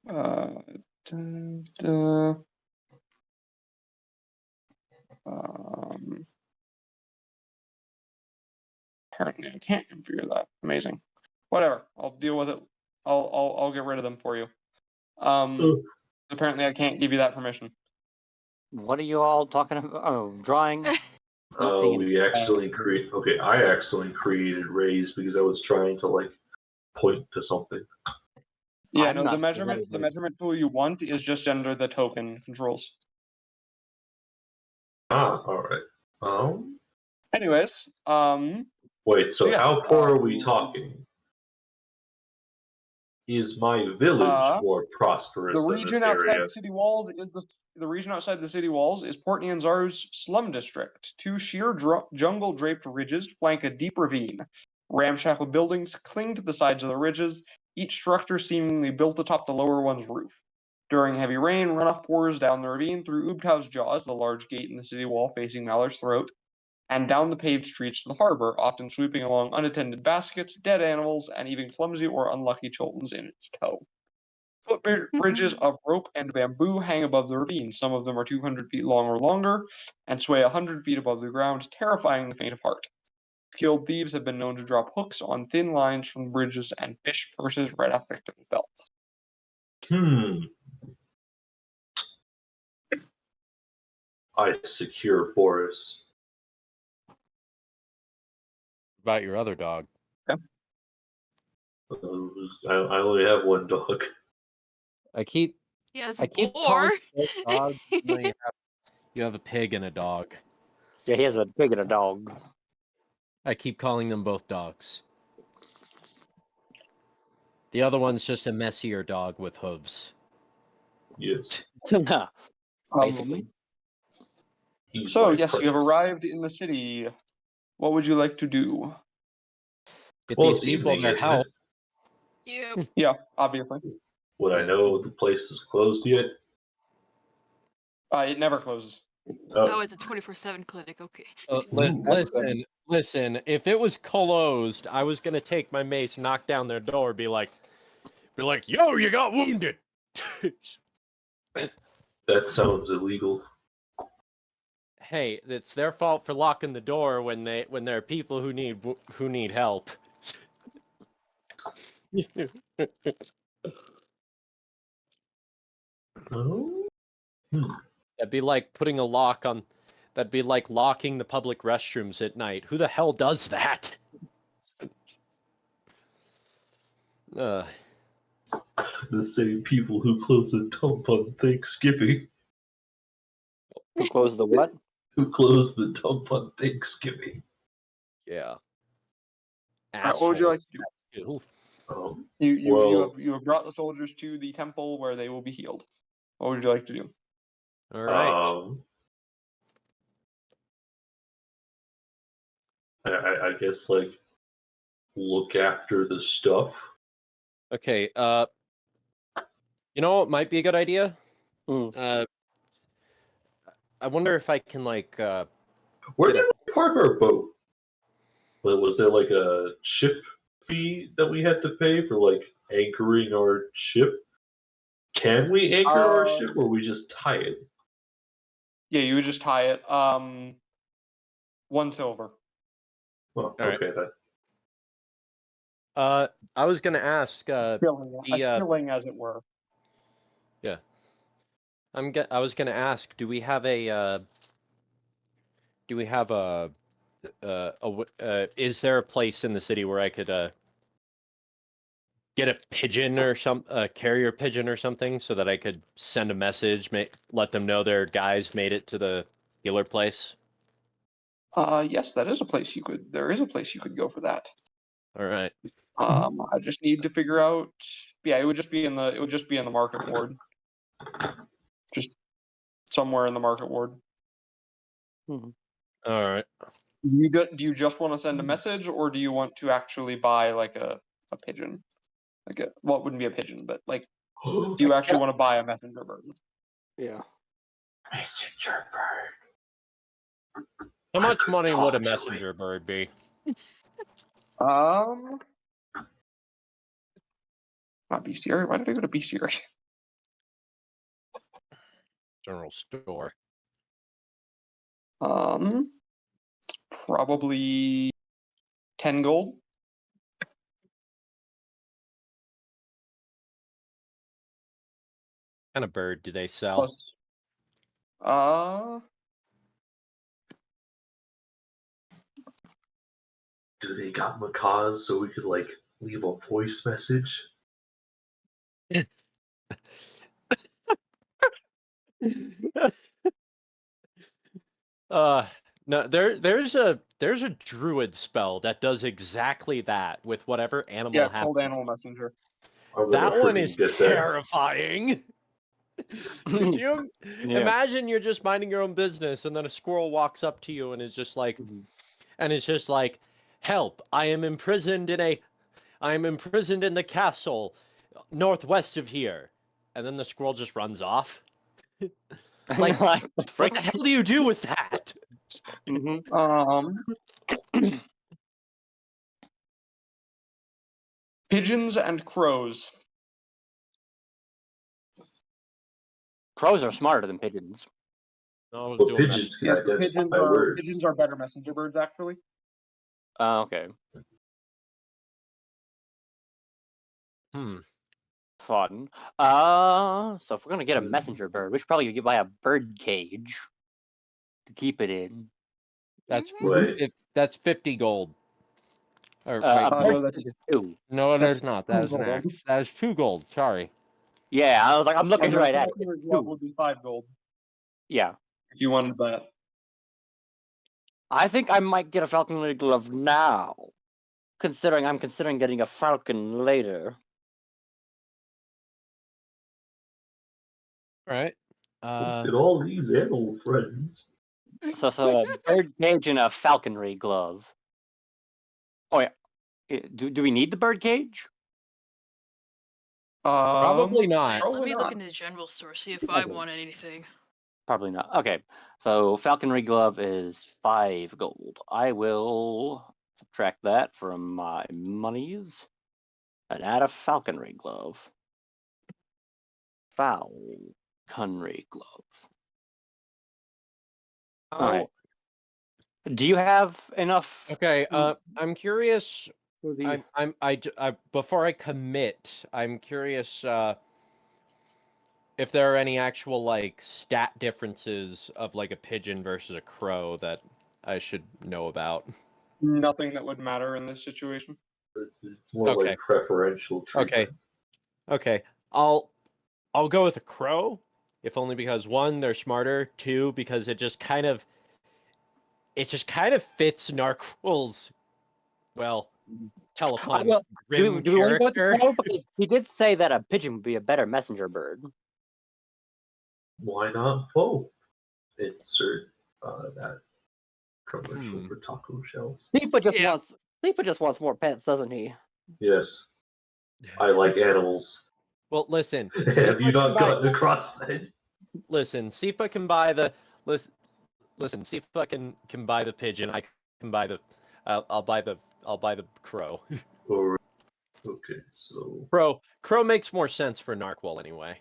Dun, dun. Apparently I can't configure that. Amazing. Whatever. I'll deal with it. I'll get rid of them for you. Ugh. Apparently I can't give you that permission. What are you all talking about? Oh, drawing. Not seeing We any- accidentally create. Okay, I accidentally created rays because I was trying to point to something. Yeah, I'm no, not the seeing measurement anything. tool you want is just under the token controls. All right. Anyways, Wait. So So yes, how far are we talking? Is my village more the prosperous than this region outside area? the city walls is the region outside the city walls is Port Nyanzaro's slum district. Two sheer jungle draped ridges flank a deep ravine. Ramshackle buildings cling to the sides of the ridges, each structure seemingly built atop the lower one's roof. During heavy rain, runoff pours down the ravine through Ubtau's Jaws, the large gate in the city wall facing Maller's Throat, and down the paved streets to the harbor, often sweeping along unattended baskets, dead animals, and even clumsy or unlucky chultons in its tow. Footbridges of rope and bamboo hang above the ravine. Some of them are 200 feet long or longer, and sway 100 feet above the ground, terrifying the faint of heart. Skilled thieves have been known to drop hooks on thin lines from the bridges and fish purses right off victims' belts. I secure Boris. About your other dog. I only have one dog. I keep Yes, calling four. you both dogs. No, you have a pig and a dog. Yeah, he has a pig and a dog. I keep calling them both dogs. The other one's just a messier dog with hooves. Yes. Nah, Um, basically. He's so my yes, you have precious. arrived in the city. What would you like to do? Get Well, these it's people evening, their isn't help. Yep. Yeah, obviously. Would I Yeah. know the place is closed yet? It never closes. Oh, Oh, it's a 24/7 clinic. Okay. Listen. If it was closed, I was gonna take my mace, knock down their door, be like, "Yo, you got wounded." that sounds illegal. Hey, it's their fault for locking the door when there are people who need help. Oh. That'd be like putting a lock on. That'd be like locking the public restrooms at night. Who the hell does that? Uh, The same people who close the dump on Thanksgiving. Who closed the what? Who closed the dump on Thanksgiving. yeah. All right, what would you like to do? Asshole. Um, You well, have brought the soldiers to the temple where they will be healed. What would you like to do? All right. I guess like look after the stuff. Okay. You know what might be a good idea? Mm. I wonder if I can Where Get did it. we park our boat? Was there like a ship fee that we had to pay for like anchoring our ship? Can we anchor our ship, or we just tie it? Yeah, you would just tie it. 1 silver. Oh, right. okay then. I was gonna ask. Shilling, a shilling, as it were. Yeah. I was gonna ask. Do we have a? Is there a place in the city where I could get a pigeon or carrier pigeon or something, so that I could send a message, let them know their guys made it to the healer place? Yes, that is a place you could. There is a place you could go for that. All right. I just need to figure out. Yeah, it would just be in the market ward. Just somewhere in the market ward. All right. Do you just want to send a message, or do you want to actually buy like a pigeon? Well, it wouldn't be a pigeon, but like, do you actually want to buy a messenger bird? Yeah. Messenger bird. How I much could money would a talk to it. messenger bird be? Not bestiary. Why did I go to bestiary? General store. Probably 10 gold. What kind of bird do they sell? Plus, Do they got macaws so we could like leave a voice message? No, there's a druid spell that does exactly that with whatever animal yeah, it's called happens. Animal Messenger. I'm gonna That one freaking is get that. terrifying. Could you Yeah. imagine you're just minding your own business and then a squirrel walks up to you and is just like, help! I am imprisoned in the castle northwest of here, and then the squirrel just runs off. Like, what the what frick? the hell do you do with that? Pigeons and crows. Crows are smarter than pigeons. No, Well, pigeons can Yes, identify words. pigeons are better messenger birds, actually. Okay. Fun. So if we're gonna get a messenger bird, we should probably buy a bird cage to keep it in. That's Wait. that's 50 gold. Or A wait, bird no, that's- cage is 2. no, that's there's not. That is 2 an gold. act. That is 2 gold. Sorry. Yeah, I was like, I'm looking And right at it. the It's What 2. would be 5 gold Yeah. if you wanted that? I think I might get a falconry glove now. I'm considering getting a falcon later. All right. Look at all these animal friends. So a bird cage and a falconry glove. Oh yeah. Do we need the bird cage? Probably not. Let Probably me look not. in the general store, see if I want anything. Probably not. Okay. So falconry glove is 5 gold. I will subtract that from my monies and add a falconry glove. Falconry glove. Alright. Do you have enough? Okay. I'm curious. For the... Before I commit, I'm curious if there are any actual like stat differences of like a pigeon versus a crow that I should know about. Nothing that would matter in this situation. It's more Okay. like preferential treatment. Okay. I'll go with a crow, if only because 1, they're smarter. 2, because it just kind of fits Narquil's tell upon Well, grim do we want to go with the character. crow? Because he did say that a pigeon would be a better messenger bird. Why not both? Insert that commercial for taco shells. Lipa Yeah. just wants more pets, doesn't he? Yes, I like animals. Well, listen. Have you not gotten across that? Listen, Sipa can buy the listen. Sipa can buy the pigeon. I can buy the. I'll buy the crow. Or, okay, so Crow makes more sense for Narquil anyway.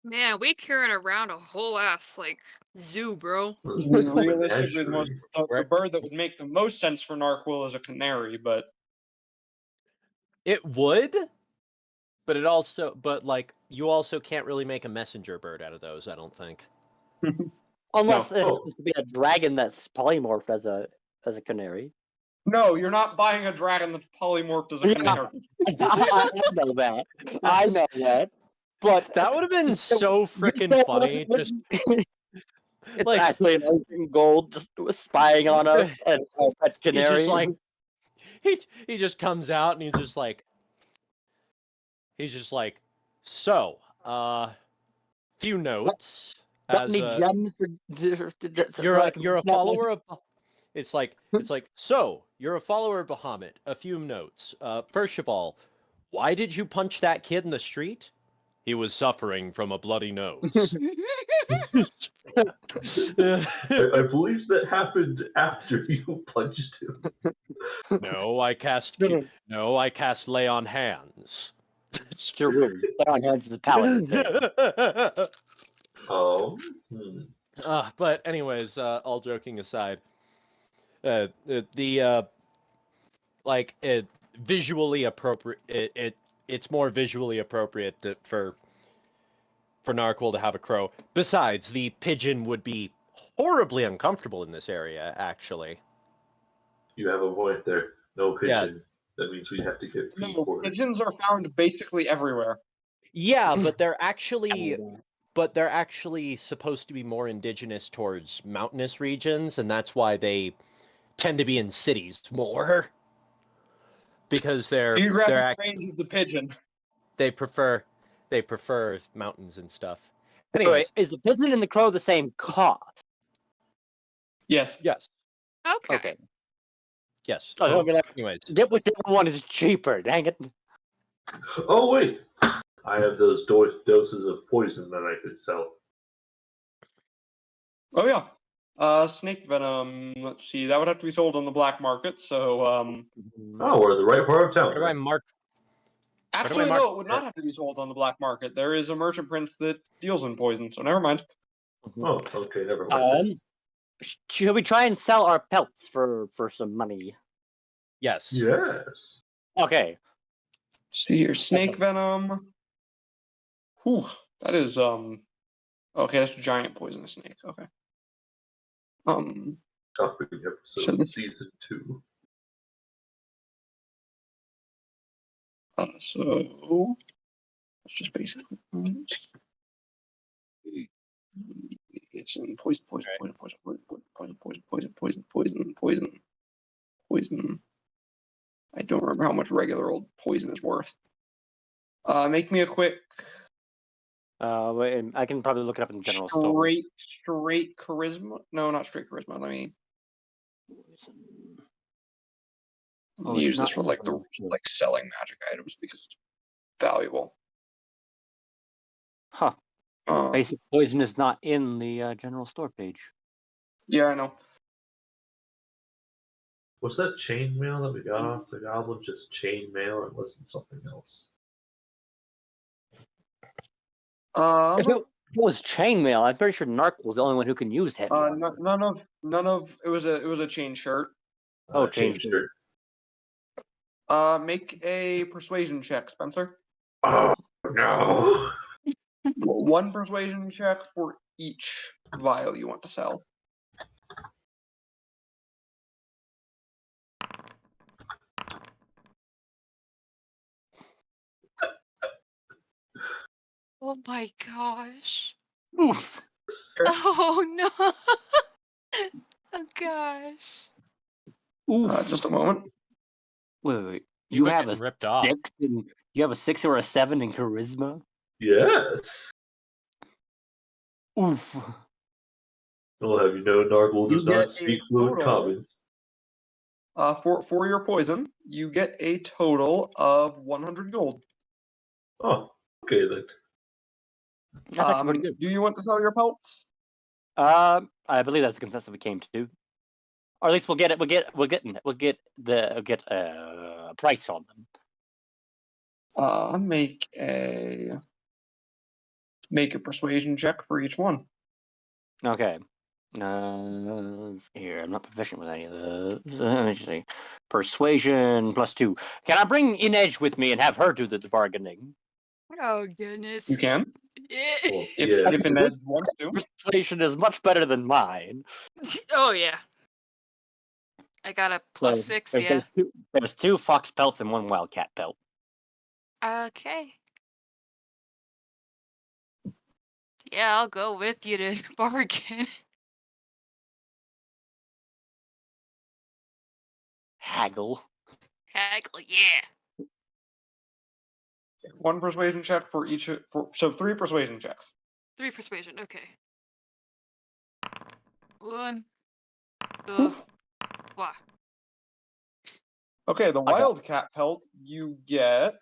Man, we carrying around a whole ass like zoo, bro. Realistically, the Right. bird that would make the most sense for Narquil is a canary, but It would, but like you also can't really make a messenger bird out of those. I don't think. Unless it Oh. happens to be a dragon that's polymorphed as a canary. no, you're not buying a dragon that's polymorphed as a Yeah. canary. I know that. I know that. But That would have been so freaking funny. Just it's like- actually an open gold just spying on us and a pet he's canary. just like he just comes out and he's just like so few notes. Got As any a, gems for you're a follower of. It's like so you're a follower of Bahamut. A few notes. First of all, why did you punch that kid in the street? He was suffering from a bloody nose. I believe that happened after you punched him. No, I cast lay on hands. Sure will. Put on hands as a paladin. Oh. But anyways, all joking aside, visually appropriate. It's more visually appropriate for Narquil to have a crow. Besides, the pigeon would be horribly uncomfortable in this area. Actually, You have a point there. No pigeon. Yeah. That means we have to get No, P4. pigeons are found basically everywhere. yeah, but they're actually supposed to be more indigenous towards mountainous regions, and that's why they tend to be in cities more. Because Geographic range of the pigeon. they prefer mountains and stuff. Wait, Anyways, is the pigeon and the crow the same cost? Yes. yes, Okay. yes. Oh, I'm gonna Anyways, get whichever one is cheaper. Dang it! Oh, wait. I have those doses of poison that I could sell. Oh yeah. Snake venom. Let's see. That would have to be sold on the black market. So Oh, we're in the right part of town. where do I mark? actually, mark no, it would that? not have to be sold on the black market. There is a merchant prince that deals in poison. So never mind. Oh, okay, never mind. Should we try and sell our pelts for some money? Yes. Yes. Okay. See here, snake venom. Whew, that is okay, that's giant poisonous snake. Okay. Topic episode season 2. So that's just basically it's poison. I don't remember how much regular old poison is worth. Make me a quick Wait, I can probably look it up in the general store. Straight charisma. No, not straight charisma. Let me Oh, it's use not this for in like the general store. selling magic items because it's valuable. Huh. Basic poison is not in the general store page. Yeah, I know. Was that chainmail that we got off the goblin just chainmail, or was it something else? If it was chainmail, I'm pretty sure Narc was the only one who can use heavy armor. none of it was a chain shirt. Oh, Chain chain shirt. Make a persuasion check, Spencer. Oh no! One persuasion check for each vial you want to sell. Oh my gosh. Oof. Oh no. Oh gosh. Oof. Just a moment. Wait. You You have a getting ripped off. 6 and you have a 6 or a 7 in charisma? Yes. Oof. Well, have you known Nargle does You get not speak a fluent total- common? For your poison, you get a total of 100 gold. Oh, okay then. That's actually pretty good. Do you want to sell your pelts? I believe that's the consensus we came to. Or at least we'll get a price on them. Make a persuasion check for each one. Okay. Here, I'm not proficient with any of the. Let me see. Persuasion +2. Can I bring Inedge with me and have her do the bargaining? Oh goodness. You can, Well, if yeah. Inez wants to. Persuasion is much better than mine. Oh yeah. I got a +6, yeah. There's 2 fox pelts and 1 wildcat pelt. Okay. Yeah, I'll go with you to bargain. Haggle. Haggle, yeah. One persuasion check for each. So 3 persuasion checks. 3 persuasion, okay. 1. Oof. Blah. Okay, the Okay. wildcat pelt you get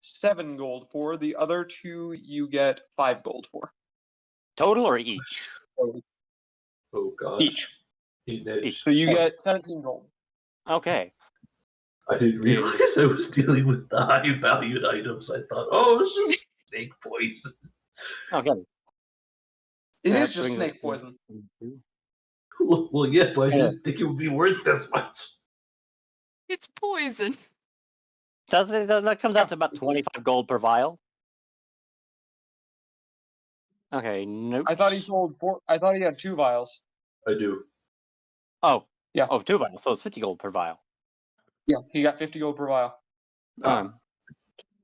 7 gold for. The other 2 you get 5 gold for. Total or each? Oh gosh. Each. So you get 17 gold. Okay. I didn't realize I was dealing with the high valued items. I thought, oh, it's just snake poison. Okay. It That is just brings us snake poison. Well, yeah, but I didn't think it would be worth this much. It's poison. That comes out to about 25 gold per vial. Okay, nope. I thought he sold 4. I thought he had 2 vials. I do. Oh. Yeah. Oh, 2 vials, so it's 50 gold per vial. Yeah, he got 50 gold per vial. Ah.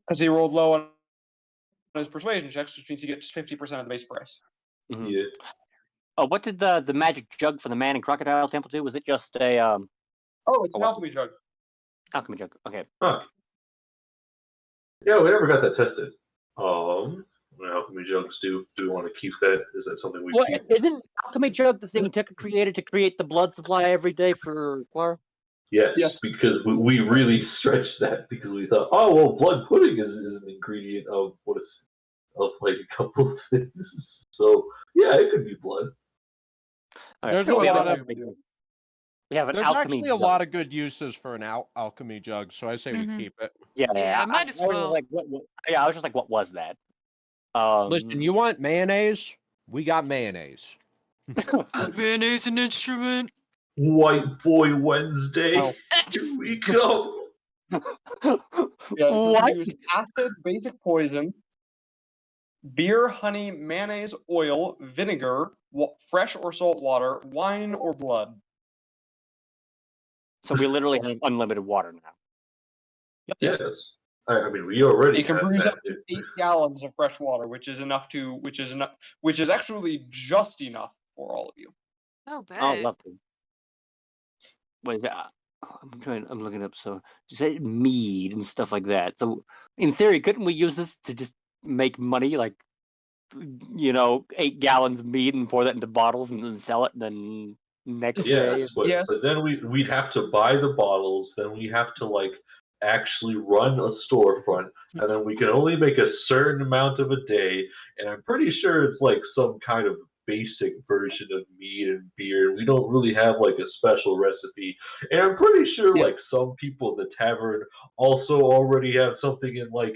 Because he rolled low on his persuasion checks, which means he gets 50% of the base price. Mhm. Yeah. Oh, what did the magic jug for the man and crocodile temple do? Was it just a Oh, it's an what? alchemy jug. alchemy jug? Okay. Huh. Yeah, we never got that tested. Alchemy jugs do we want to keep that? Is that something we Well, keep? isn't alchemy jug the thing Tucker created to create the blood supply every day for Clara? Yes, because we really stretched that because we thought, oh well, blood pudding is an ingredient of like a couple of things. So yeah, it could be blood. Okay. There's a We have lot an of alchemy actually a jug. lot of good uses for an alchemy jug, so I say we Mhm. keep it. Yeah, might as I was well. like, what? Yeah, I was just like, what was that? Listen, you want mayonnaise? We got mayonnaise. Is mayonnaise an instrument? White Boy Wednesday. Oh. Here we go. Yeah, you What? can use acid, basic poison, beer, honey, mayonnaise, oil, vinegar, fresh or salt water, wine, or blood. So we literally have unlimited water now. Yes. I mean, we already You can had produce that. up to 8 gallons of fresh water, which is actually just enough for all of you. Oh, Oh, bad. lovely. What is that? I'm looking up. So you say mead and stuff like that. So in theory, couldn't we use this to just make money, like 8 gallons of meat and pour that into bottles and then sell it. And then next day, Yes, but, Yes. but then we'd have to buy the bottles. Then we have to actually run a storefront, and then we can only make a certain amount of a day. And I'm pretty sure it's like some kind of basic version of meat and beer. We don't really have like a special recipe. And I'm pretty sure like Yes. some people in the tavern also already have something in like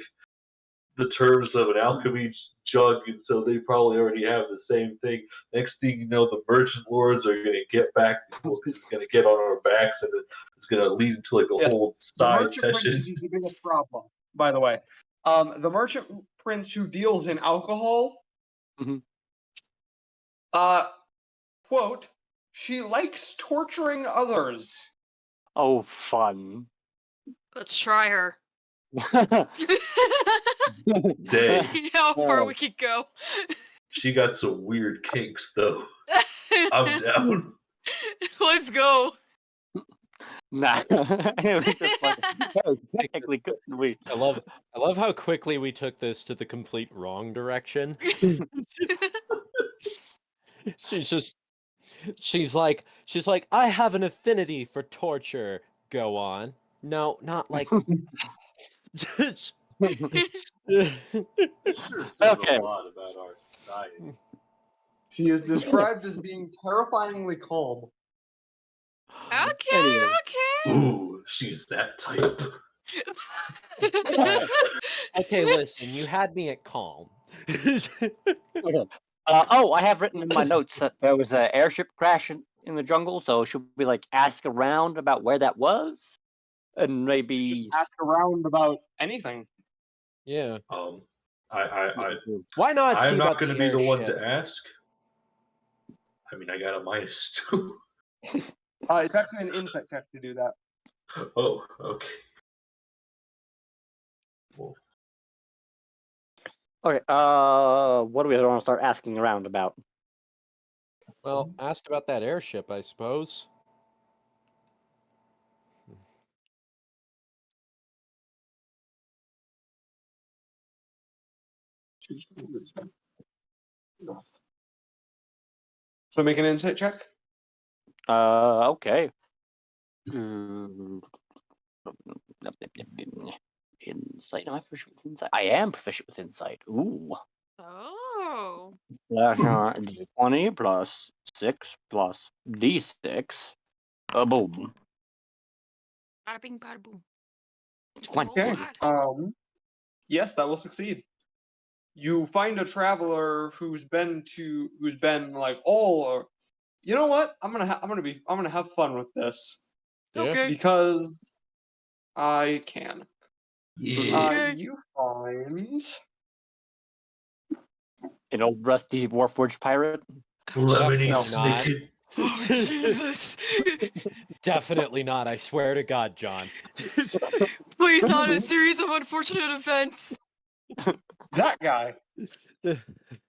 the terms of an alchemy jug, and so they probably already have the same thing. Next thing you know, the merchant lords are going to get back because it's going to get on our backs, and it's going to lead into like a Yes. whole The side merchant prince session. is the biggest problem, by the way. The merchant prince who deals in alcohol, Mhm. quote, she likes torturing others. oh, fun. Let's try her. Dang, See how far we could go. she got some weird kinks though. I'm down. Let's go. Nah, it was just like, hey, technically, couldn't we? I love how quickly we took this to the complete wrong direction. She's like, I have an affinity for torture. Go on. No, not like. This sure says Okay. a lot about our society. She is described as being terrifyingly calm. Okay, Anyway. okay. Ooh, she's that type. Okay, listen, you had me at calm. Okay. I have written in my notes that there was an airship crash in the jungle, so should we like ask around about where that was? And maybe Just ask around about anything. Yeah. Why not? I'm see not about going to the be the one airship? to ask. I mean, I got a -2. It's actually an insight check to do that. Oh, okay. Well, Okay, what do we want to start asking around about? Well, ask about that airship, I suppose. So make an insight check. Okay. Insight. Am I proficient with insight? I am proficient with insight. Ooh. Oh. 20 plus 6 plus D6. Boom. Bada bing, bada boom. Mr. 20. Worldwide. Yes, that will succeed. You find a traveler who's been like, oh, you know what? I'm gonna have fun with this Yeah. Okay. because I can. yeah. Okay. You find An old rusty warforged pirate. Lemony no, Snicket. Oh, Jesus. Definitely not. I swear to God, John. Please not a series of unfortunate events. that guy. He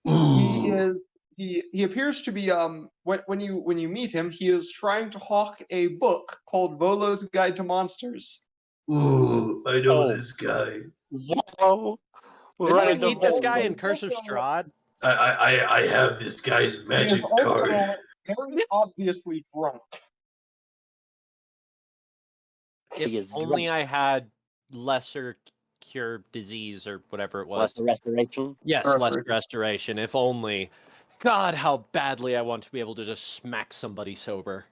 Ooh. is he appears to be when you meet him, he is trying to hawk a book called Volo's Guide to Monsters. Ooh, I know Oh. this guy. Oh, Didn't right we into meet this bold. guy in Curse of Strahd? I have this guy's He is magic also card. very obviously drunk. He If is only drunk. I had lesser cure disease or whatever it was. Plus the restoration. Yes, Restoration. less restoration. If only. God, how badly I want to be able to just smack somebody sober.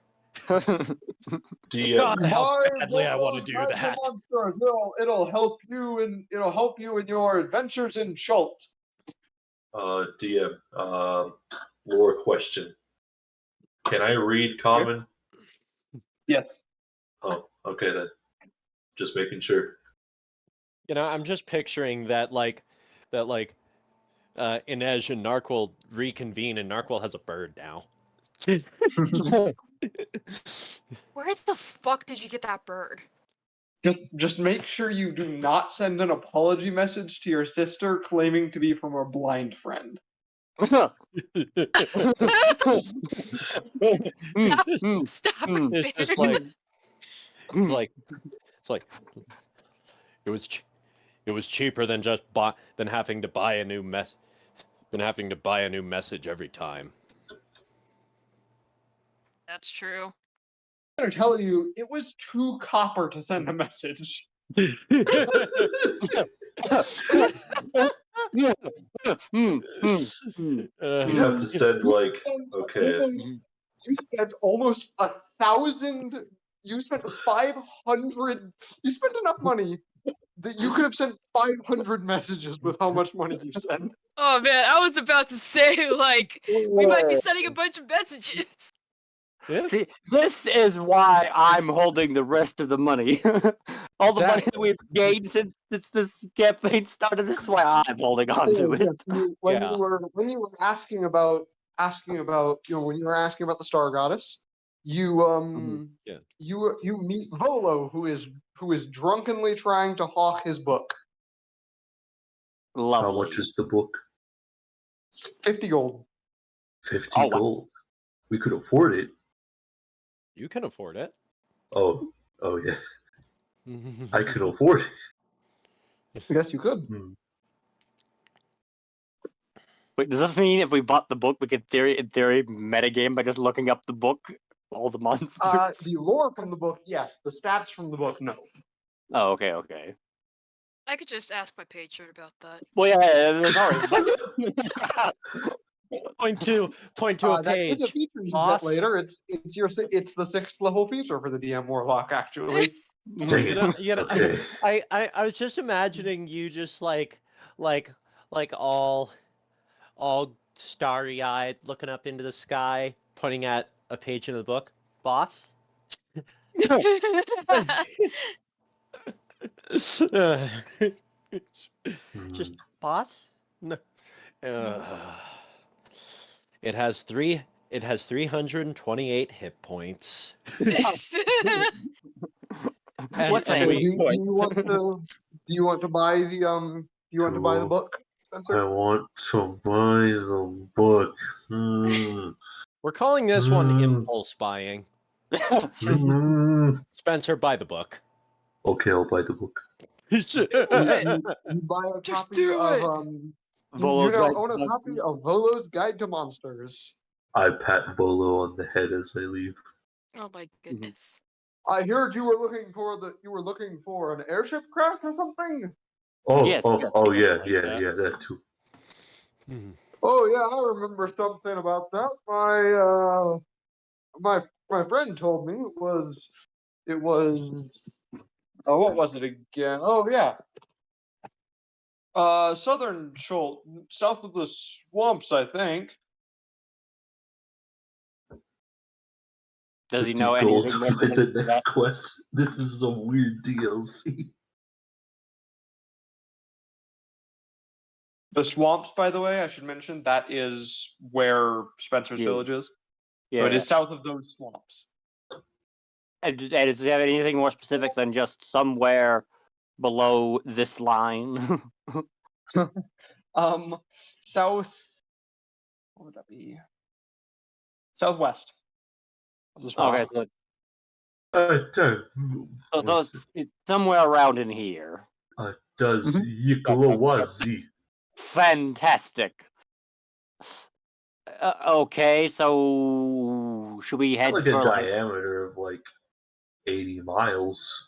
DM. God, how Buy badly I want to Volo's do Guide to that. Monsters. It'll help you in your adventures in Schult. DM. Lore question. Can I read common? Yes. Oh, okay then. Just making sure. You know, I'm just picturing that Inej and Narquil reconvene, and Narquil has a bird now. Where the fuck did you get that bird? Just make sure you do not send an apology message to your sister claiming to be from a blind friend. Stop It's it. just like it's like it It was cheaper than than having to buy a new message every time. That's true. I'm gonna tell you, it was 2 copper to send a message. You have to send like You spent almost 1,000. You spent 500. You spent enough money that you could have sent 500 messages with how much money you sent. Oh man, I was about to say like we might be sending a bunch of messages. Yeah. See, this is why I'm holding the rest of the money. All the money that we've gained since this campaign started. This is why I'm holding on to it. When you were asking about when you were asking about the Star Goddess, you you meet Volo, who is drunkenly trying to hawk his book. Lovely. How much is the book? 50 gold. 50 gold. We could afford it. You can afford it. Oh yeah. I could afford it. Yes, you could. Wait, does this mean if we bought the book, we could in theory metagame by just looking up the book, all the monsters? The lore from the book, yes. The stats from the book, no. Oh, okay. I could just ask my patron about that. Well, yeah, sorry. Point to a That page. is a feature you Boss. get later. It's the 6th level feature for the DM Warlock, actually. Dang it. You know, Okay. I was just imagining you just like all starry-eyed, looking up into the sky, pointing at a page in the book. Boss? Just boss? No. It has 328 hit points. What's a Okay, hit do point? you want to buy the book, Spencer? I want to buy the book. We're calling this one impulse buying. Spencer, buy the book. Okay, I'll buy the book. You buy a Just copy do of it. Volo's now Guide own to a copy of Volo's Guide to Monsters. I pat Bolo on the head as I leave. Oh my goodness. I heard you were looking for an airship crash or something. Oh, Yes, oh, yes, oh, yes, yeah, like yeah, that. yeah, that too. Oh yeah, I remember something about that. My friend told me it was what was it again? Oh yeah. Southern Schult, south of the swamps, I think. Does he know 50 gold anything more by the than that? next quest. This is a weird DLC. The swamps, by the way, I should mention, that is where Spencer's Yeah. village is. Yeah. So it is south of those swamps. And does he have anything more specific than just somewhere below this line? South. What would that be? Southwest of the swamp. Okay, so What's it's somewhere around in here. does Mhm. Yiglowazi. Fantastic. Okay, so should we head Like for a diameter of like 80 miles.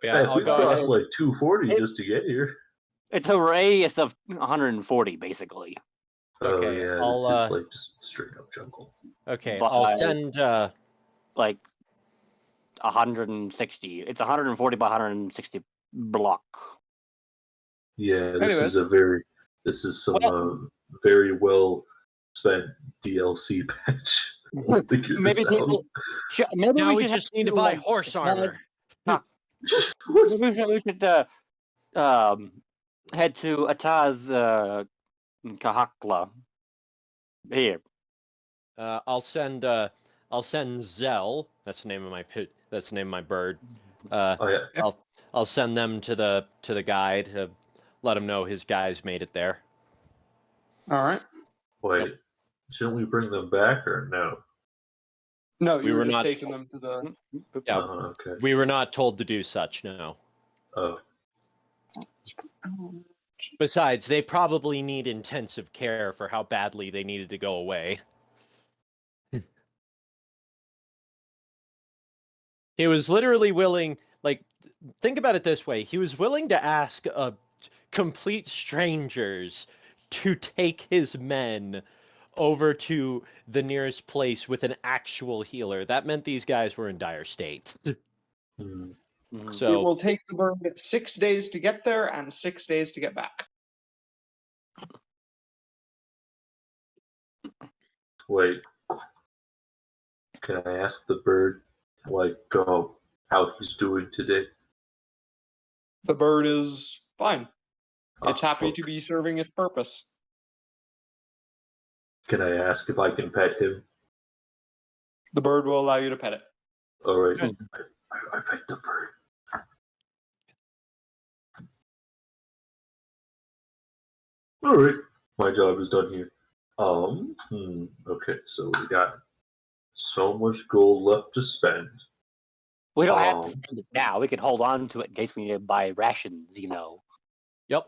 Yeah, Heck, I'll we go crossed ahead. like 240 just to get here. It's a radius of 140, basically. Okay, Oh yeah, I'll, this is like just straight up jungle. Okay, But I'll send. Like 160. It's 140 by 160 block. Yeah, this Anyways. is some very well spent DLC patch. Figure Maybe this out. maybe Now we should just head need to to, buy like, horse armor. Maybe we should head to Ataz Kahakla. Here. I'll send Zell. That's the name of my That's the name of my bird. Oh yeah. I'll send them to the guide to let him know his guys made it there. All right. Wait, shouldn't we bring them back or no? No, We you were were just not- taking them to the. Yeah, Okay. we were not told to do such. No. Oh. Besides, they probably need intensive care for how badly they needed to go away. He was literally willing, like, think about it this way. He was willing to ask complete strangers to take his men over to the nearest place with an actual healer. That meant these guys were in dire states. Hmm. Mhm. It So, will take the bird 6 days to get there and 6 days to get back. Wait, can I ask the bird, like, how he's doing today? The bird is fine. It's Ah, happy okay. to be serving its purpose. Can I ask if I can pet him? The bird will allow you to pet it. All right, Good. I pet the bird. All right, my job is done here. Okay, so we got so much gold left to spend. We don't have to Um, spend it now. We can hold on to it in case we need to buy rations. yep.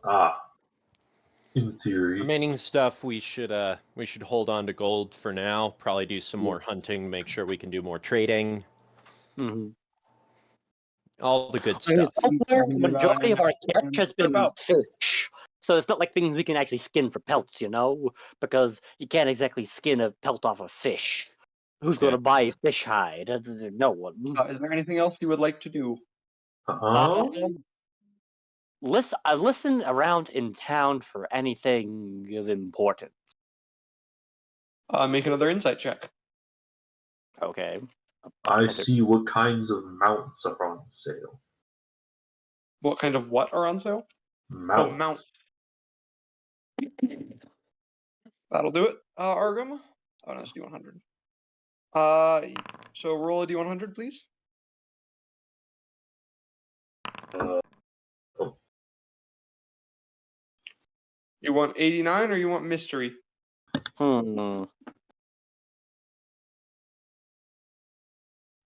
In theory. Remaining stuff we should hold on to gold for now. Probably do some more hunting, make sure we can do more trading. Mm-hmm. All the good I mean, stuff. so far, the majority of our catch and has trip been out. fish. So it's not like things we can actually skin for pelts, because you can't exactly skin a pelt off a fish. Who's going Yeah. to buy a fish hide? No one. Is there anything else you would like to do? Listen around in town for anything of importance. Make another insight check. Okay. I Okay. see what kinds of mounts are on sale. What kind of what are on sale? Mounts. Oh, mount. That'll do it. Argum. Oh no, it's D100. So roll a D100, please. Uh, You want 89 or you want mystery?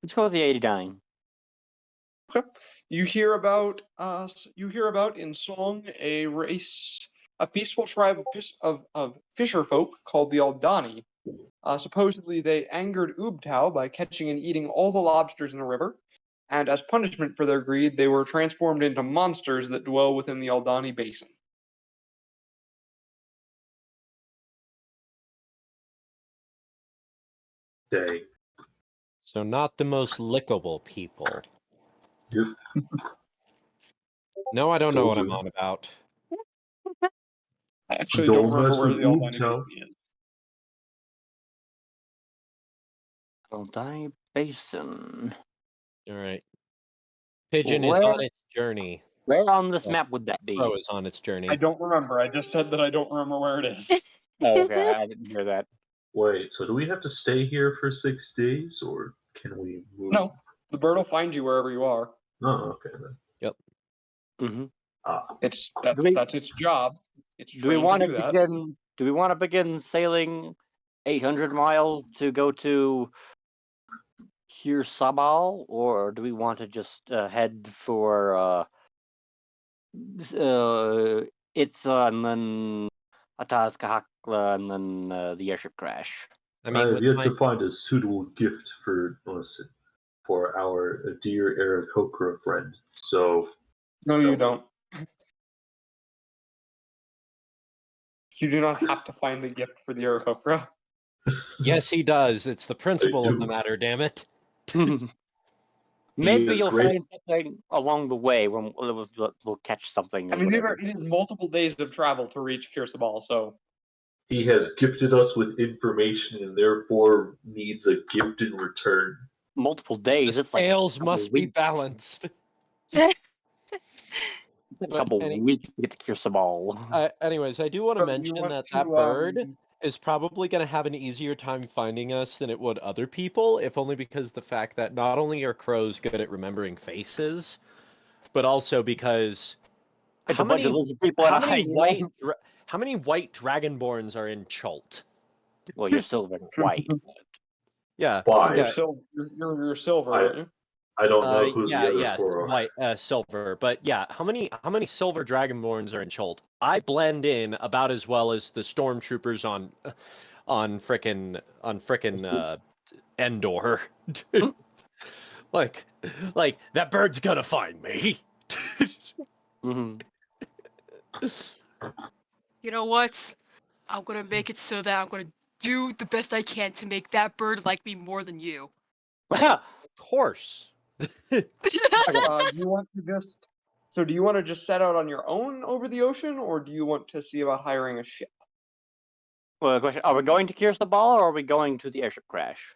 Let's go with the 89. You hear about in song a peaceful tribe of fisher folk called the Aldani. Supposedly they angered Ubtao by catching and eating all the lobsters in the river, and as punishment for their greed, they were transformed into monsters that dwell within the Aldani basin. Dang. So not the most lickable people. Yep. No, I don't know what I'm Golden. on about. I actually Don't don't remember mess where with the Aldani Ubtao. basin is. Aldani Basin. All right. Pigeon is on its journey. Where on this map would that be? Crow is on its journey. I don't remember. I just said that I don't remember where it is. Oh, okay, I didn't hear that. Wait, so do we have to stay here for 6 days, or can we move? No, the bird will find you wherever you are. Oh, okay then. Mm-hmm. That's its job. It's Do we trained want to to do that. begin? Do we want to begin sailing 800 miles to go to Sabal, or do we want to just head for Itza and then Atazcahakla and then the airship crash? I I mean, have with yet my, to find a suitable gift for our dear Aarakocra friend. So No, you don't. You do not have to find a gift for the Aarakocra. yes, he does. It's the principle of the do. matter. Damn it. Maybe is you'll great. find something along the way when we'll catch something. I Or mean, whatever. it is multiple days of travel to reach Kirsabal, so He has gifted us with information and therefore needs a gift in return. Multiple days. The It's like scales a couple must be weeks. balanced. A couple weeks to get to Kirsabal. Anyways, I do want to So you mention want that to, bird is probably going to have an easier time finding us than it would other people, if only because the fact that not only are crows good at remembering faces, but also because It's a bunch of lizard people. how many white dragonborns are in Chult? Well, you're silver and white. Yeah, Five. you're yeah. silver, aren't you? I don't know who the other yes, 4 are. white, silver. But yeah, how many silver dragonborns are in Chult? I blend in about as well as the stormtroopers on frickin' Endor. Dude. like that bird's gonna find me. Mm-hmm. You know what? I'm gonna make it so that I'm gonna do the best I can to make that bird like me more than you. Of course. Do you want to just? So, do you want to just set out on your own over the ocean, or do you want to see about hiring a ship? Well, the question: are we going to Pierce the Ball, or are we going to the airship crash?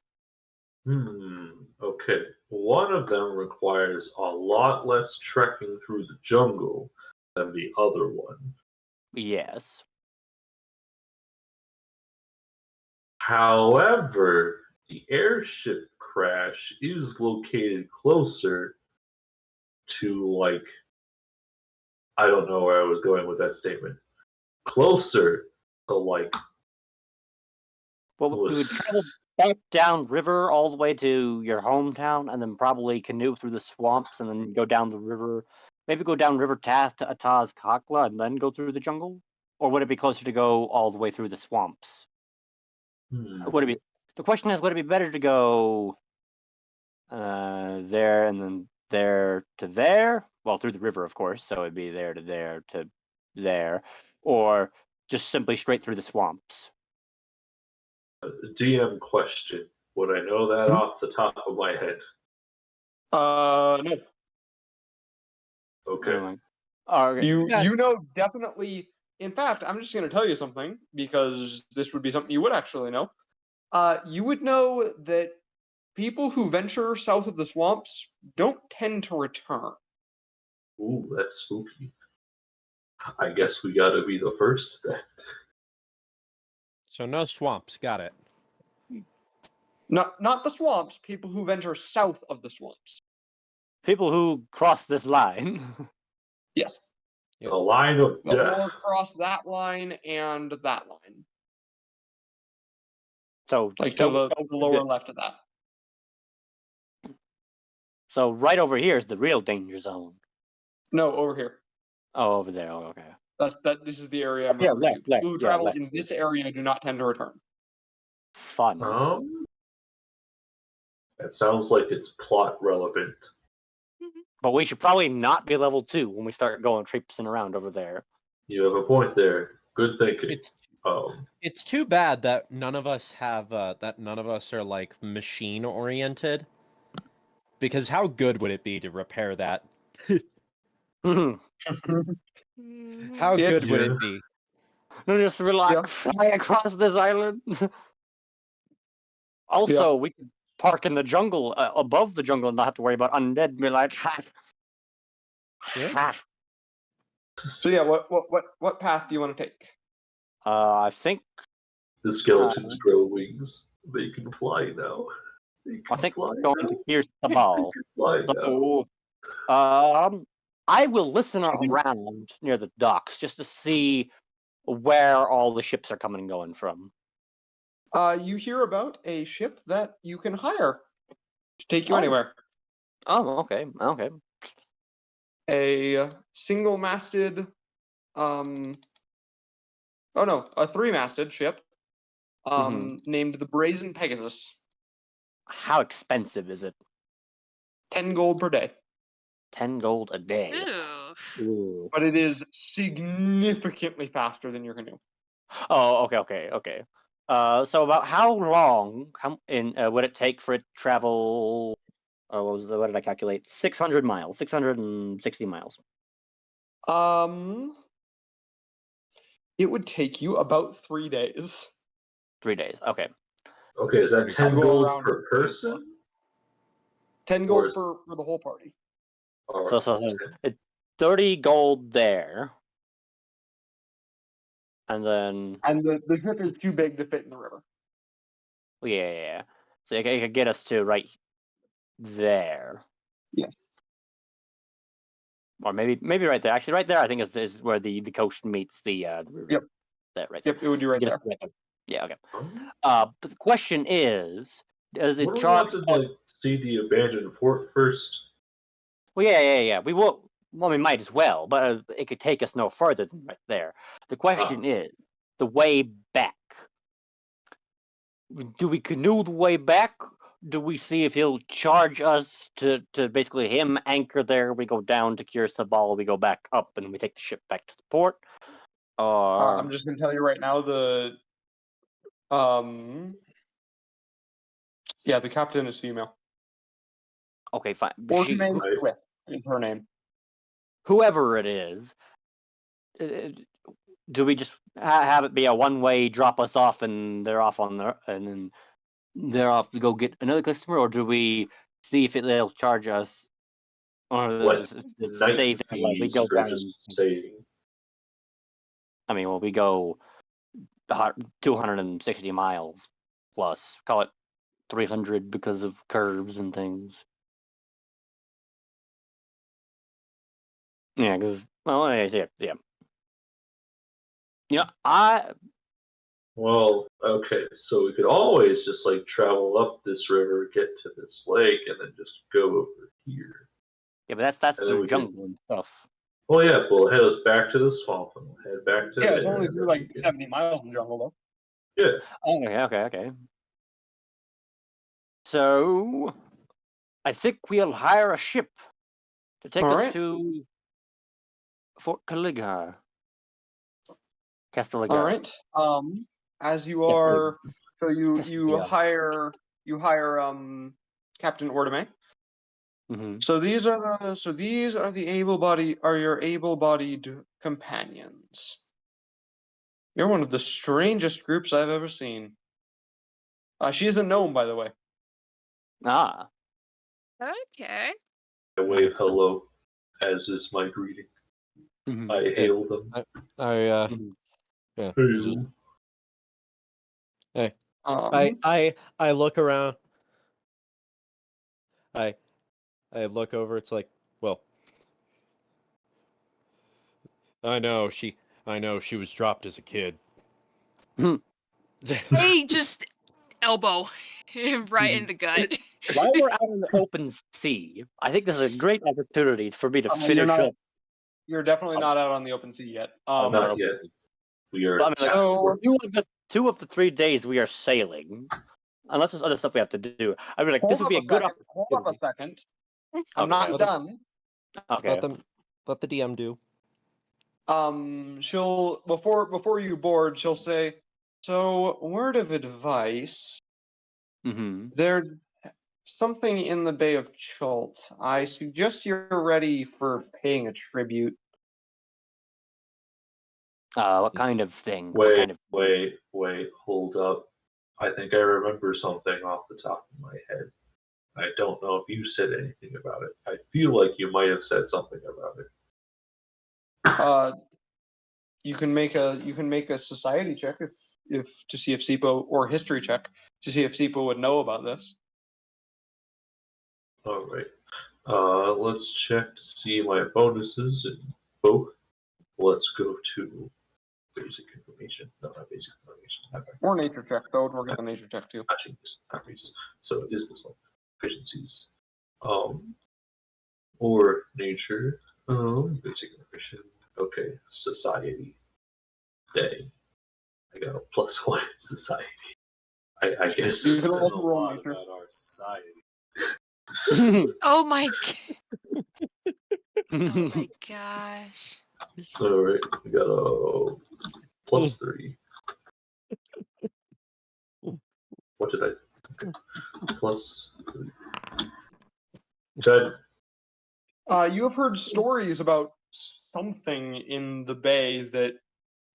Okay. One of them requires a lot less trekking through the jungle than the other one. Yes. However, the airship crash is located closer to, like, I don't know where I was going with that statement. Closer to, like, Well, we would travel back down river all the way to your hometown, and then probably canoe through the swamps, and then go down the river. Maybe go down River Taff to Ataz Kakla, and then go through the jungle. Or would it be closer to go all the way through the swamps? Would it be? The question is, would it be better to go there and then there to there? Well, through the river, of course. So it'd be there to there, or just simply straight through the swamps. DM question. Would I know that off the top of my head? No. Okay. Okay. You know definitely. In fact, I'm just going to tell you something because this would be something you would actually know. You would know that people who venture south of the swamps don't tend to return. Ooh, that's spooky. I guess we gotta be the first then. So no swamps. Got it. Not the swamps. People who venture south of the swamps. People who cross this line. Yes. The line of Or death. across that line and that line. So Like to the don't go lower left of that. So right over here is the real danger zone. No, over here. Oh, over there. Oh, okay. This is the area I'm Yeah, referring to. left, People who yeah, travel left. in this area do not tend to return. Fun. That sounds like it's plot relevant. But we should probably not be level 2 when we start going traipsing around over there. You have a point there. Good thinking. It's too bad that none of us have are like machine oriented. Because how good would it be to repair that? How good would it be? No, just relax, fly across this island. Also, we could park in the jungle, above the jungle, and not have to worry about undead. Be like, ha. Yeah. So yeah, what path do you want to take? I think The skeletons grow wings. They can fly now. I think we're going to pierce the ball. Fly now. So, I will listen around near the docks just to see where all the ships are coming and going from. You hear about a ship that you can hire to take you anywhere. Oh, okay. A single-masted, a three-masted ship, named the Brazen Pegasus. How expensive is it? 10 gold per day. 10 gold a day. Ew. Ooh. But it is significantly faster than your canoe. Oh, okay. So about how long would it take for it to travel? What did I calculate? 600 miles, 660 miles. It would take you about 3 days. 3 days. Okay. Okay, is that 10 Go gold around per person? 10 Or gold is- for the whole party. Or So it's 30 gold there. And then And the ship is too big to fit in the river. yeah. So it could get us to right there. Yes. Or maybe right there. Actually, right there, I think is where the coast meets the river. Yep. That right there. Yep, it would be right Get us there. right there. Yeah. Okay. But the question is, Does it What do we charge want to us? like see the abandoned fort first? Well, yeah. We will. Well, we might as well, but it could take us no further than right there. The question is the way back. Do we canoe the way back? Do we see if he'll charge us to basically him anchor there? We go down to Cure Sabal, we go back up, and we take the ship back to the port. Or I'm just gonna tell you right now the captain is female. okay, fine. Orkmay Swift is her name. Whoever it is, do we just have it be a one-way, drop us off, and they're off on their, and then they're off to go get another customer, or do we see if they'll charge us, or What stay night there? Like we fees go for down. just staying? I mean, well, we go 260 miles plus. Call it 300 because of curves and things. Yeah, because yeah. Yeah, Well, okay, so we could always just like travel up this river, get to this lake, and then just go over here. Yeah, but that's And then through we can- jungle and stuff. Well, yeah, we'll head us back to the swamp and we'll head back to Yeah, it's there, only and through then like we can- 70 miles in jungle though. Yeah. Okay. So, I think we'll hire a ship to take us Alright. to Fort Caligar. Castelligar. All right. As you Yeah, are, so you yeah. hire Captain Ordame. Mm-hmm. So these are your able-bodied companions. You're one of the strangest groups I've ever seen. She is a gnome, by the way. Ah, Okay. I wave hello, as is my greeting. mhm. I hail them. Yeah. Hey. this is- I look around. I look over. It's like, well, I know she was dropped as a kid. Hey, just elbow him right in the gut. While we're out in the open sea, I think this is a great opportunity for me to You're finish not- up. You're definitely not out on the open sea yet. Not yet. We are. But I mean, like, So- two of the 3 days we are sailing, unless there's other stuff we have to do. I mean, like, this would be a good Hold up a opportunity. second. Okay. I'm not Okay. done. Okay. Let the DM do. She'll before you board, she'll say, "So, word of advice. Mm-hmm. There's something in the Bay of Chult. I suggest you're ready for paying a tribute." What kind of thing? What kind of... Wait, hold up. I think I remember something off the top of my head. I don't know if you said anything about it. I feel like you might have said something about it. You can make a society check if to see if Sipo, or history check to see if Sipo would know about this. All right. Let's check to see my bonuses in both. Let's go to basic information. No, not basic information. Not basic. Or nature check, though. Would work at the nature check too. Actually, it's not basic. So it is this one. Efficiencies. Or nature. Basic information. Okay. Society. Day. I got a +1 in society. I guess You can there's also a roll lot nature. about our society. Oh my. Oh my gosh. All right, we got a +3. What did I? Okay. +3. 10. You have heard stories about something in the bay that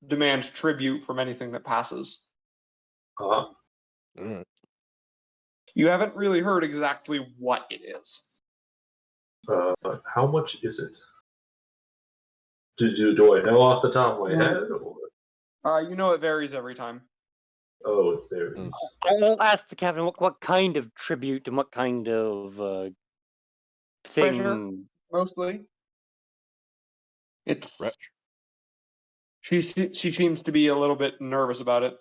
demands tribute from anything that passes. Mm. You haven't really heard exactly what it is. How much is it? Do I know off the top of my head? Or? You know it varies every time. Oh, there it is. I'll ask the captain what kind of tribute and what kind of thing. Treasure, mostly. It's Retch. she seems to be a little bit nervous about it.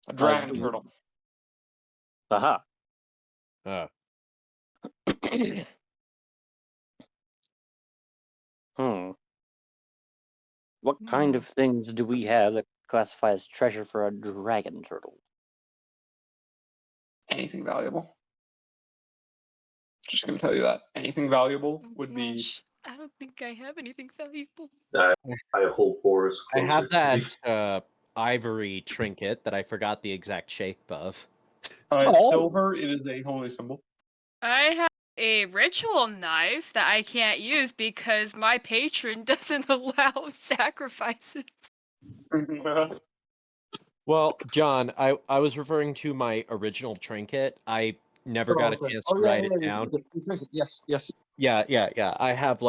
A dragon turtle. Aha. Uh, What kind of things do we have that classify as treasure for a dragon turtle? Anything valuable. Just gonna tell you that anything valuable Oh would be. gosh, I don't think I have anything valuable. I hold Boris I closer have to me. that ivory trinket that I forgot the exact shape of. Oh. Silver. It is a holy symbol. I have a ritual knife that I can't use because my patron doesn't allow sacrifices. Well, John, I was referring to my original trinket. I never got a chance to write it down. You drink it. Yes, yes. Yeah. I have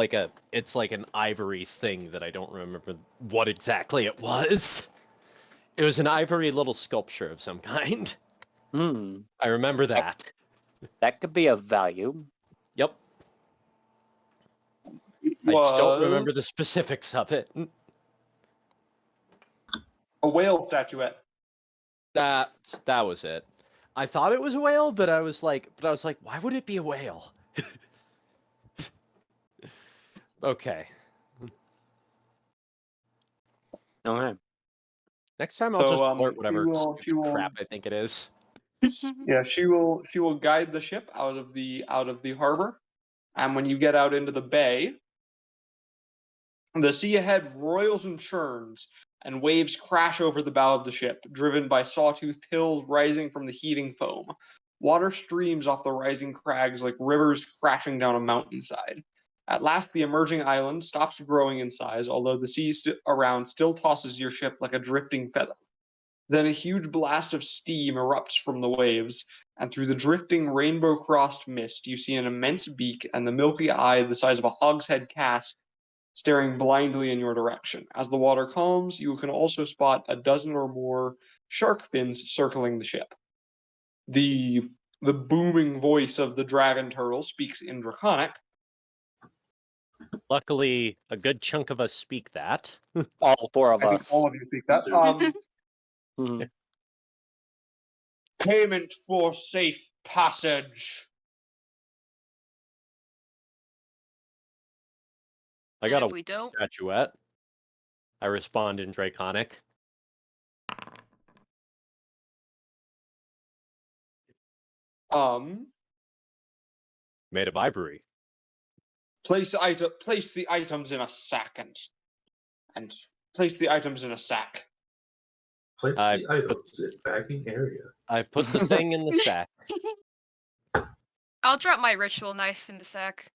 it's like an ivory thing that I don't remember what exactly it was. It was an ivory little sculpture of some kind. I remember that. That could be of value. Yep. I just don't remember the specifics of it. A whale statuette. That was it. I thought it was a whale, but I was like, why would it be a whale? Okay. Okay. Next time I'll just blurt she whatever will- stupid she will- crap I think it is. Yeah, she will guide the ship out of the harbor, and when you get out into the bay, the sea ahead roils and churns, and waves crash over the bow of the ship, driven by sawtoothed hills rising from the heaving foam. Water streams off the rising crags like rivers crashing down a mountainside. At last, the emerging island stops growing in size, although the sea around still tosses your ship like a drifting feather. Then a huge blast of steam erupts from the waves, and through the drifting rainbow-crossed mist, you see an immense beak and the milky eye the size of a hogshead cast staring blindly in your direction. As the water calms, you can also spot a dozen or more shark fins circling the ship. The booming voice of the dragon turtle speaks in Draconic. Luckily, a good chunk of us speak that. All four of I think us. all of you speak that. Mhm. Payment for safe passage. I And got if a we don't, statuette. I respond in Draconic. Made of ivory. Place the items in a sack and place the items in a sack. Place I the items in bagging area. I put the thing in the sack. I'll drop my ritual knife in the sack.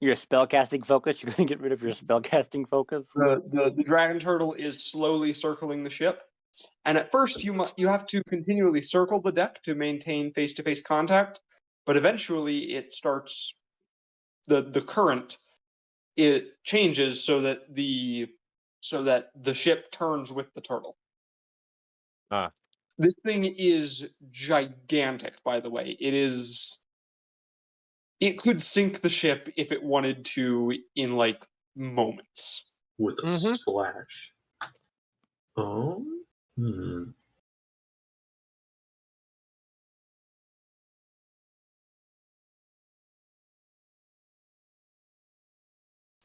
Your spellcasting focus. You're gonna get rid of your spellcasting focus. The dragon turtle is slowly circling the ship, and at first you have to continually circle the deck to maintain face-to-face contact, but eventually it starts the current, it changes so that the ship turns with the turtle. Ah. This thing is gigantic, by the way. It could sink the ship if it wanted to in like moments. With a Mhm. splash. Oh?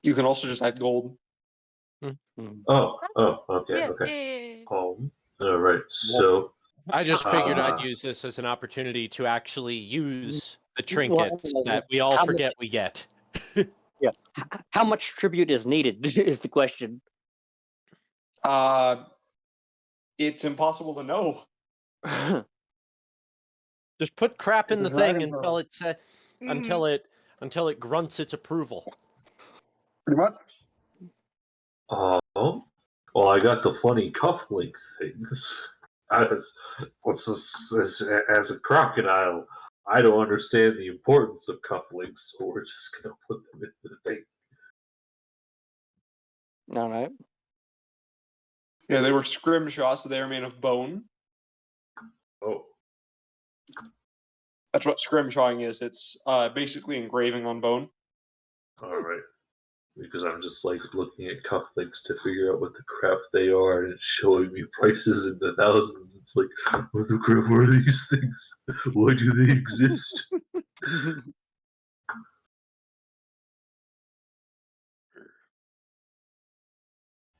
You can also just add gold. Oh, okay, Yeah. okay. Alright, so I just figured I'd Ah. use this as an opportunity to actually use the Well, trinkets that we all how forget much- we get. Yeah. How much tribute is needed is the question. It's impossible to know. Just put crap in It's the a thing dragon until turtle. until it grunts its approval. Pretty much. well, I got the funny cufflink things. As a crocodile, I don't understand the importance of cufflinks, so we're just gonna put them in the thing. All right. Yeah, they were scrimshaw, so they are made of bone. Oh, That's what scrimshawing is. It's basically engraving on bone. alright. because I'm just like looking at cufflinks to figure out what the crap they are, and it's showing me prices in the thousands. It's like, what the crap are these things? Why do they exist?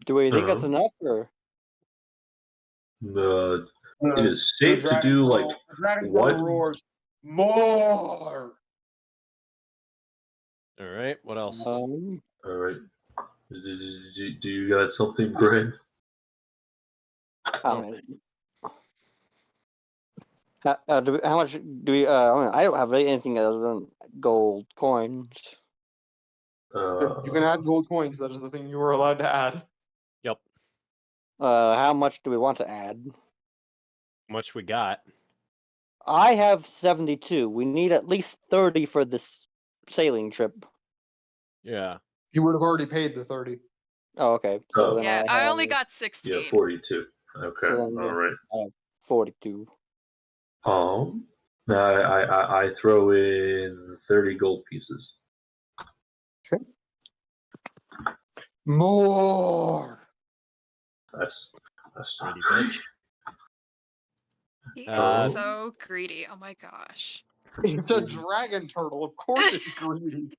Do we think that's Uh-huh. enough, or It is safe to do like The dragon turtle one. roars, more. All right. What else? All right. Do you got something, Brian? how much do we? I don't have anything other than gold coins. You can add gold coins. That is the thing you were allowed to add. Yep. How much do we want to add? How much we got? I have 72. We need at least 30 for this sailing trip. Yeah. You would have already paid the 30. Oh, okay. So then Yeah, I only have got 16. Yeah, 42. Okay, So then all right. 42. I throw in 30 gold pieces. More. That's not Greedy great. bitch. He Uh, is so greedy. Oh my gosh. It's a dragon turtle. Of course it's greedy.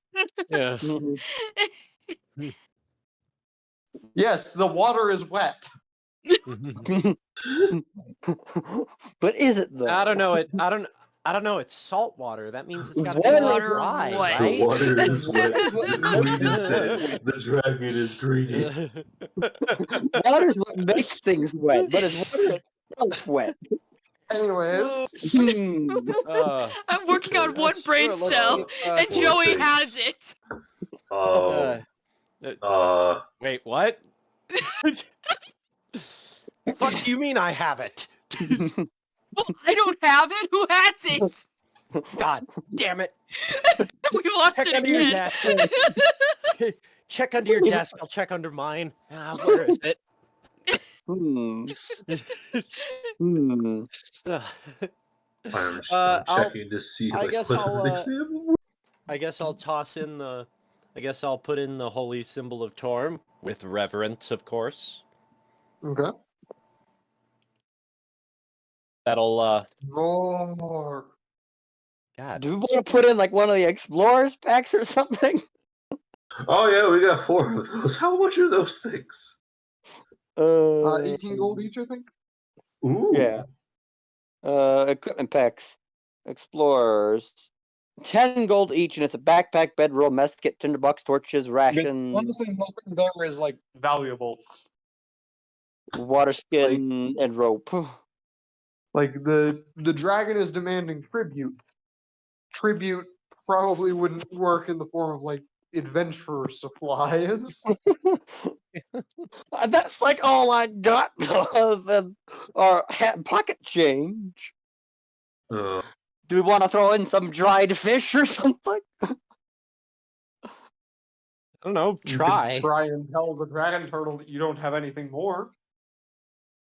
Yeah. Yes, the water is wet. But is it though? I don't know. I don't know. It's salt water. That means it's got to be Water like is dry, wet. right? The water is wet. Water is what The makes queen is things dead. wet. The dragon is greedy. Water is what makes things wet, but is water itself wet? Anyways, I'm working on one Screw brain it, let's cell, see if, and Poor Joey things. has it. Wait, what? Fuck do you mean I have it? Well, I don't have it. Who has it? God damn it. We lost Check it under your again. desk. Check under your desk. I'll check under mine. Where is it? Hmm. Ugh. I'm I'll- checking to see I like guess what I'll, makes them. I guess I'll toss in the. I guess I'll put in the holy symbol of Torm with reverence, of course. okay. That'll. More. God. Do we want to put in like one of the explorers packs or something? Oh yeah, we got 4 of those. How much are those things? 18 gold each, I think. Ooh. Yeah. Equipment packs. Explorers. 10 gold each, and it's a backpack, bedroll, mess kit, tinderbox, torches, ration, Honestly, nothing there is like valuable. water skin, and rope. Like the dragon is demanding tribute. Tribute probably wouldn't work in the form of like adventurer supplies. That's like all I got other than our pocket change. Uh, Do we want to throw in some dried fish or something? I don't know. You could Try. try and tell the dragon turtle that you don't have anything more.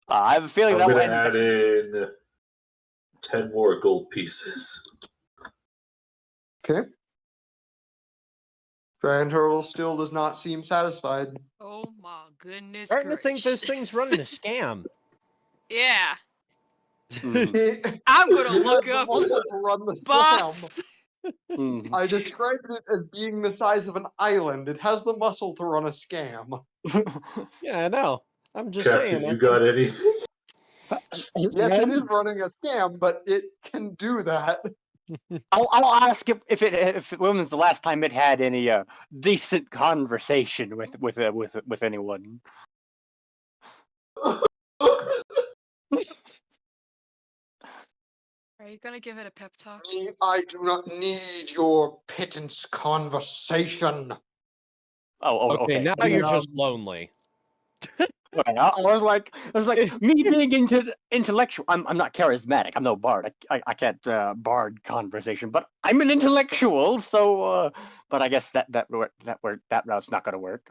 I have a feeling I'm that will gonna end. add in 10 more gold pieces. Okay. Dragon turtle still does not seem satisfied. Oh my goodness Starting to think this gracious. thing's running a scam. Yeah. It, I'm gonna it look has the up muscle to run the scam. boss. Mhm. I described it as being the size of an island. It has the muscle to run a scam. Yeah, I know. I'm just Captain, saying. I you think- got anything? Yes, it is running a scam, but it can do that. I'll ask if when was the last time it had any decent conversation with anyone. Are you gonna give it a pep talk? I do not need your pittance conversation. Okay, now Yeah. you're just lonely. Okay, I was like, me being intellectual. I'm not charismatic. I'm no bard. I can't bard conversation, but I'm an intellectual. So, but I guess that route's not gonna work.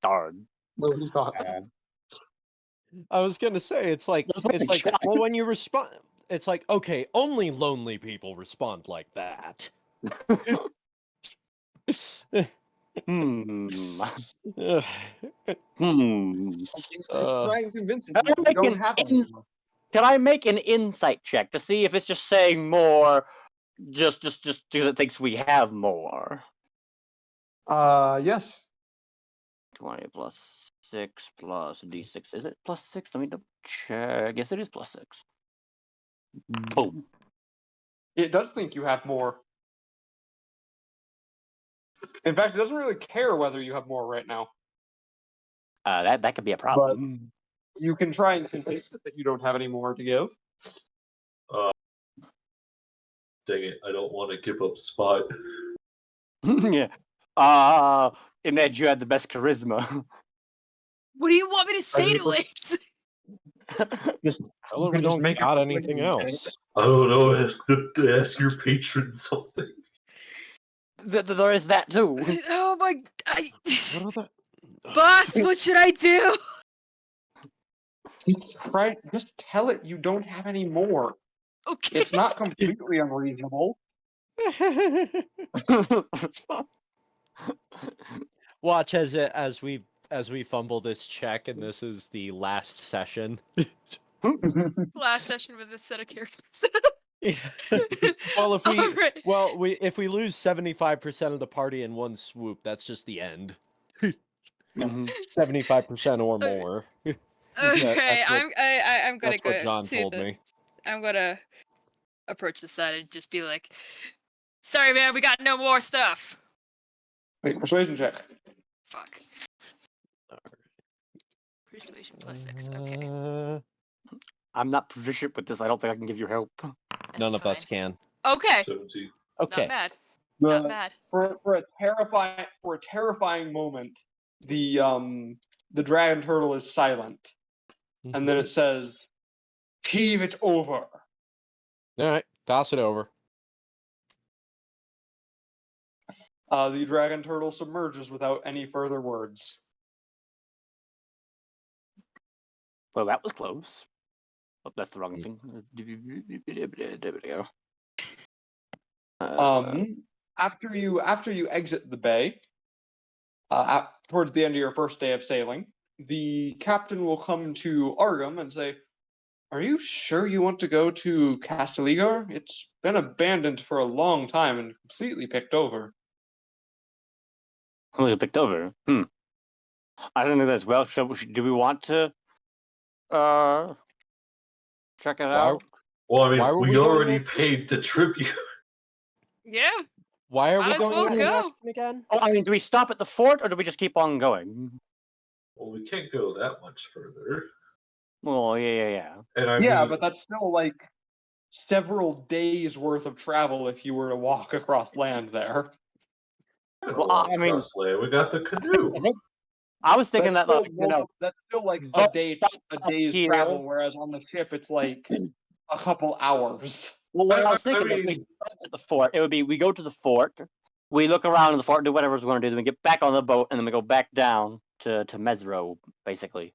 Darn. No, he's not. I was gonna say it's like well when you respond, it's like okay, only lonely people respond like that. Hmm. Ugh. Hmm. Try and convince him Can I you make don't an have any more. Can I make an insight check to see if it's just saying more, just because it thinks we have more? Yes. 20 plus 6 plus d6. Is it plus 6? Let me double check. Yes, it is plus 6. Boom. It does think you have more. In fact, it doesn't really care whether you have more right now. That could be a problem. You can try and convince it that you don't have any more to give. Dang it, I don't want to give up spot. Yeah. Imagine you had the best charisma. What do you want me to say to would- it? Just Tell her can we just don't make it got look anything like you else. I don't know, ask your patron something. There is that too. Oh my! What are the... Boss, what should I do? Right? Just tell it you don't have any more. Okay. It's not completely unreasonable. Watch as we fumble this check, and this is the last session. Last session with this set of characters. Well, if we Alright. if we lose 75% of the party in one swoop, that's just the end. 75% or more. Okay, that's what- I'm gonna That's what go John to told the. me. I'm gonna approach the side and just be like, "Sorry, man, we got no more stuff." Wait, persuasion check. Fuck. Persuasion plus 6. Okay. I'm not proficient with this. I don't think I can give you help. That's None of us fine. can. Okay. 17. Okay. Not mad. Not The, mad. for a terrifying moment, the dragon turtle is silent, and then it says, "Heave it over." All right, toss it over. The dragon turtle submerges without any further words. Well, that was close. Oh, that's the wrong thing. There we go. After you exit the bay, towards the end of your first day of sailing, the captain will come to Argum and say, "Are you sure you want to go to Castaligar? It's been abandoned for a long time and completely picked over." Only picked over. I don't know that as well. So, do we want to check it out? Well, I Why mean, were we we going already there? paid the tribute. Yeah. Why are Might we as going well in that go. direction again? Oh, I mean, do we stop at the fort or do we just keep on going? Well, we can't go that much further. Well, yeah. And I Yeah, mean, but that's still like several days worth of travel if you were to walk across land there. Well, I mean, across land, we got the canoe. I was thinking That's that, still, like, you know, that's still like a but day's here- travel, whereas on the ship it's like a couple hours. well, what I was I thinking is we mean- stop at the fort. It would be we go to the fort, we look around in the fort, do whatever we're going to do, then we get back on the boat, and then we go back down to Mesro, basically.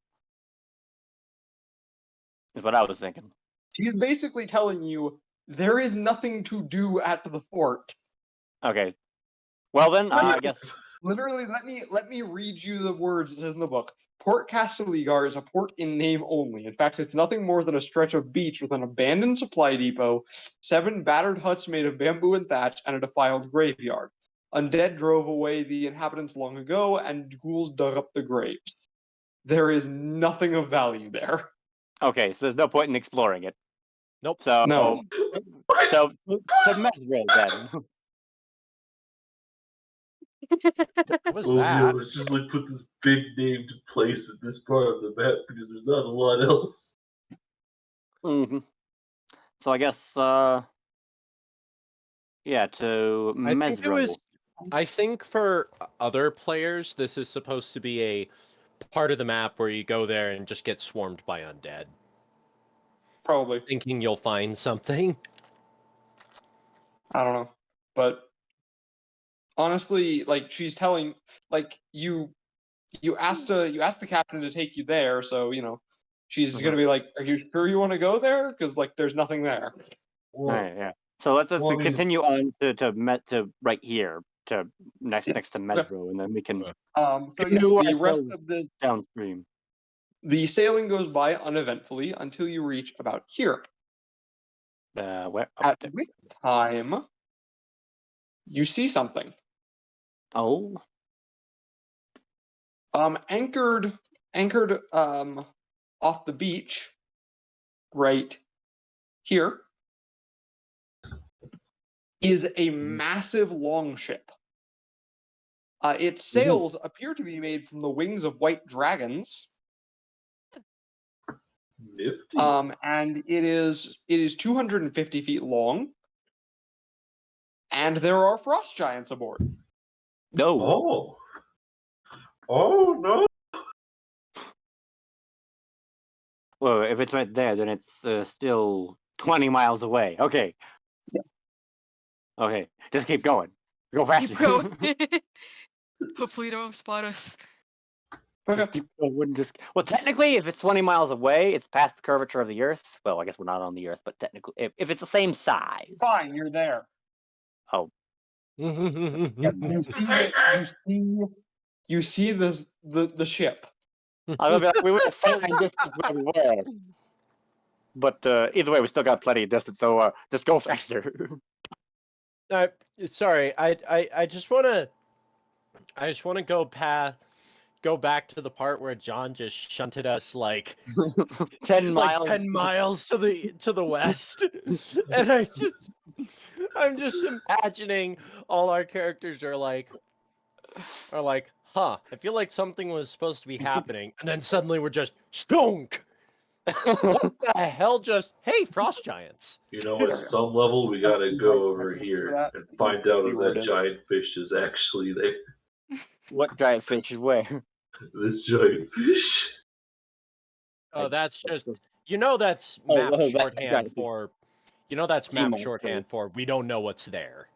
Is what I was thinking. She's basically telling you there is nothing to do at the fort. Okay. Well then, I guess. Literally, let me read you the words it says in the book. Port Castaligar is a port in name only. In fact, it's nothing more than a stretch of beach with an abandoned supply depot, 7 battered huts made of bamboo and thatch, and a defiled graveyard. Undead drove away the inhabitants long ago, and ghouls dug up the graves. There is nothing of value there. Okay, so there's no point in exploring it. Nope. So No. so to Mesro then. What was Well, you that? know, it's just like put this big named place in this part of the map because there's not a lot else. hmm So I guess yeah, to I think it Mesro. was. I think for other players, this is supposed to be a part of the map where you go there and just get swarmed by undead, Probably. thinking you'll find something. I don't know. But honestly, like she's telling like you asked the captain to take you there, so you know, she's gonna be like, "Are you sure you want to go there? Because like there's nothing there." Well, Right, yeah. So let's well, I mean- continue on to right here to next to Mesro, and then we can So yes, Canoe the rest ourselves of the downstream. sailing goes by uneventfully until you reach about here. Where? At which time you see something. Oh, Anchored off the beach, right here, is a massive longship. Its sails appear to be made from the wings of white dragons. Nifty. And it is 250 feet long, and there are frost giants aboard. no. Oh no! Well, if it's right there, then it's still 20 miles away. Okay. Yeah. Okay, just keep going. Go faster. Keep going. Hopefully, they don't spot us. Okay. Keep going. Well, technically, if it's 20 miles away, it's past the curvature of the Earth. Well, I guess we're not on the Earth, but technically, if it's the same size. Fine, you're there. Oh. You see the ship. I was gonna be like, we were fine distance where we were. But either way, we still got plenty of distance, so just go faster. Sorry, I just wanna go back to the part where John just shunted us like 10 like miles. 10 miles to the west. And I'm just imagining all our characters are like, huh, I feel like something was supposed to be happening, and then suddenly we're just stunk. What the hell just hey, frost giants. You know, at some level, we gotta go over here and find out if that giant fish is actually there. What giant fish is where? This giant fish. Oh, that's just that's map shorthand for that's map shorthand for we don't know what's there.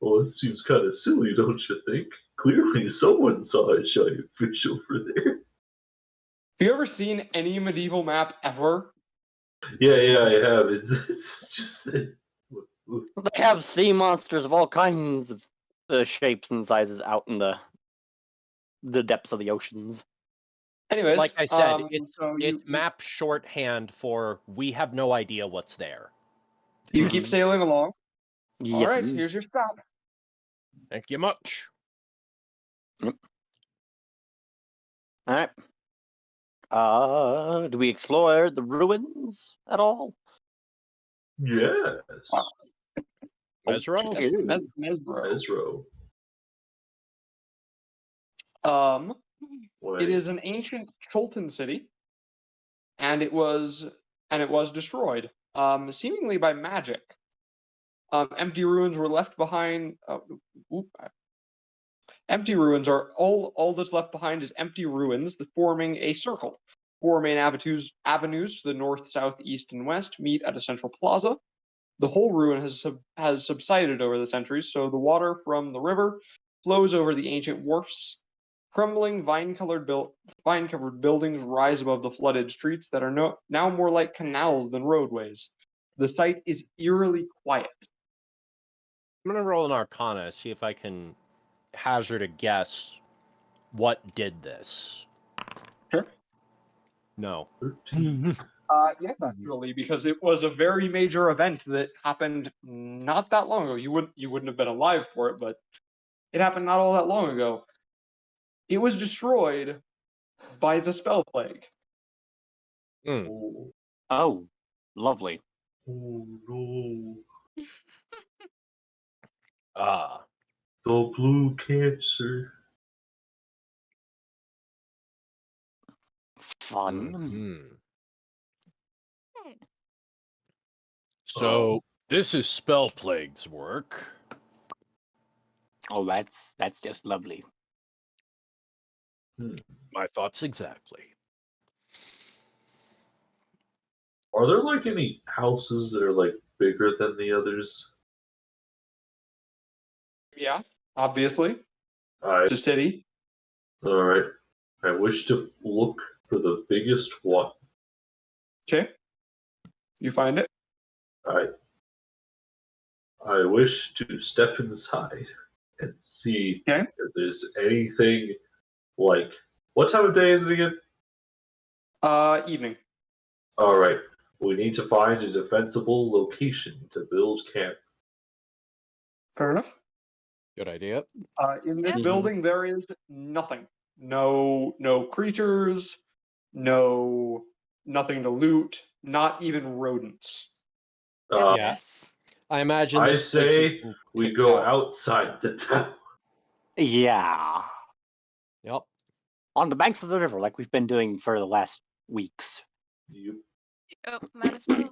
Well, it seems kind of silly, don't you think? Clearly, someone saw a giant fish over there. Have you ever seen any medieval map ever? Yeah, I have. It's just that. They have sea monsters of all kinds of shapes and sizes out in the depths of the oceans. Anyways, Like I said, it's so map shorthand for we have no idea what's there. you keep sailing along. Yes, All right, indeed. here's your stop. Thank you much. Yep. All right. Do we explore the ruins at all? Yes. Mesro? Mesro. Mesro. It is an ancient Cholton city, and it was destroyed, seemingly by magic. Empty ruins were left behind. Empty ruins are all that's left behind is empty ruins forming a circle. Four main avenues to the north, south, east, and west meet at a central plaza. The whole ruin has subsided over the centuries, so the water from the river flows over the ancient wharfs. Crumbling vine-covered buildings rise above the flooded streets that are now more like canals than roadways. The site is eerily quiet. I'm gonna roll an Arcana, see if I can hazard a guess what did this. Sure. No. Yes, actually, because it was a very major event that happened not that long ago. You wouldn't have been alive for it, but it happened not all that long ago. It was destroyed by the spell plague. Oh, lovely. Oh no. Ah. The blue cancer. Fun. Mhm. So this is spell plague's work. Oh, that's just lovely. My thoughts exactly. Are there like any houses that are like bigger than the others? Yeah, obviously. Alright. It's a city. Alright. I wish to look for the biggest one. Okay. You find it. Alright. I wish to step inside and see Okay. if there's anything like. What time of day is it again? Evening. All right. We need to find a defensible location to build camp. Fair enough. Good idea. In this Yeah. building, there is nothing. No creatures. Nothing to loot. Not even rodents. Uh, Yeah. Goodness. I imagine I this place has say been we picked go out. outside the town. Yeah. Yep. On the banks of the river, like we've been doing for the last weeks. You, Oh, might as well.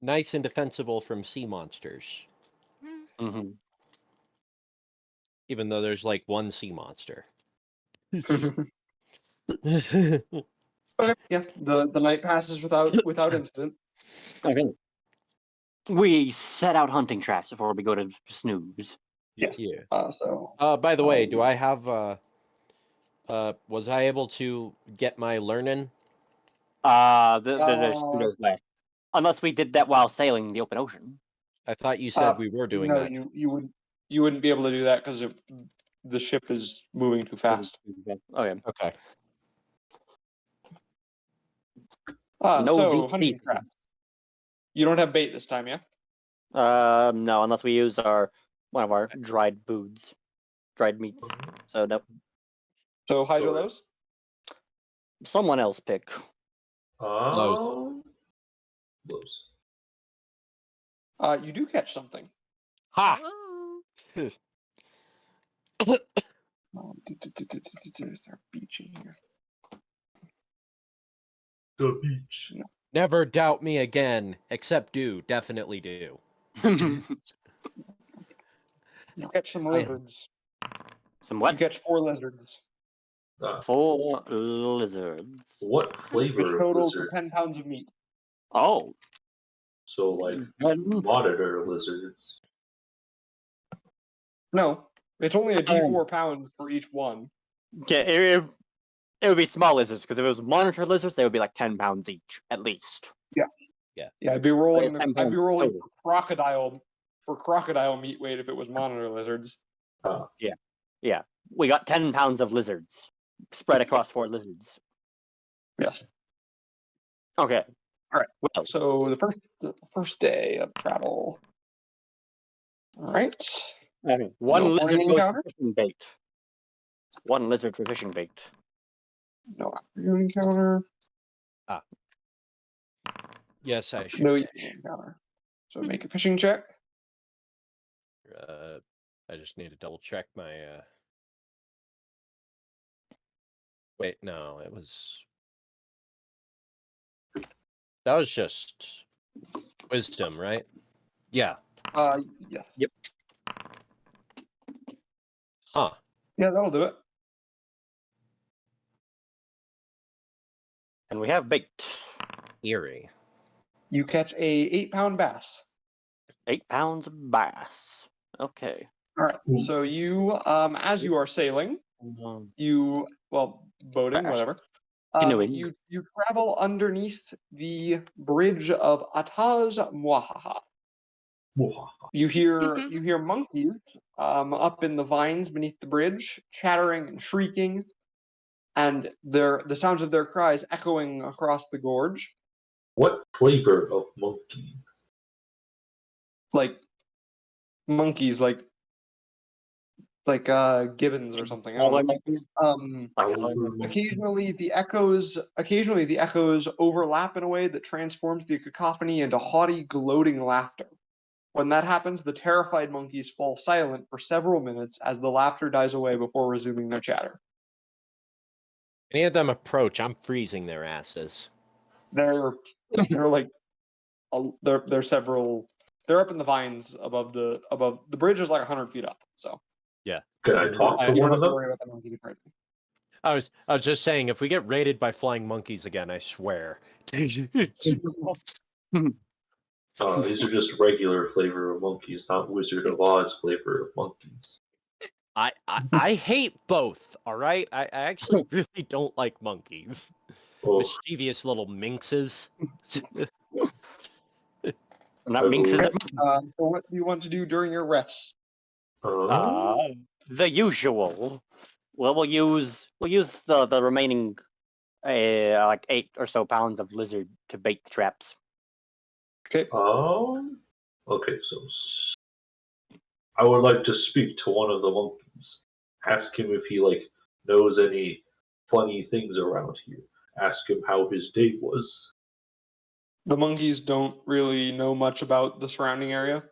Nice and defensible from sea monsters. Hmm. Mm-hmm. Even though there's like one sea monster. Okay. Yeah. The night passes without incident. Okay. We set out hunting traps before we go to snooze. Yes. Yeah. So. By the way, do Um, I have was I able to get my learning? There's those left. Unless we did that while sailing the open ocean. I thought you said we were doing no, that. you wouldn't be able to do that because the ship is moving too fast. Okay. Okay. No So deep hunting sea. traps. You don't have bait this time, yeah? No, unless we use one of our dried foods, dried meats. So no, So hydro Sorry. those. someone else pick. Blows. You do catch something. Ha! Oh. Is there a beach in here? The beach. Never doubt me again. Except do. Definitely do. You catch some lizards. Some You what? catch 4 lizards, 4 lizards. What which flavor of totals to lizard? 10 pounds of meat. Oh. So like Good. monitor lizards. No, it's only a D4 pounds for each one. Yeah, it would be small lizards because if it was monitor lizards, they would be like 10 pounds each at least. Yeah, I'd be rolling It's 10 I'd be rolling total. for crocodile meat weight if it was monitor lizards. Yeah, we got 10 pounds of lizards spread across 4 lizards. Yes. Okay. All right. Well, So the first day of travel. All right. okay. One No lizard morning goes encounter? for fishing bait. 1 lizard for fishing bait. No afternoon encounter. Yes, I should. No fish. evening encounter. So make a fishing check. I just need to double check my. Wait, no, it was. That was just wisdom, right? Yeah. Yeah. Huh. Yeah, that'll do it. And we have bait. Eerie. You catch a 8-pound bass. 8 pounds of bass. Okay. All right. So you, as you are sailing, boating, Bass. whatever. Canoeing. You travel underneath the bridge of Ataz Mwahaha. You hear monkeys up in the vines beneath the bridge, chattering and shrieking, and the sounds of their cries echoing across the gorge. What flavor of monkey? Like monkeys, like gibbons or something. I don't know. Occasionally the echoes overlap in a way that transforms the cacophony into haughty, gloating laughter. When that happens, the terrified monkeys fall silent for several minutes as the laughter dies away before resuming their chatter. Any of them approach, I'm freezing their asses. They're like they're several. They're up in the vines above the bridge is like 100 feet up. So Can I talk to you one don't have of to them? worry about the monkeys approaching. I was just saying, if we get raided by flying monkeys again, I swear. These are just regular flavor of monkeys, not Wizard of Oz flavor of monkeys. I hate both. All right, I actually really don't like monkeys. Oh, Mischievous little minxes. And that I means is believe- that So what do you want to do during your rest? the usual. Well, we'll use the remaining like 8 or so pounds of lizard to bait the traps. Okay. Okay, so I would like to speak to one of the monkeys. Ask him if he knows any funny things around here. Ask him how his day was. The monkeys don't really know much about the surrounding area.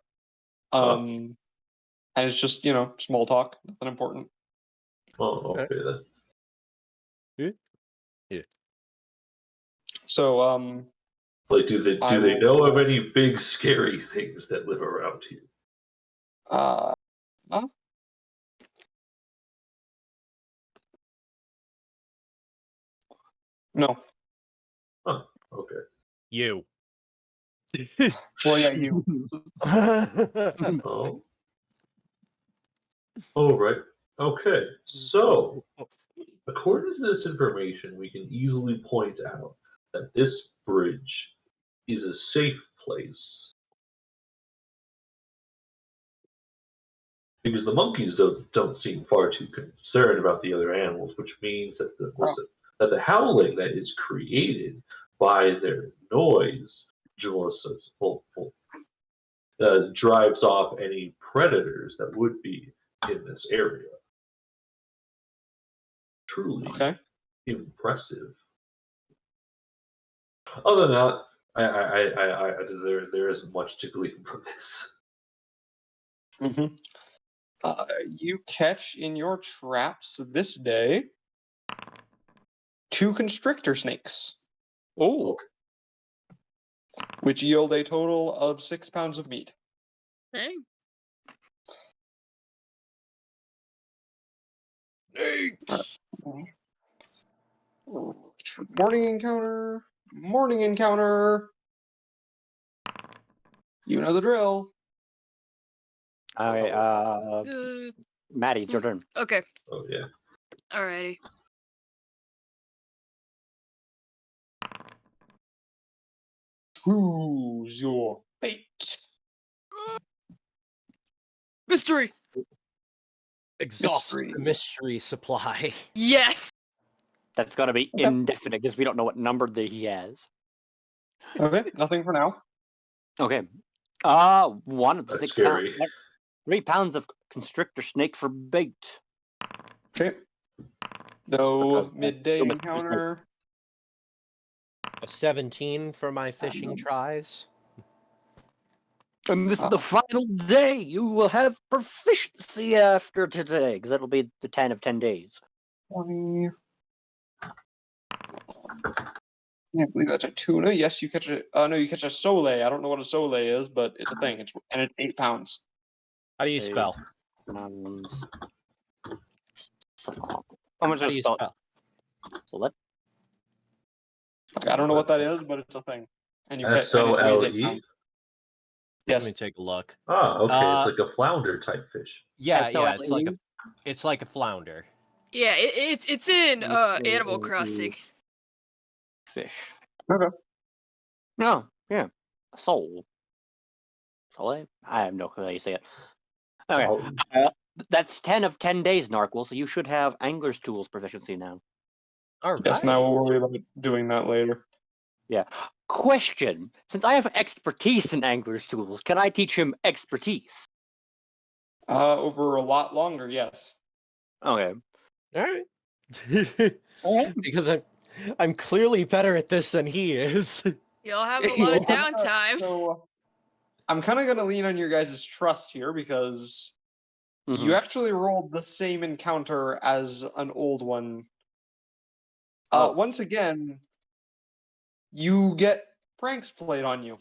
And it's just, small talk, nothing important. Oh, okay then. So, Do they I know will- of any big scary things that live around here? Huh? No. Okay. You. Well, yeah, you. Oh. All right. Okay. So, according to this information, we can easily point out that this bridge is a safe place. Because the monkeys don't seem far too concerned about the other animals, which means that the howling that is created by their noise drives off any predators that would be in this area. Truly Okay. impressive. Other than that, there isn't much to glean from this. Mm-hmm. You catch in your traps this day 2 constrictor snakes, Oh, which yield a total of 6 pounds of meat. Dang. Morning encounter. Morning encounter. You know the drill. okay. Maddie, it's your turn. Okay. Oh yeah. Alrighty. Choose your fate. Mystery. Exhaust Mystery. the mystery supply. Yes. That's gonna be Okay. indefinite because we don't know what number that he has. Okay, nothing for now. Okay. One of the That's 6 scary. pounds, 3 pounds of constrictor snake for bait. Okay. No Because midday human- encounter. A 17 for my fishing tries. And this is the final day. You will have proficiency after today, because that'll be the 10 of 10 days. 20. Can't believe that's a tuna. Yes, you catch a. No, you catch a sole. I don't know what a sole is, but it's a thing. It's 8 pounds. How do you Hey. spell? So, I'm How gonna do you spell. spell? So let I don't know what that is, but it's a thing. And you catch. SOLE? And it weighs 8 Let pounds. Yes. me take a look. Ah, okay. Uh, It's like a flounder type fish. Yeah, SOLE? it's like a flounder. Yeah, it's in Animal Crossing. fish. Okay. No, yeah, soul. Soul. I have no clue how you say it. Okay, Oh, that's 10 of 10 days, Narquil. So you should have angler's tools proficiency now. All right. Yes. Now we'll worry about doing that later. Yeah. Question: since I have expertise in angler's tools, can I teach him expertise? Over a lot longer. Yes. Okay. All right. Because I'm clearly better at this than he is. You'll have a lot of downtime. So I'm kind of gonna lean on your guys' trust here because Mhm. you actually rolled the same encounter as an old one. Oh. Once again, you get pranks played on you.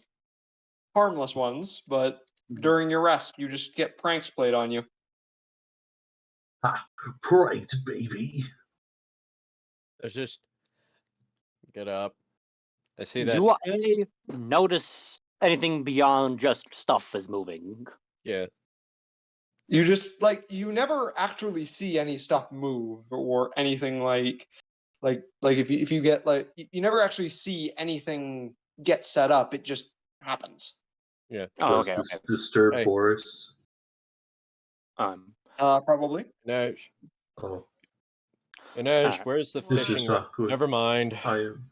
Harmless ones, but during your rest, you just get pranks played on you. pranked, baby. Let's just get up. I see that. Do I notice anything beyond just stuff is moving? Yeah. You just you never actually see any stuff move or anything like if you get you never actually see anything get set up. It just happens. Yeah. Oh, Does okay, this okay. disturb Hey. Boris? Probably. Inej, Oh, Inej, where's the this fishing is rod? not good. Never mind. I am.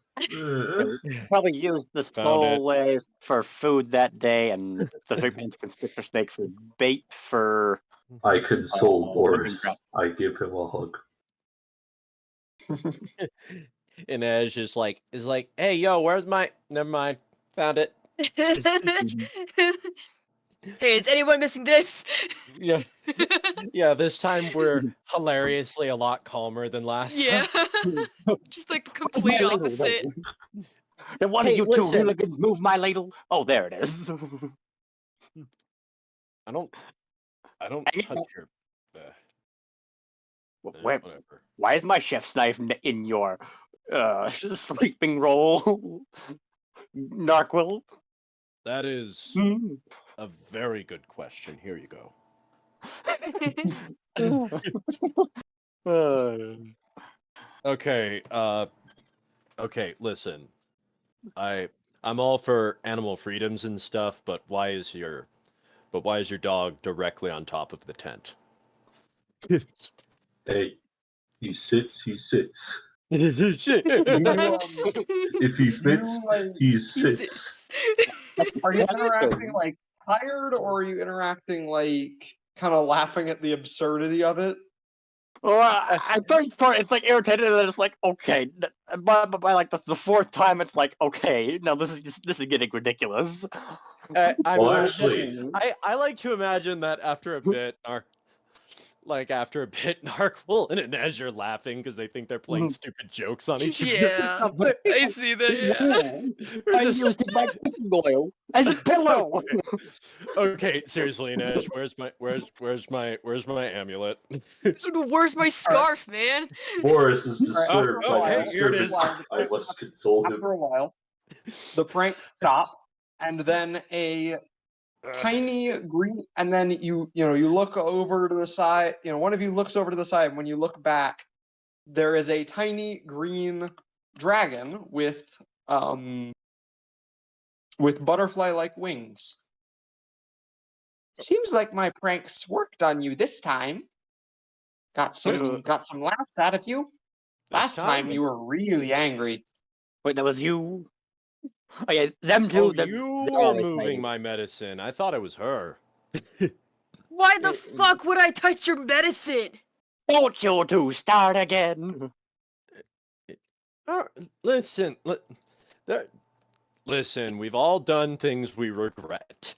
Probably used the Found it. stowaway for food that day, and the 3-pound constrictor snake for bait for. I console living Boris. crap. I give him a hug. Inej is like, hey, yo, where's my? Never mind. Found it. Hey, is anyone missing this? Yeah. Yeah, this time we're hilariously a lot calmer than last Yeah. time. Just like the Where's my complete ladle? opposite. Did one Hey, of you listen. two hooligans move my ladle? Oh, there it is. I don't Hey, touch your Where, whatever. why is my chef's knife in your sleeping roll, Narquil? That is a very good question. Here you go. Okay, okay, listen. I'm all for animal freedoms and stuff, but why is your dog directly on top of the tent? Hey, he sits, he sits. Shit. If he fits, he sits. Are you interacting like tired, or are you interacting like kind of laughing at the absurdity of it? Well, at first part, it's like irritated, and then it's like, okay. But by like the 4th time, it's like, okay, no, this is getting ridiculous. I Well, mean, actually, I like to imagine that after a bit, Narquil and Inej are laughing because they think they're playing stupid jokes on each other. Yeah. I see that, yeah. We're I just- used my cooking oil as a pillow. Okay, seriously, Inej, where's my amulet? Where's my scarf, man? Boris is disturbed Oh, by hey, the here it disturbance. is. I must console him. After a while, the prank stops, and then a tiny green, and then you look over to the side. One of you looks over to the side. And when you look back, there is a tiny green dragon with butterfly-like wings. Seems like my pranks worked on you this time. Got some laughs out of you. Last time you were really angry. Wait, that was you? Oh yeah, them two. Oh, they're you were always moving fighting. my medicine. I thought it was her. Why the fuck would I touch your medicine? Don't you two start again? Listen, listen. We've all done things we regret.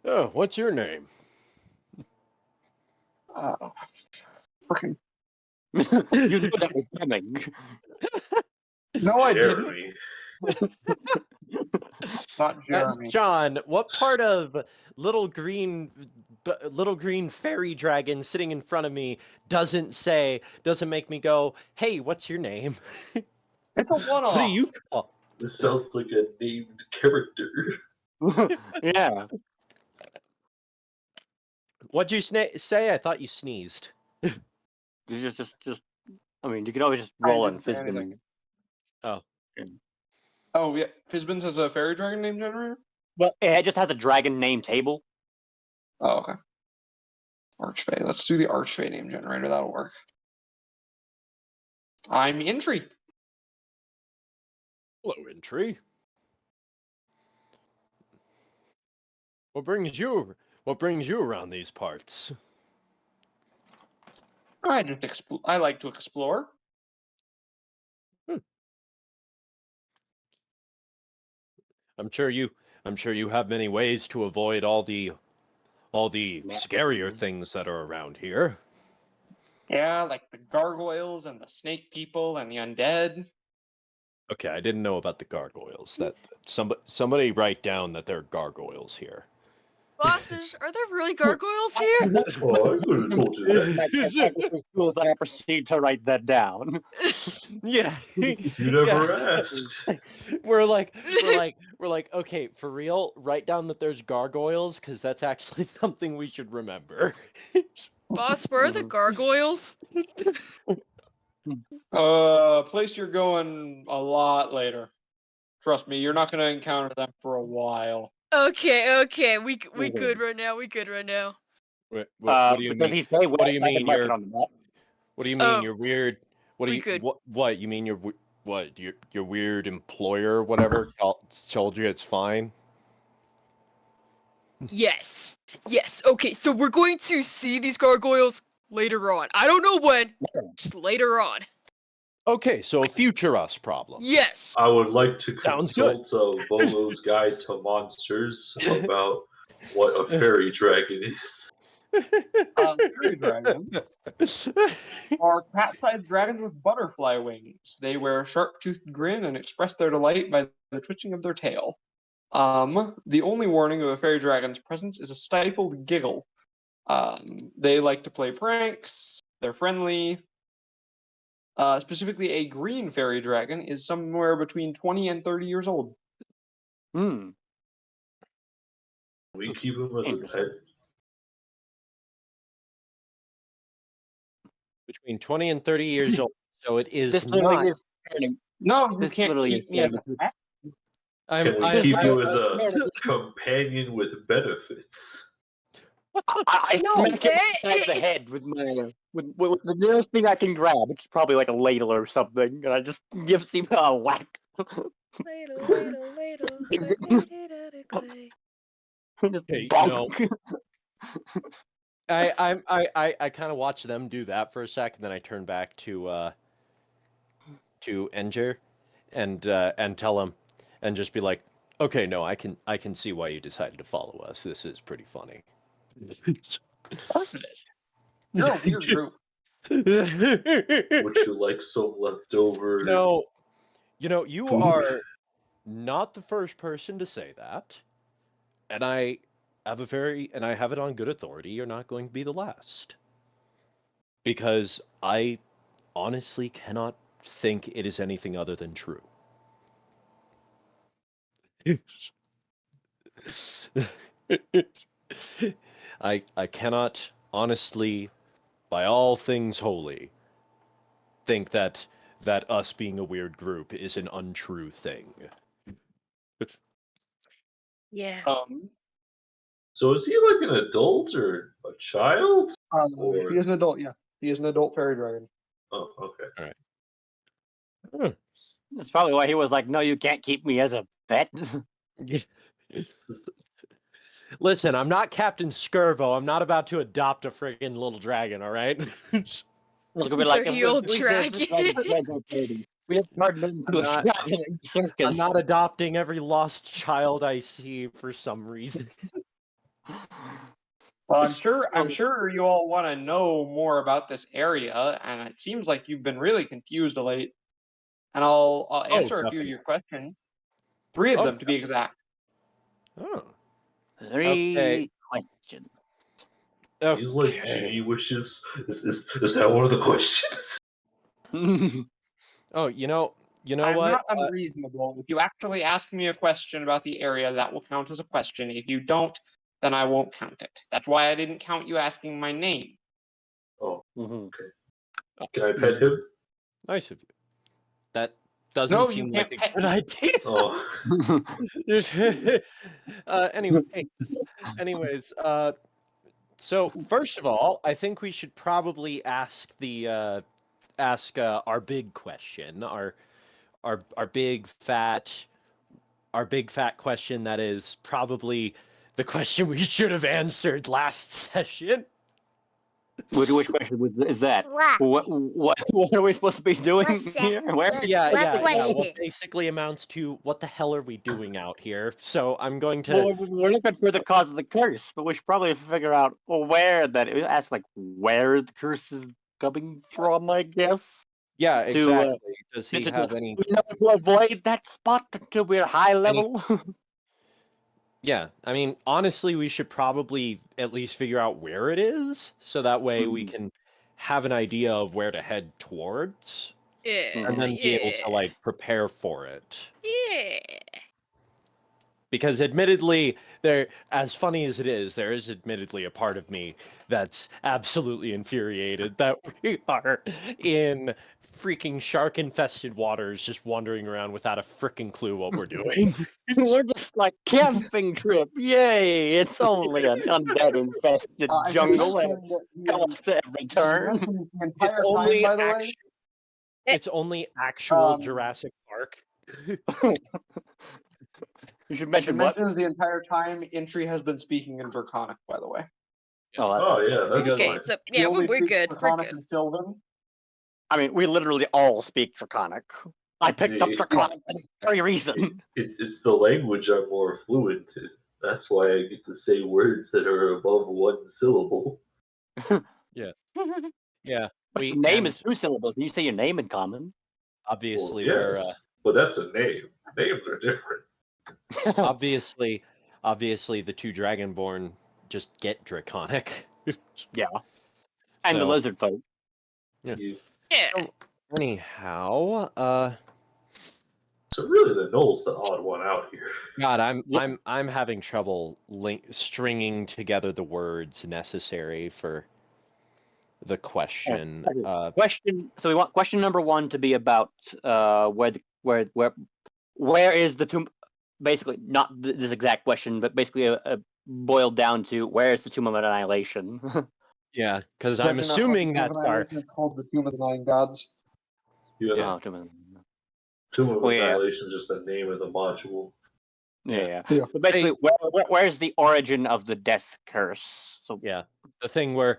Oh, what's your name? Freaking You knew that was coming. no, I didn't. Jeremy. Not Jeremy. John, what part of little green fairy dragon sitting in front of me doesn't make me go, hey, what's your name? It's a one-off. What do you call? This sounds like a named character. Yeah. What'd you say? I thought you sneezed. You just. I mean, you can always just I roll didn't in say anything. Oh. Oh yeah, Fizbin's has a fairy dragon name generator. Well, it just has a dragon name table. Oh okay. Archfey. Let's do the Archfey name generator. That'll work. I'm Entry. Hello, Entry. What brings you around these parts? I like to explore. I'm sure you have many ways to avoid all the scarier things that are around here. Yeah, like the gargoyles and the snake people and the undead. Okay, I didn't know about the gargoyles. That somebody write down that there are gargoyles here. Bosses, are there really gargoyles here? Oh, I could have told you that. Schools that I proceed to write that down. Yeah. You never asked. We're like, okay, for real, write down that there's gargoyles, because that's actually something we should remember. Boss, where are the gargoyles? Place you're going a lot later. Trust me, you're not going to encounter them for a while. Okay. We good right now. We good right now. What do you because mean? he's very What do you mean mark it you're? on the map. What do you mean Oh, you're weird? What do we you could- what you mean what your weird employer or whatever told you it's fine? Yes. Okay, so we're going to see these gargoyles later on. I don't know when. Just later on. Okay, so a future us problem. Yes. I would like to Sounds good. consult Volo's Guide to Monsters about what a fairy dragon is. Fairy dragons are cat-sized dragons with butterfly wings. They wear a sharp-toothed grin and express their delight by the twitching of their tail. The only warning of a fairy dragon's presence is a stifled giggle. They like to play pranks. They're friendly. Specifically, a green fairy dragon is somewhere between 20 and 30 years old. Hmm. We keep him as a Interesting. pet. Between 20 and 30 years old. So it is This not. literally is turning. No, you This can't literally keep is me as turning. a pet. Can we keep you as a companion with benefits? I No, smack him inside the head with my with the nearest thing I can grab, which is probably like a ladle or something, and I just gives him a whack. Ladle. Is it- Made it out of clay. Just Hey, bonk. I kind of watch them do that for a second, then I turn back to Enger and tell him and just be like, okay, no, I can see why you decided to follow us. This is pretty funny. Of course it is. You're a weird group. Would you like some leftover? You food? are not the first person to say that, and I have it on good authority. You're not going to be the last, because I honestly cannot think it is anything other than true. I cannot honestly, by all things holy, think that us being a weird group is an untrue thing. Yeah. So is he like an adult or a child? Or- He is an adult, yeah. He is an adult fairy dragon. Oh, okay. That's probably why he was like, "No, you can't keep me as a pet." Listen, I'm not Captain Skirvo. I'm not about to adopt a friggin' little dragon, all right? It's gonna be like Dirty old dragon. We have turned into a not- dragon circus. I'm not adopting every lost child I see for some reason. Well, I'm sure you all want to know more about this area, and it seems like you've been really confused of late. And I'll answer a few of your questions. 3 of Oh, them, to be exact. Oh. 3 Okay. questions. He's like, Okay. gee wishes. Is that one of the questions? Oh, you know I'm what? not unreasonable. If you actually ask me a question about the area, that will count as a question. If you don't, then I won't count it. That's why I didn't count you asking my name. Oh, Mhm. can I pet him? Nice of you. That doesn't No, you seem like a can't pet good me. idea. Oh, There's anyways, so first of all, I think we should probably ask our big question, our big fat question that is probably the question we should have answered last session. Which question is that? What? What are we supposed to be doing What's that? here? Where? What What question? basically amounts to what the hell are we doing out here? So I'm going to Well, we're looking for the cause of the curse, but we should probably figure out where that. Ask like where the curse is coming from. I guess. yeah, to, exactly. Does he to- have any? We know to avoid that spot until we're high level. Yeah, I mean, honestly, we should probably at least figure out where it is, so that way we can have an idea of where to head towards, Yeah. and then be able to like prepare for it. Yeah. Because admittedly, as funny as it is, there is admittedly a part of me that's absolutely infuriated that we are in freaking shark-infested waters, just wandering around without a freaking clue what we're doing. We're just like camping trip. Yay! It's only an undead-infested I should jungle, and mention that kill the- us at every the turn. mention the It's entire time, only by the way. actu- It's only actual Um, Jurassic Park. You should The mention what? mention the entire time Intri has been speaking in Draconic, by the way. Oh, Oh yeah, that's Because- Okay, fine. so He yeah, only we're speaks good. We're Draconic good. and Sylvan. I mean, we literally all speak Draconic. I picked up Yeah. Draconic for this very reason. It's the language I'm more fluent in. That's why I get to say words that are above one syllable. Yeah, But we your name and is 2 syllables, and you say your name in common. obviously Well, we're yes, but that's a name. Names are different. obviously the two Dragonborn just get Draconic. Yeah. And the So- lizard folk. Yeah. Yeah. Anyhow, So really, the Knoll's the odd one out here. God, Yeah. I'm having trouble stringing together the words necessary for the question. Okay. Question. So we want question number 1 to be about where is the tomb? Basically, not this exact question, but basically boiled down to where is the Tomb of Annihilation? Yeah, because It's I'm actually not assuming called the Tomb that's of our. Annihilation, it's called the Tomb of the Nine Gods. Yeah. Oh, Tomb of Tomb of Oh, yeah. Annihilation is just the name of the module. Yeah. Yeah. So basically, where's the origin of the death curse? So Yeah, the thing we're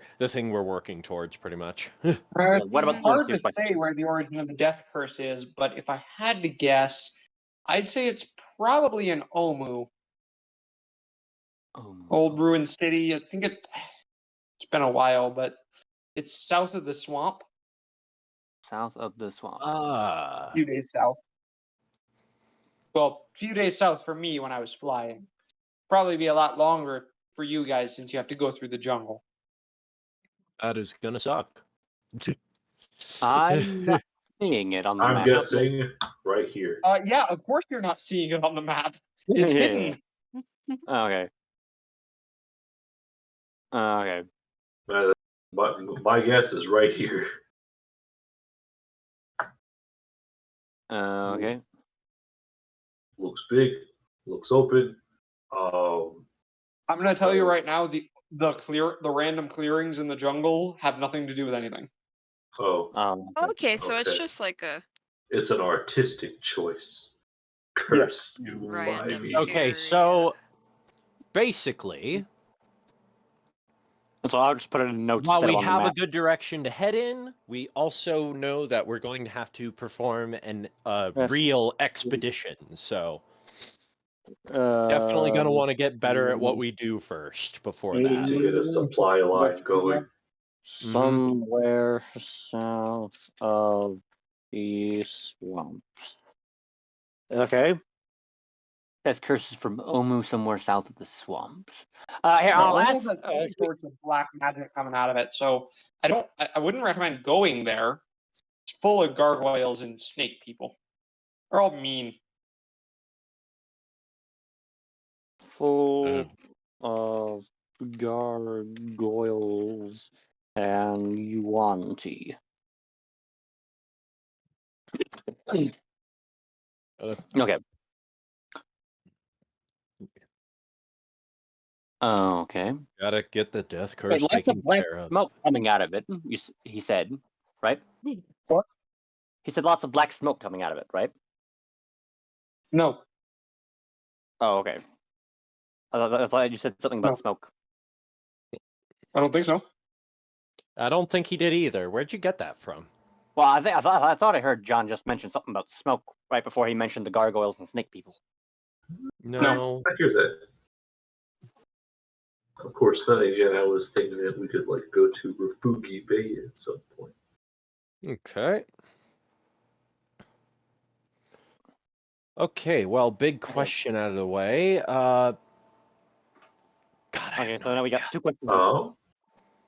working towards, pretty much. what about Hard this to question? say where the origin of the death curse is, but if I had to guess, I'd say it's probably in Omu, old ruined city. I think it's been a while, but it's south of the swamp, South of the swamp. a few days south. Well, a few days south for me when I was flying. Probably be a lot longer for you guys since you have to go through the jungle. That is gonna suck. I'm not seeing it on the I'm map. guessing right here. Yeah, of course you're not seeing it on the map. It's Yeah. hidden. Okay. Okay. My guess is right here. Okay. Looks big. Looks open. I'm gonna tell you right now, the random clearings in the jungle have nothing to do with anything. Okay, so it's Okay. just like a It's an artistic choice. Curse you, random. Ivy. Okay, so basically, So I'll just put it in notes. while instead we of on the have a map. good direction to head in, we also know that we're going to have to perform a Yes. real expedition. So definitely going to want to get better at what we do first before that. To get a supply line going. Somewhere south of the swamps. Okay. That's curses from Omu, somewhere south of the swamps. Here, I'll Almost ask. has all sorts of black magic coming out of it, so I wouldn't recommend going there. It's full of gargoyles and snake people. They're all mean. Full of gargoyles and Yuan-Ti. Okay. Okay. Gotta get the death Wait, curse lots taken of black care of. smoke coming out of it. He said, right? What? He said lots of black smoke coming out of it, right? No, Oh, okay. I thought you said something about No. smoke. I don't think so. I don't think he did either. Where'd you get that from? Well, I thought I heard John just mention something about smoke right before he mentioned the gargoyles and snake people. No. I hear that. Of course, then again, I was thinking that we could go to Refugi Bay at some point. Okay. Okay, well, big question out of the way. God, I Okay, have so no now we got idea. 2 questions.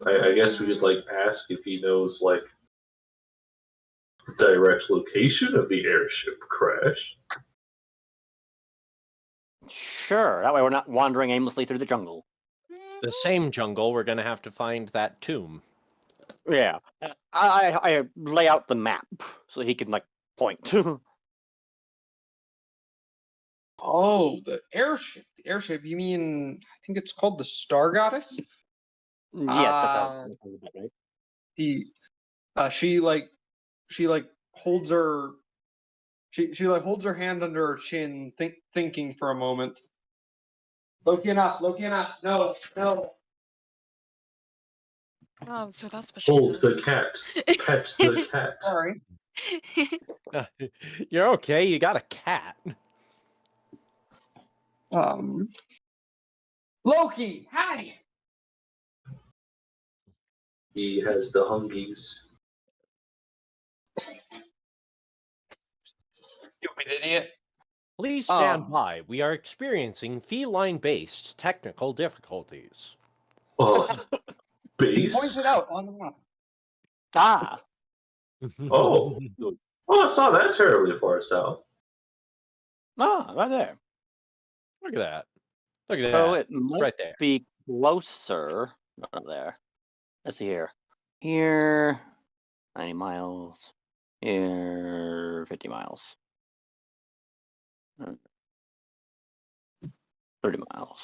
I guess we could ask if he knows the direct location of the airship crash. Sure. That way we're not wandering aimlessly through the jungle. The same jungle, we're gonna have to find that tomb. Yeah. I lay out the map so he can like point. Oh, the airship. The airship. You mean? I think it's called the Star Goddess. Yes, that sounds about right. She like holds her. She like holds her hand under her chin, thinking for a moment. Loki enough. No. Oh, so that's what she Hold says. the cat. Pet the cat. Sorry. You're okay. You got a cat. Loki, hi. He has the hungies. Stupid idiot. Please stand by. We are experiencing feline-based technical difficulties. He Base? points it out on the map. Ah. Oh. Oh, it's not that terribly far south. Ah, right there. Look at that. Look at So that. it It's might right there. be closer. Not there. Let's see here. Here, 90 miles. Here, 50 miles. 30 miles.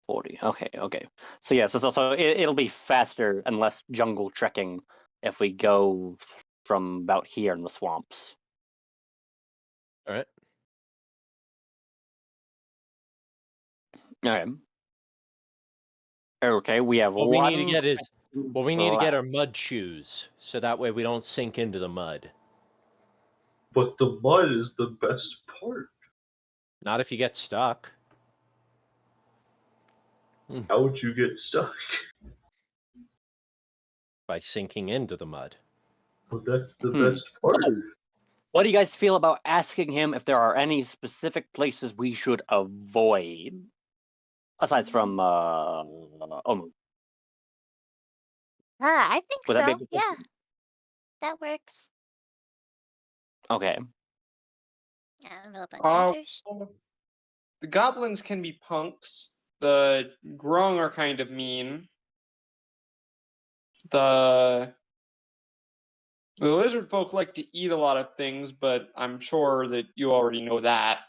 40. Okay. So yes, it'll be faster and less jungle trekking if we go from about here in the swamps. All right. Okay. Okay, we have What we need to get is question we need to get left. our mud shoes, so that way we don't sink into the mud. But the mud is the best part. Not if you get stuck. How would you get stuck? By sinking into the mud. Well, that's the best part. What do you guys feel about asking him if there are any specific places we should avoid? Aside from Omu. I think Would that be a so. good Yeah, question? that works. Okay. I don't know about Uh, others. The goblins can be punks. The grung are kind of mean. The lizard folk like to eat a lot of things, but I'm sure that you already know that.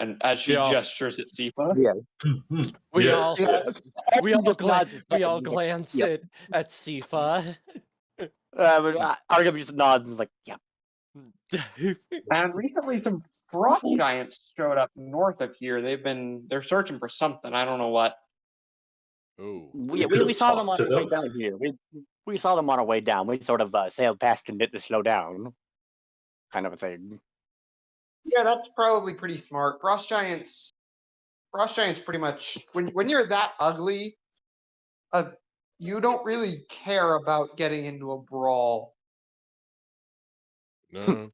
And as she Yeah. gestures at Sifa. Yeah. We Yes, all yes. we all Just nods his head, glance yep. at Sifa. Argam just nods and is like, yeah. And recently some frost giants showed up north of here. They're searching for something. I don't know what. Ooh. We could've saw them on talked our to way them. down here. We saw them on our way down. We sort of sailed past and didn't slow down. Kind of a thing. Yeah, that's probably pretty smart. Frost giants pretty much when you're that ugly, you don't really care about getting into a brawl. No.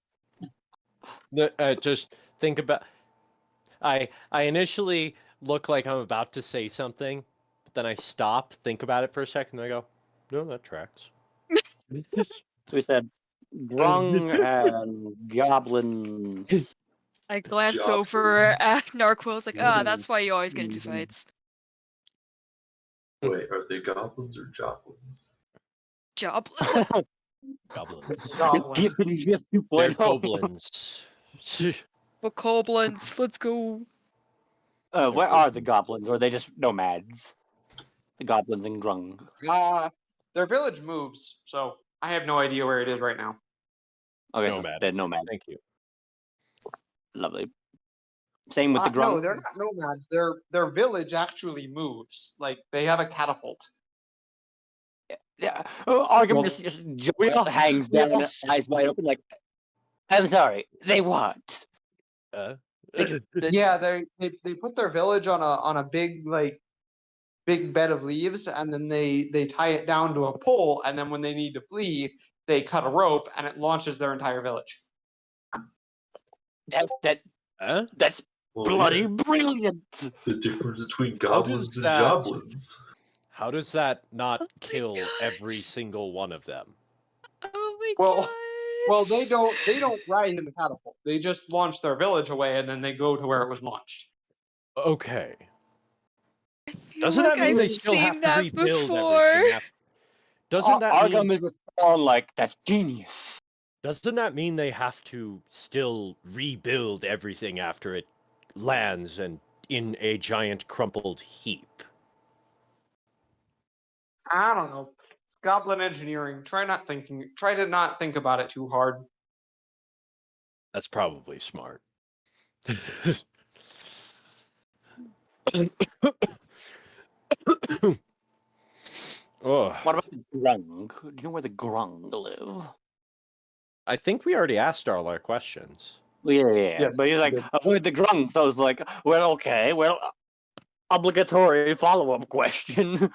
Just think about. I initially look like I'm about to say something, but then I stop, think about it for a second, and I go, "No, that tracks." So we said grung and goblins. I glance Job over at Narquil. It's like, Mhm. that's why you always get into Mhm. fights. Wait, are they goblins or joblins? Job. Goblins. Just 2.0. They're goblins. But goblins, let's go. Where are the goblins? Or are they just nomads? The goblins and grung. Their village moves, so I have no idea where it is right now. Okay, Nomad. they're nomads. Thank you. Lovely. Same with the grung. No, they're not nomads. Their village actually moves. Like they have a catapult. Yeah, Arkham Well, just we all- hangs we down, all- eyes wide open, like, I'm sorry, they what? Yeah, they put their village on a big bed of leaves, and then they tie it down to a pole, and then when they need to flee, they cut a rope, and it launches their entire village. That's Well, bloody yeah, brilliant. the difference between How goblins does and that- goblins. How does that not Oh my kill every gosh. single one of them? Oh my Well, god. Well, they don't ride in the catapult. They just launch their village away and then they go to where it was launched. Okay. I feel Doesn't like that mean I've they still seen have to that rebuild before. everything? Doesn't that Arkham mean? is just all like, that's genius. Doesn't that mean they have to still rebuild everything after it lands and in a giant crumpled heap? I don't know. It's goblin engineering. Try to not think about it too hard. That's probably smart. Oh, What about the Grung? Do you know where the Grung live? I think we already asked all our questions. Well, yeah. Yes, But he's like, good. avoid the Grung. So I was like, well, okay, obligatory follow-up question.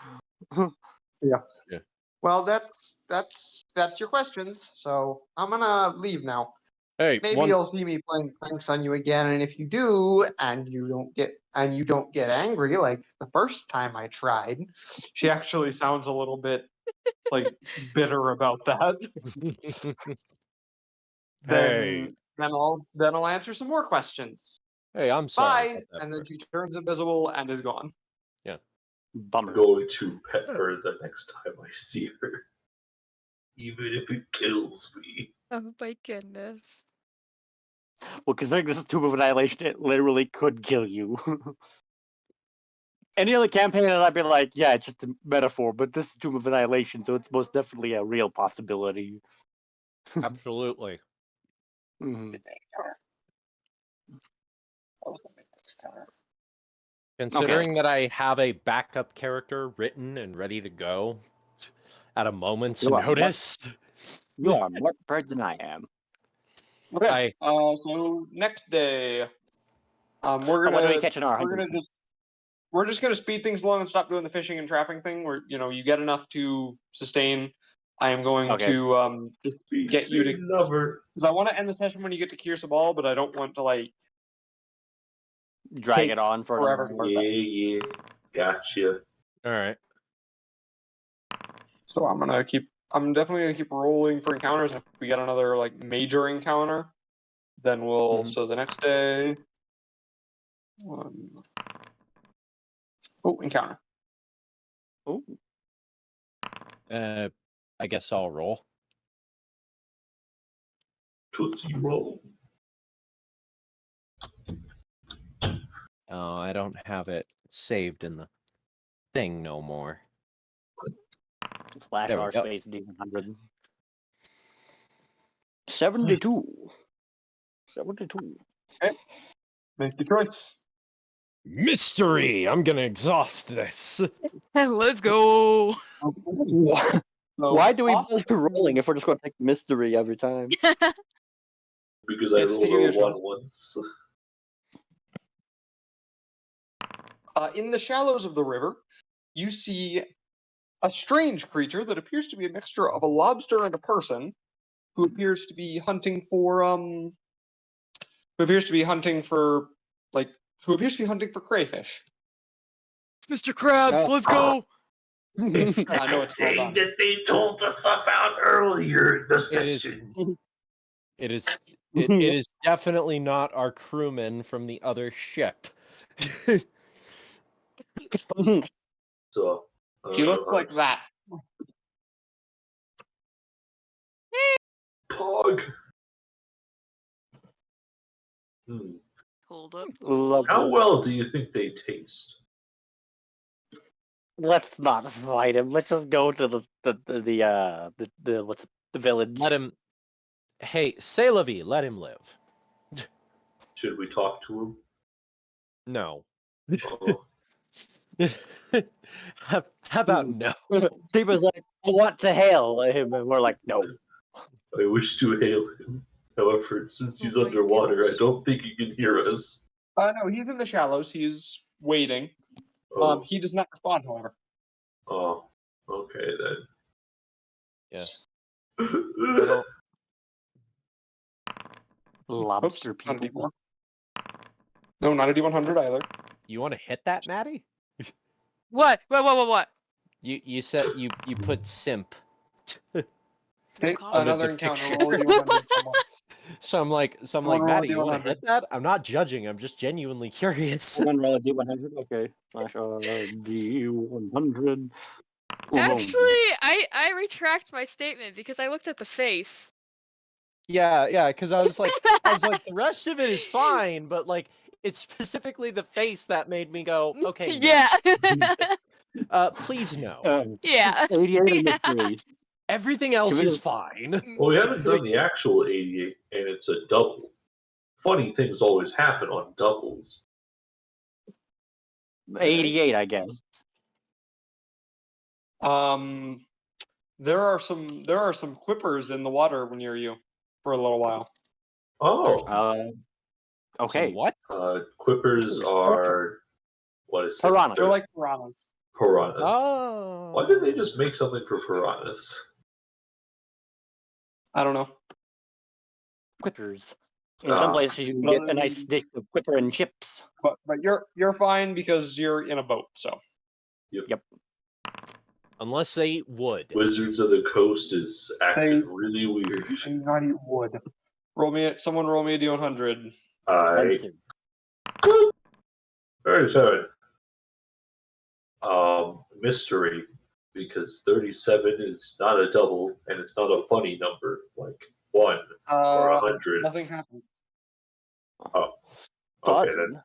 Well, that's your questions. So I'm gonna leave now. Hey, Maybe you'll see me playing pranks on you again, and if you do, and you don't get angry like the first time I tried, she actually sounds a little bit like bitter about that. Hey, Then I'll answer some more questions. hey, I'm sorry. Bye. about that And then part. she turns invisible and is gone. I'm Bummer. going to pet her the next time I see her. Even if it kills me. Oh my goodness. Well, considering this is Tomb of Annihilation, it literally could kill you. Any other campaign, and I'd be like, yeah, it's just a metaphor, but this is Tomb of Annihilation, so it's most definitely a real possibility. Absolutely. Mhm. Considering that I have a backup character written and ready to go at a moment's You are notice, You are more prepared than I am. Okay. I So next day, we're What are we gonna catching our we're just gonna speed things along and stop doing the fishing and trapping thing. Where you get enough to sustain. I am going Okay. to just get you to Lover. because I want to end the session when you get to Kirsabal, but I don't want to like drag take it on for forever. another hour? Yeah. Gotcha. all right. So I'm definitely gonna keep rolling for encounters. If we get another like major encounter, then we'll. Mhm. So the next day, encounter. Ooh. I guess I'll roll. Tootsie Roll. Oh, I don't have it saved in the thing no more. Slash There we R go. space D100. 72. 72. Make the choice. Mystery! I'm gonna exhaust this. Let's go. Why, So, why do we off- bother rolling if we're just going to take mystery every time? Because I It's to rolled give you a a 1 chance. once. In the shallows of the river, you see a strange creature that appears to be a mixture of a lobster and a person, who appears to be hunting for crayfish. Mr. Krabs, let's go. It's I know it's thing called that they told us about earlier in the It is. session. It is definitely not our crewman from the other ship. So, He looks like that. Pog. Hmm. Hold up. Love How well do you think they taste? Let's not fight him. Let's just go to the what's it, the village. Let him. Hey, c'est la vie. Let him live. Should we talk to him? No. Oh, How about no? Tiba's like, I want to hail him, and we're like, no. I wish to hail him. However, since he's Oh my underwater, gosh. I don't think he can hear us. No, he's in the shallows. He's waiting. Oh, He does not respond, however. oh, okay then. Yeah. Little, Lobster Oops, not a people. D1. No, not a D100 either. you want to hit that, Maddie? What? What? You said you put simp. Okay, comment. another the encounter. picture. Roll a d100. Someone. So I'm like, Someone roll a Maddie, you want to D100. hit that? I'm not judging. I'm just genuinely curious. Someone roll a D100. Okay. Slash D100. Actually, I retract my statement because I looked at the face. Yeah, because I was like, the rest of it is fine, but like, it's specifically the face that made me go, okay, no. Yeah. Please no. Yeah. 88 Yeah. mystery. Everything else Give it is a- fine. Well, we haven't done the actual 88, and it's a double. Funny things always happen on doubles. 88, I guess. There are some quippers in the water near you for a little while. Oh, Okay. What? quippers are what is it? Piranhas. They're like piranhas. Piranhas. Oh. Why did they just make something for piranhas? I don't know. Quippers. In some Ah. places, you can get a nice dish of quipper and chips. But you're fine because you're in a boat. So Unless they eat wood. Wizards of the Coast is acting They- really weird. you not eat wood. Someone roll me a d100. I Expensive. 37. Mystery, because 37 is not a double and it's not a funny number like 1 or 100. Nothing happened. Okay Fun. then.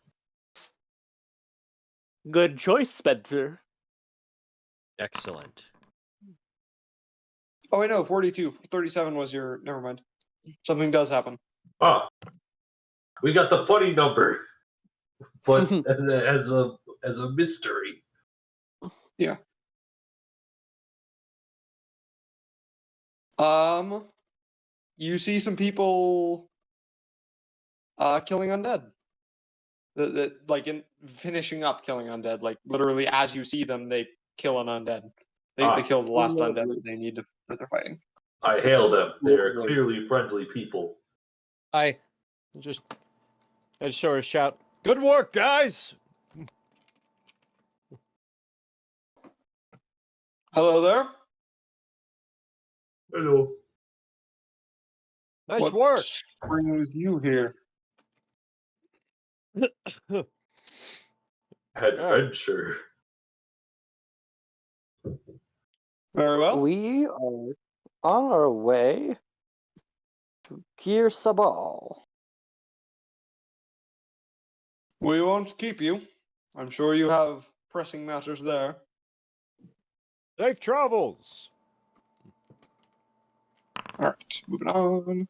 Good choice, Spencer. Excellent. Oh wait, no, 42. 37 was your. Never mind. Something does happen. Ah, we got the funny number, but as a mystery. You see some people killing undead. Like in finishing up killing undead. Like literally as you see them, they kill an undead. They kill the last undead that they need that they're fighting. I hail them. They are Lovely. clearly friendly people. I just sort of shout, "Good work, guys!" Hello there. Hello. Nice What work. brings you here? Adventure. Very well. We are on our way to Kir Sabal. We won't keep you. I'm sure you have pressing matters there. Safe travels. All right, moving on.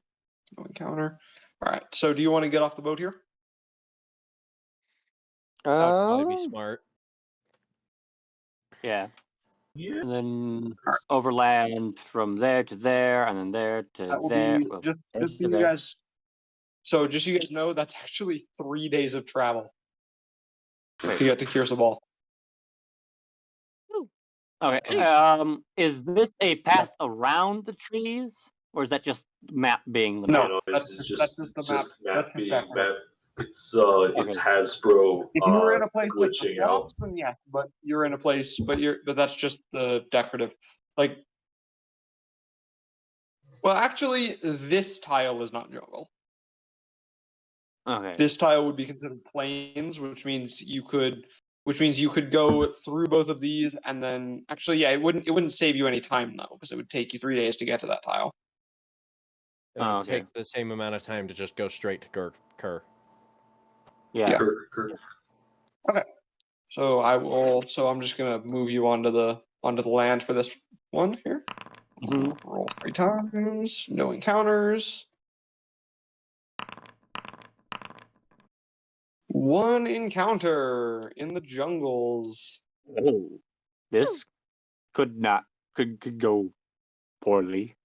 No encounter. All right. So, do you want to get off the boat here? That would probably be smart. Yeah. Yeah. And then Alright. overland from there to there, and then there to That will there. be well, just there so to you there. guys. So, just so you guys know, that's actually 3 days of travel to get to Kirsabal. Okay. Sheesh. Is this a path around the trees, or is that just map being the No, map? No, that's it's just the it's map. just map That's just being background. map. It's Hasbro If you were in a place like the glitching out. swamps, then yes, but you're in a place, but that's just the decorative. Like, well, actually, this tile is not jungle. Okay. This tile would be considered plains, which means you could go through both of these, and then actually, yeah, it wouldn't save you any time though, because it would take you 3 days to get to that tile. It would okay. take the same amount of time to just go straight to Kerr. Yeah. So I'm just gonna move you onto the land for this one here. Mhm. Roll 3 times. No encounters. 1 encounter in the jungles. Oh, this could go poorly.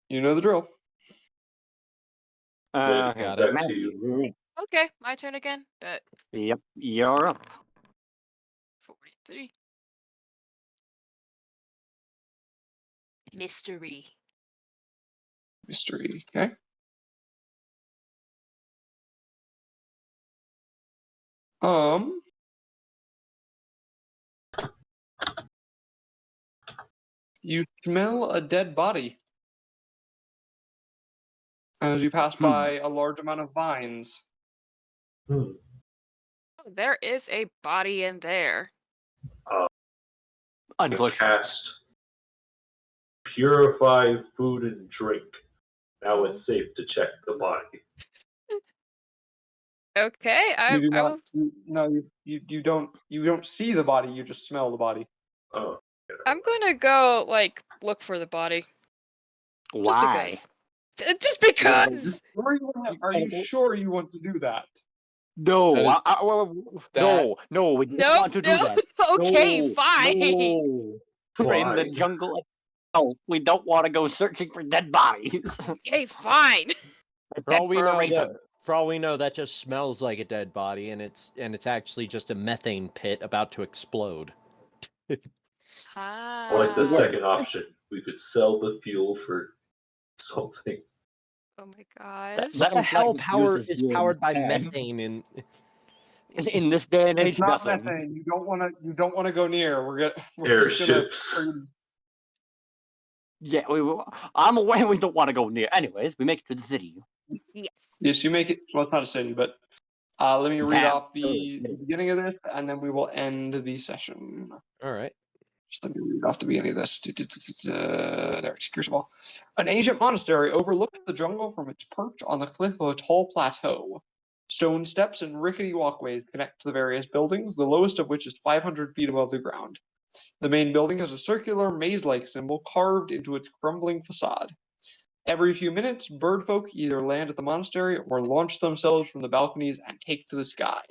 You know the drill. Yeah, Okay. got it. back to you. Okay, my turn again. But Yep, you're up. 43. Mystery. Mystery. Okay. You smell a dead body as you pass Hmm. by a large amount of vines. Hmm. Oh, there is a body in there. I Unfortunately. cast purify food and drink. Now Oh. it's safe to check the body. Okay, You do I not. will. You don't see the body. You just smell the body. Oh, I'm gonna go like look for the body. Why? Just because. Are you sure you want to do that? No, That is- no, we don't No, want to do no. that. Okay, No, fine. no. We're in the Why? jungle. No, we don't want to go searching for dead bodies. Okay, fine. For all we for a know, reason. that just smells like a dead body, and it's actually just a methane pit about to explode. I like the Ah. second option. We could sell the fuel for something. Oh my That- gosh. What the hell implies power uses is fuel powered by instead. methane in? In this day and age, It's not nothing. methane. You don't want to go near. We're just gonna. Airships. Yeah, I'm aware we don't want to go near. Anyways, we make it to the city. Yes. Yes, you make it. Well, it's not a city, but let me read Damn. off the beginning of this, and then we will end the session. All right. Just let me read off the beginning of this. There, excuse me. An ancient monastery overlooks the jungle from its perch on the cliff of a tall plateau. Stone steps and rickety walkways connect to the various buildings, the lowest of which is 500 feet above the ground. The main building has a circular maze-like symbol carved into its crumbling facade. Every few minutes, birdfolk either land at the monastery or launch themselves from the balconies and take to the sky.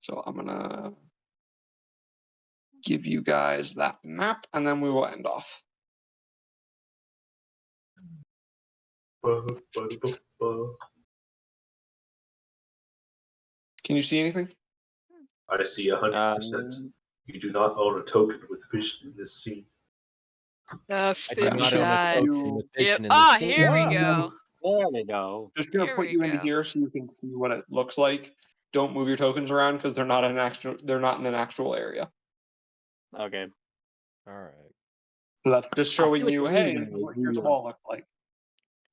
So I'm gonna give you guys that map, and then we will end off. Can you see anything? I see 100%. You do not own a token with vision in this scene. The I do not fish own a eye. token with Yep. vision in Ah, this scene. here we go. There we go. Just gonna Here put we you into go. here so you can see what it looks like. Don't move your tokens around because they're not in an actual area. Okay. All right. So that's just showing what you, you hey, mean this is by what your the- wall looks like.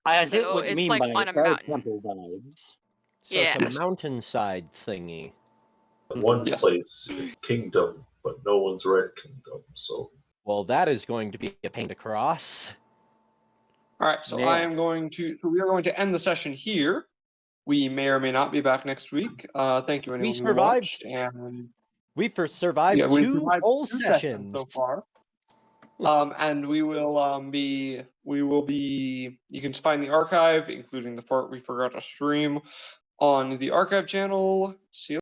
I get So what you it's mean like by on a fair mountain. temple vibes. So it's Yeah. a mountainside thingy. One Yes. place in Kingdom, but no one's read Kingdom, so. Well, that is going to be a pain to cross. All right, so Yeah. we are going to end the session here. We may or may not be back next week. Thank you anyone who survived. watched, and We survived yeah, we two survived whole 2 sessions. so far. And we will be. You can find the archive, including the part we forgot to stream, on the archive channel. See you.